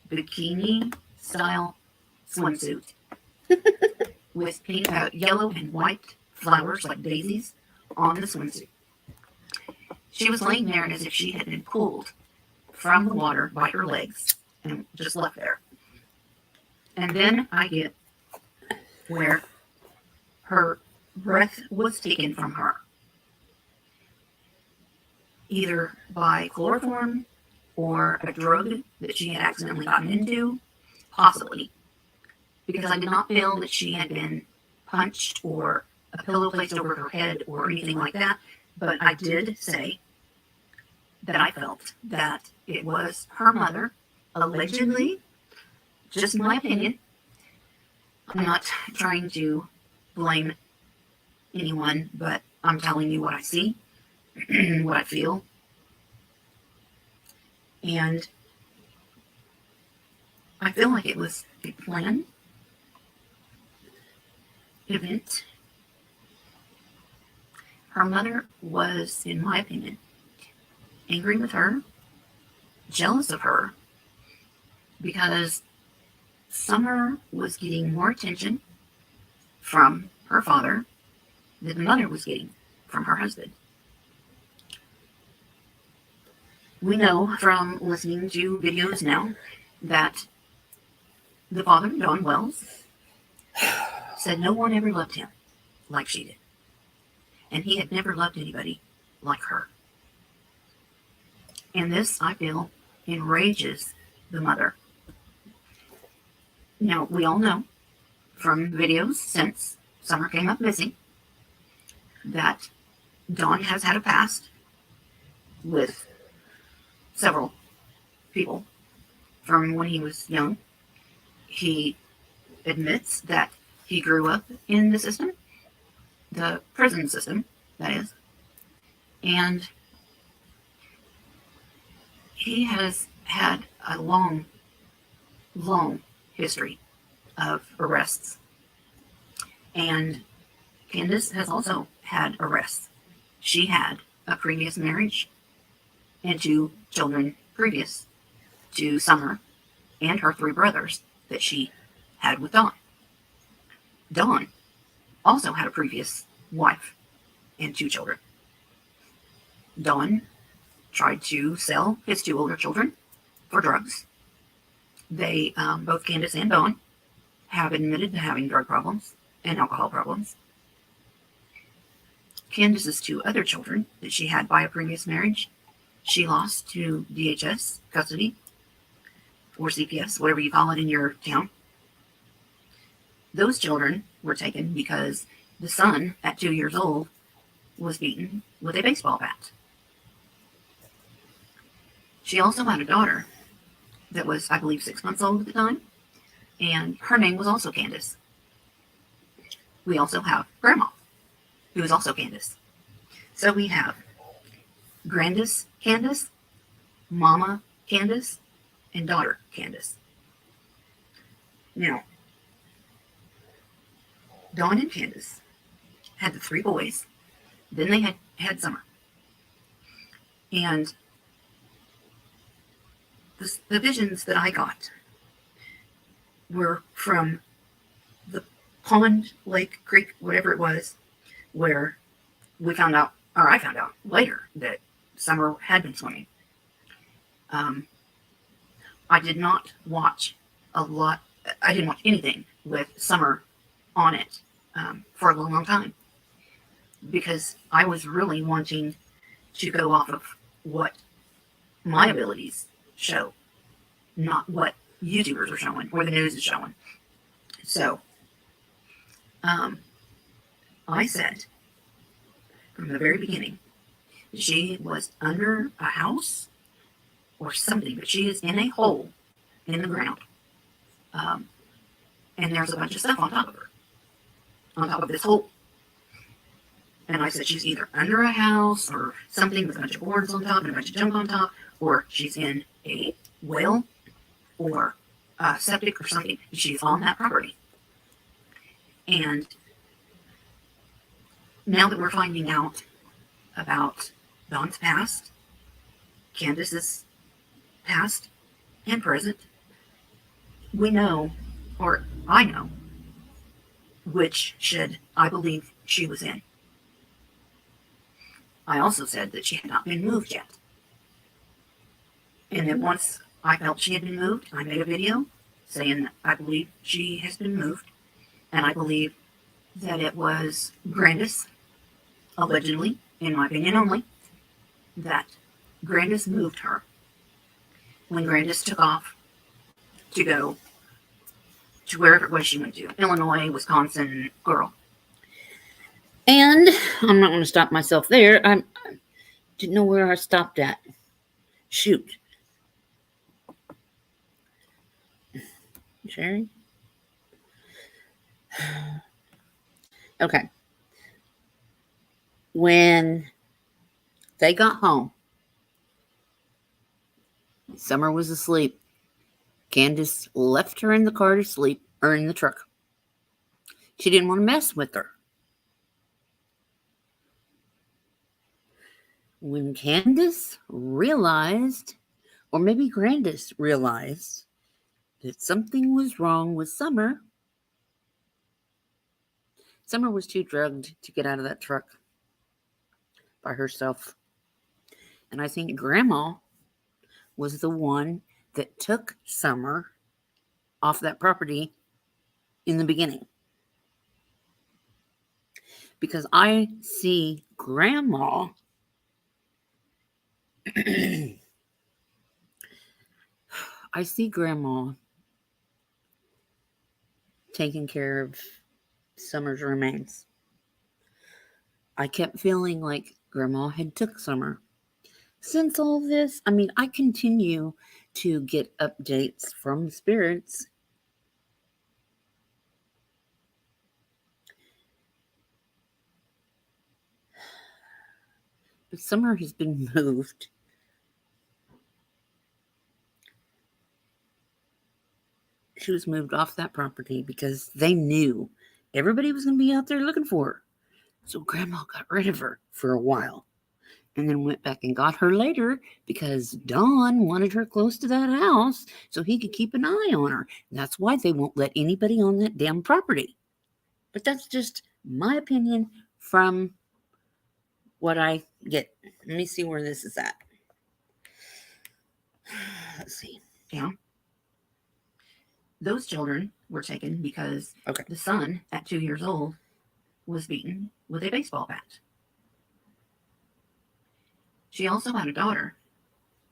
bikini style swimsuit with pink, yellow and white flowers like daisies on the swimsuit. She was laying there as if she had been pulled from the water by her legs and just left there. And then I get where her breath was taken from her, either by chloroform or a drug that she had accidentally gotten into, possibly, because I did not feel that she had been punched or a pillow placed over her head or anything like that, but I did say that I felt that it was her mother, allegedly, just my opinion. I'm not trying to blame anyone, but I'm telling you what I see, what I feel. And I feel like it was a planned event. Her mother was, in my opinion, angry with her, jealous of her, because Summer was getting more attention from her father than the mother was getting from her husband. We know from listening to videos now that the father, Don Wells, said no one ever loved him like she did. And he had never loved anybody like her. And this, I feel, enrages the mother. Now, we all know from videos since Summer came up missing that Don has had a past with several people from when he was young. He admits that he grew up in the system, the prison system, that is, and he has had a long history of arrests. And Candace has also had arrests. She had a previous marriage and 2 children previous to Summer and her 3 brothers that she had with Dawn. Dawn also had a previous wife and 2 children. Dawn tried to sell his 2 older children for drugs. They, both Candace and Dawn, have admitted to having drug problems and alcohol problems. Candace's 2 other children that she had by a previous marriage, she lost to DHS custody or CPS, whatever you call it in your town. Those children were taken because the son, at 2 years old, was beaten with a baseball bat. She also had a daughter that was, I believe, 6 months old at the time, and her name was also Candace. We also have Grandma, who is also Candace. So we have Grandis Candace, Mama Candace, and daughter Candace. Now, Dawn and Candace had the 3 boys. Then they had Summer. And the visions that I got were from the pond, lake, creek, whatever it was, where we found out, or I found out later, that Summer had been swimming. I did not watch a lot. I didn't watch anything with Summer on it for a long, long time, because I was really wanting to go off of what my abilities show, not what YouTubers are showing or the news is showing. So, I said from the very beginning, she was under a house or something, but she is in a hole in the ground. And there's a bunch of stuff on top of her, on top of this hole. And I said she's either under a house or something with a bunch of boards on top and a bunch of junk on top, or she's in a well or a septic or something. She's on that property. And now that we're finding out about Dawn's past, Candace's past and present, we know, or I know, which shed I believe she was in. I also said that she had not been moved yet. And then once I felt she had been moved, I made a video saying I believe she has been moved. And I believe that it was Grandis, allegedly, in my opinion only, that Grandis moved her when Grandis took off to go to wherever it was she went to. Illinois, Wisconsin, girl. And I'm not going to stop myself there. I didn't know where I stopped at. Shoot. Sherry? Okay. When they got home, Summer was asleep. Candace left her in the car to sleep, or in the truck. She didn't want to mess with her. When Candace realized, or maybe Grandis realized, that something was wrong with Summer, Summer was too drugged to get out of that truck by herself. And I think Grandma was the one that took Summer off that property in the beginning. Because I see Grandma I see Grandma taking care of Summer's remains. I kept feeling like Grandma had took Summer. Since all this, I mean, I continue to get updates from spirits. But Summer has been moved. She was moved off that property because they knew everybody was going to be out there looking for her. So Grandma got rid of her for a while and then went back and got her later because Don wanted her close to that house so he could keep an eye on her. And that's why they won't let anybody on that damn property. But that's just my opinion from what I get. Let me see where this is at. Let's see. Yeah. those children were taken because the son at 2 years old was beaten with a baseball bat. She also had a daughter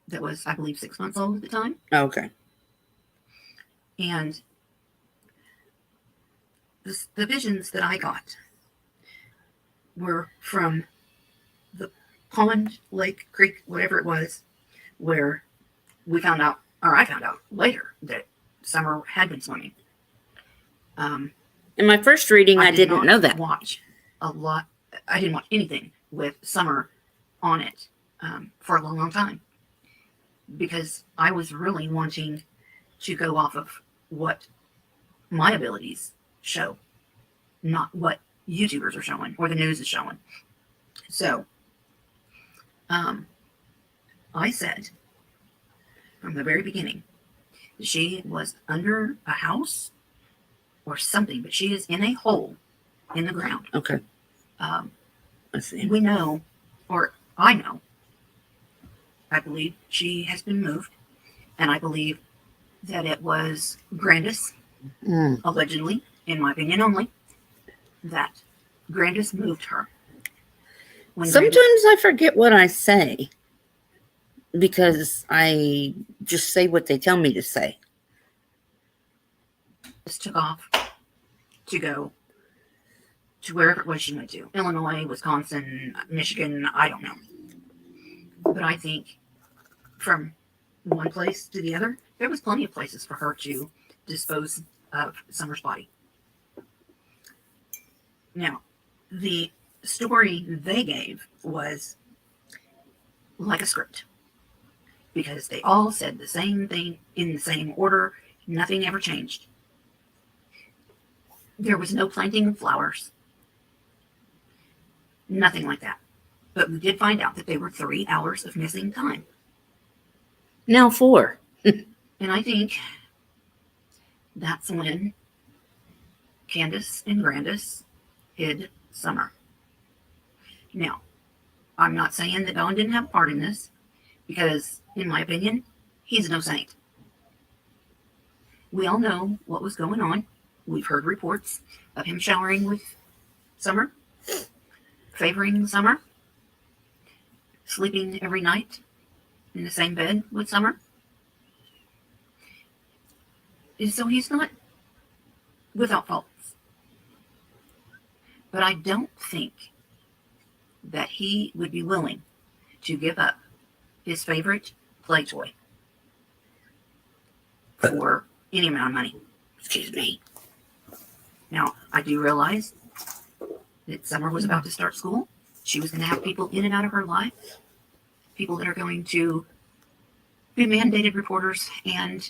that was, I believe, 6 months old at the time. Okay. And the visions that I got were from the pond, lake, creek, whatever it was, where we found out, or I found out later, that Summer had been swimming. In my first reading, I didn't know that. Watch a lot. I didn't watch anything with Summer on it for a long, long time, because I was really wanting to go off of what my abilities show, not what YouTubers are showing or the news is showing. So I said from the very beginning that she was under a house or something, but she is in a hole in the ground. Okay. Let's see. We know, or I know, I believe she has been moved, and I believe that it was Grandis, allegedly, in my opinion only, that Grandis moved her. Sometimes I forget what I say because I just say what they tell me to say. Just took off to go to wherever it was she went to. Illinois, Wisconsin, Michigan, I don't know. But I think from one place to the other, there was plenty of places for her to dispose of Summer's body. Now, the story they gave was like a script, because they all said the same thing in the same order. Nothing ever changed. There was no planting of flowers. Nothing like that. But we did find out that they were 3 hours of missing time. Now 4. And I think that's when Candace and Grandis hid Summer. Now, I'm not saying that Don didn't have a part in this, because, in my opinion, he's no saint. We all know what was going on. We've heard reports of him showering with Summer, favoring Summer, sleeping every night in the same bed with Summer. And so he's not without faults. But I don't think that he would be willing to give up his favorite play toy for any amount of money. Excuse me. Now, I do realize that Summer was about to start school. She was going to have people in and out of her life, people that are going to be mandated reporters and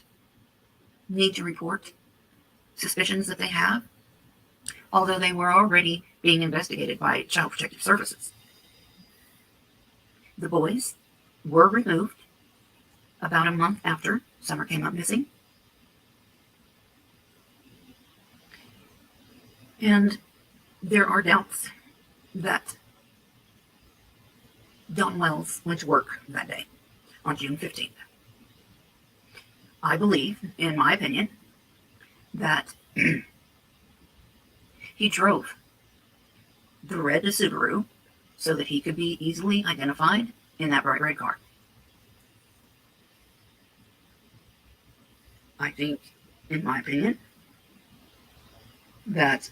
need to report suspicions that they have, although they were already being investigated by Child Protective Services. The boys were removed about a month after Summer came up missing. And there are doubts that Don Wells went to work that day on June 15th. I believe, in my opinion, that he drove the red Subaru so that he could be easily identified in that bright red car. I think, in my opinion, that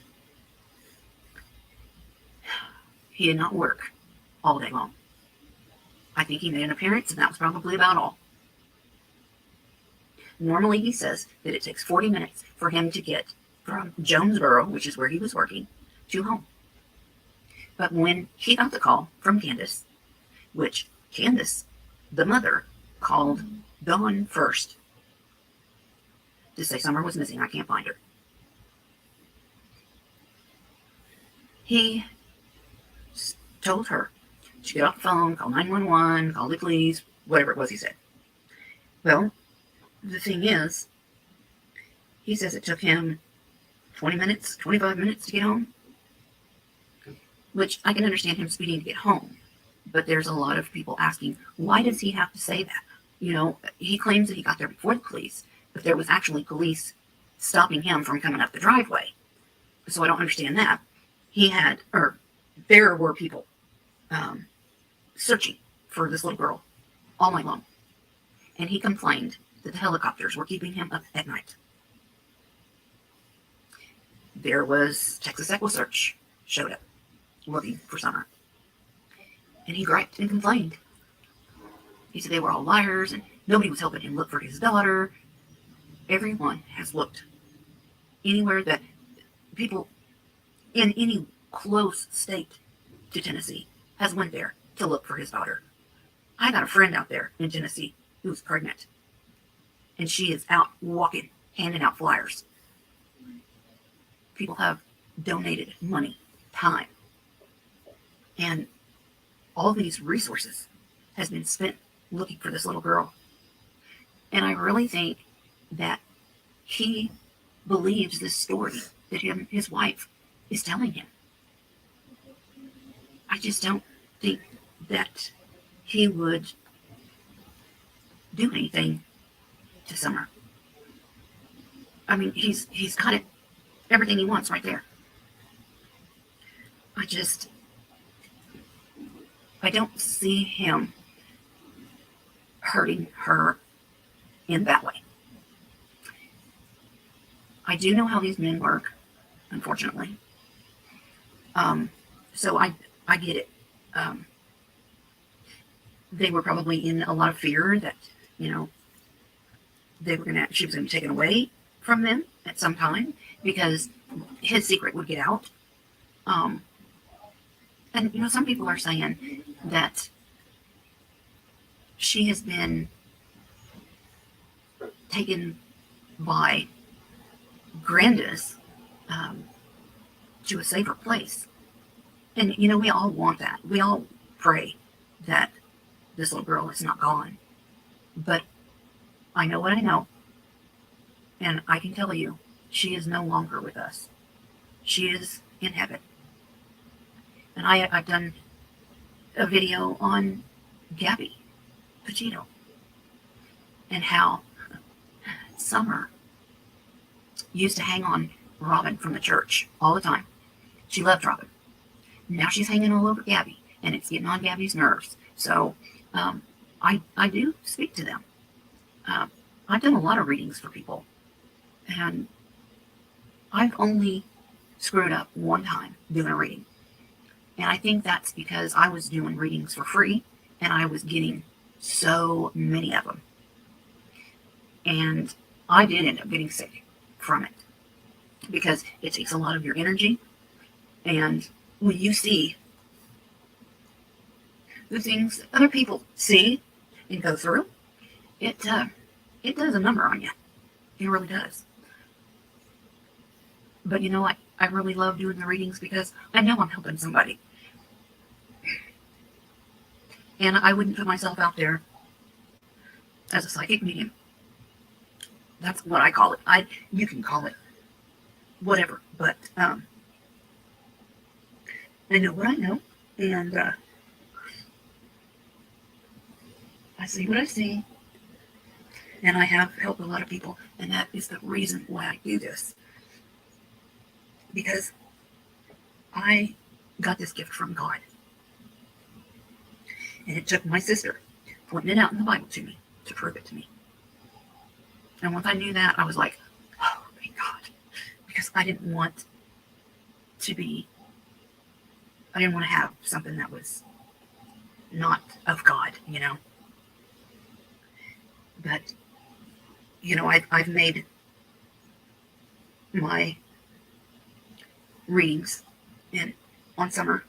he did not work all day long. I think he made an appearance, and that was probably about all. Normally, he says that it takes 40 minutes for him to get from Jonesboro, which is where he was working, to home. But when he got the call from Candace, which Candace, the mother, called Dawn first to say Summer was missing, I can't find her. He told her to get off the phone, call 911, call the police, whatever it was he said. Well, the thing is, he says it took him 20 minutes, 25 minutes to get home, which I can understand him speeding to get home. But there's a lot of people asking, why does he have to say that? You know, he claims that he got there before the police, but there was actually police stopping him from coming up the driveway. So I don't understand that. There were people searching for this little girl all night long. And he complained that the helicopters were keeping him up at night. There was Texas Equisearch showed up looking for Summer. And he griped and complained. He said they were all liars and nobody was helping him look for his daughter. Everyone has looked anywhere that people in any close state to Tennessee has went there to look for his daughter. I got a friend out there in Tennessee who's pregnant, and she is out walking, handing out flyers. People have donated money, time, and all these resources has been spent looking for this little girl. And I really think that he believes this story that his wife is telling him. I just don't think that he would do anything to Summer. I mean, he's got it, everything he wants right there. I don't see him hurting her in that way. I do know how these men work, unfortunately. So I get it. They were probably in a lot of fear that, she was going to be taken away from them at some time because his secret would get out. And some people are saying that she has been taken by Grandis to a safer place. And, we all want that. We all pray that this little girl is not gone. But I know what I know. And I can tell you, she is no longer with us. She is in heaven. And I've done a video on Gabby Petito and how Summer used to hang on Robin from the church all the time. She loved Robin. Now she's hanging all over Gabby, and it's getting on Gabby's nerves. So I do speak to them. I've done a lot of readings for people, and I've only screwed up one time doing a reading. And I think that's because I was doing readings for free, and I was getting so many of them. And I did end up getting sick from it because it takes a lot of your energy. And when you see the things that other people see and go through, it does a number on you. It really does. But I really love doing the readings because I know I'm helping somebody. And I wouldn't put myself out there as a psychic medium. That's what I call it. You can call it whatever, but I know what I know, and I see what I see, and I have helped a lot of people, and that is the reason why I do this. Because I got this gift from God. And it took my sister pointing it out in the Bible to me to prove it to me. And once I knew that, I was like, oh, thank God. Because I didn't want to have something that was not of God, But, I've made my readings on Summer.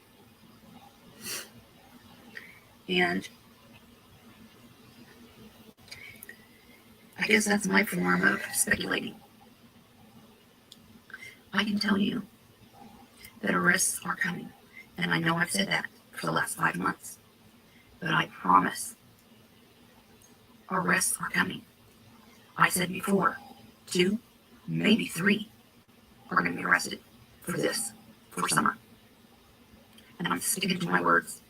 And I guess that's my form of speculating. I can tell you that arrests are coming. And I know I've said that for the last 5 months. But I promise arrests are coming. I said before, 2, maybe 3 are going to be arrested for Summer. And I'm sticking to my words.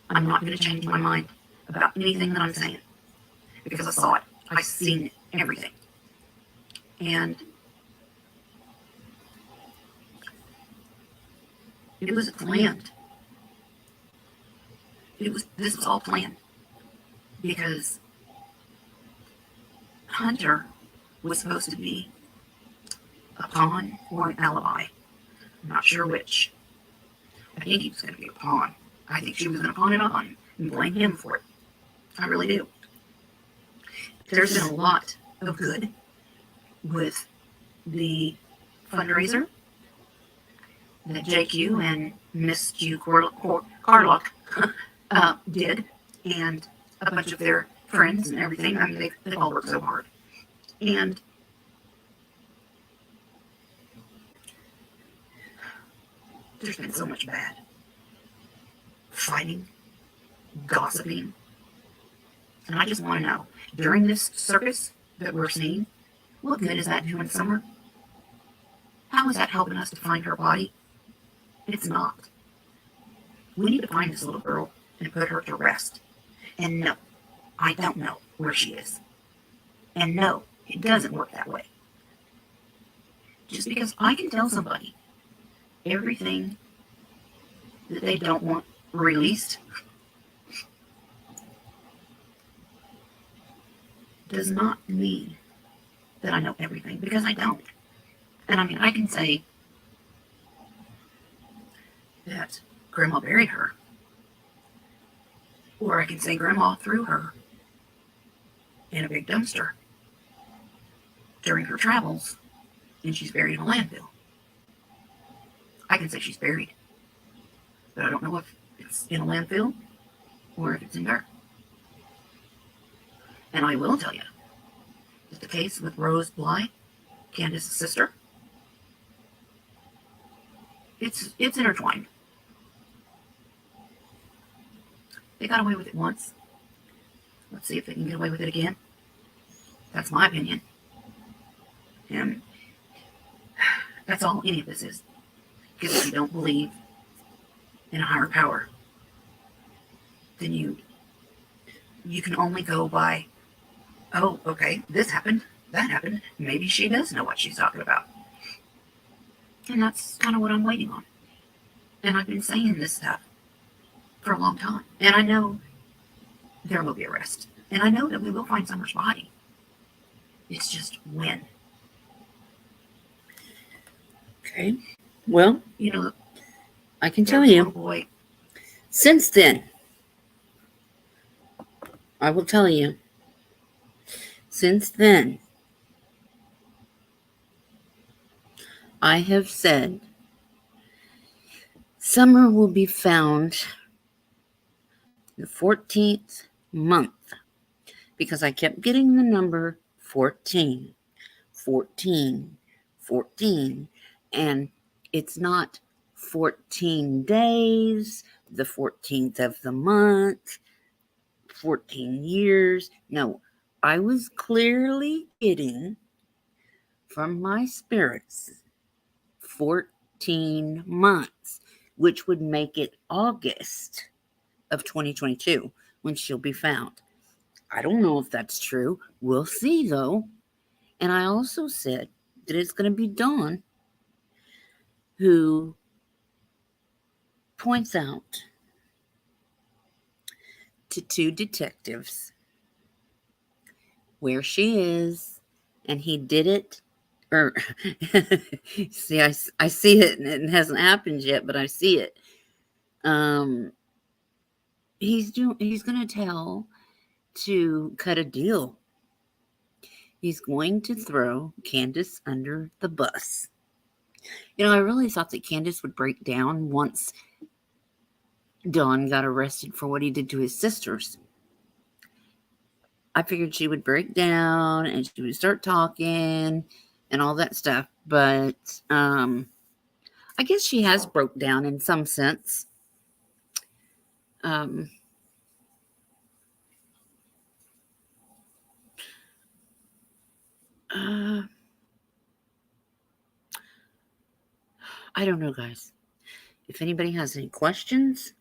I'm not going to change my mind about anything that I'm saying. Because I saw it. I've seen everything. And It was planned. This was all planned because Hunter was supposed to be a pawn or an alibi. I'm not sure which. I think he was going to be a pawn. I think she was going to pawn it on and blame him for it. I really do. There's been a lot of good with the fundraiser that JQ and Miss Q Carlock did, and a bunch of their friends and everything. I mean, they all worked so hard. And there's been so much bad fighting, gossiping. And I just want to know, during this circus that we're seeing, what good is that doing, Summer? How is that helping us to find her body? It's not. We need to find this little girl and put her to rest. And no, I don't know where she is. And no, it doesn't work that way. Just because I can tell somebody everything that they don't want released does not mean that I know everything, because I don't. And I mean, I can say that Grandma buried her, or I can say Grandma threw her in a big dumpster during her travels, and she's buried in a landfill. I can say she's buried, but I don't know if it's in a landfill or if it's in dirt. And I will tell you that the case with Rose Bly, Candace's sister, it's intertwined. They got away with it once. Let's see if they can get away with it again. That's my opinion. And that's all any of this is. Because if you don't believe in a higher power, then you can only go by, oh, okay, this happened, that happened. Maybe she does know what she's talking about. And that's kind of what I'm waiting on. And I've been saying this stuff for a long time. And I know there will be arrest. And I know that we will find Summer's body. It's just when. Okay. Well, you know, I can tell you, boy, since then, I will tell you, since then, I have said Summer will be found the 14th month, because I kept getting the number 14, 14, 14, and it's not 14 days, the 14th of the month, 14 years. No, I was clearly getting from my spirits 14 months, which would make it August of 2022 when she'll be found. I don't know if that's true. We'll see, though. And I also said that it's going to be Dawn who points out to two detectives where she is, and he did it. Or see, I see it, and it hasn't happened yet, but I see it. He's going to tell to cut a deal. He's going to throw Candace under the bus. You know, I really thought that Candace would break down once Don got arrested for what he did to his sisters. I figured she would break down and she would start talking and all that stuff. But I guess she has broke down in some sense. I don't know, guys. If anybody has any questions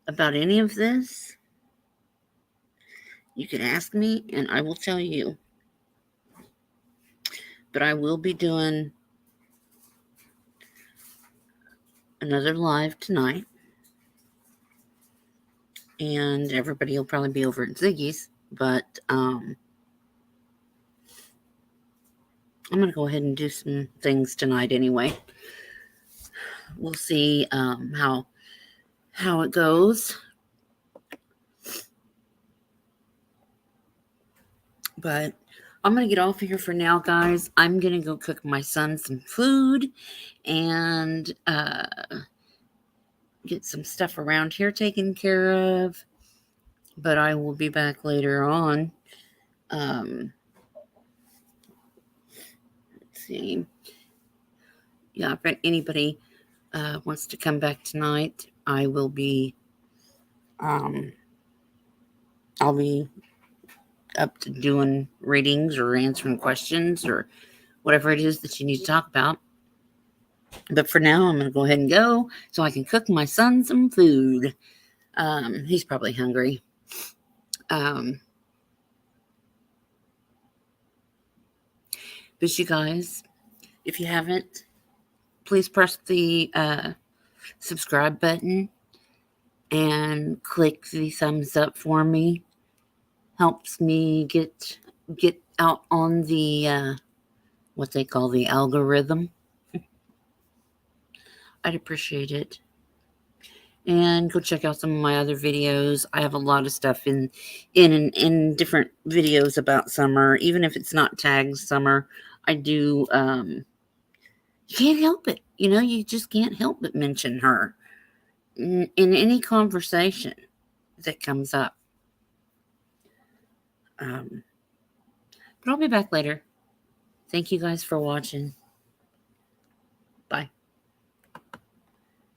about any of this, you can ask me and I will tell you. But I will be doing another live tonight. And everybody will probably be over at Ziggy's, but I'm going to go ahead and do some things tonight anyway. We'll see how it goes. But I'm going to get off here for now, guys. I'm going to go cook my son some food and get some stuff around here taken care of. But I will be back later on. Let's see. Yeah, if anybody wants to come back tonight, I will be I'll be up to doing readings or answering questions or whatever it is that you need to talk about. But for now, I'm going to go ahead and go so I can cook my son some food. He's probably hungry. But you guys, if you haven't, please press the subscribe button and click the thumbs up for me. Helps me get out on the what they call the algorithm. I'd appreciate it. And go check out some of my other videos. I have a lot of stuff in different videos about Summer, even if it's not tagged Summer. I do. You can't help it. You just can't help but mention her in any conversation that comes up. But I'll be back later. Thank you guys for watching. Bye.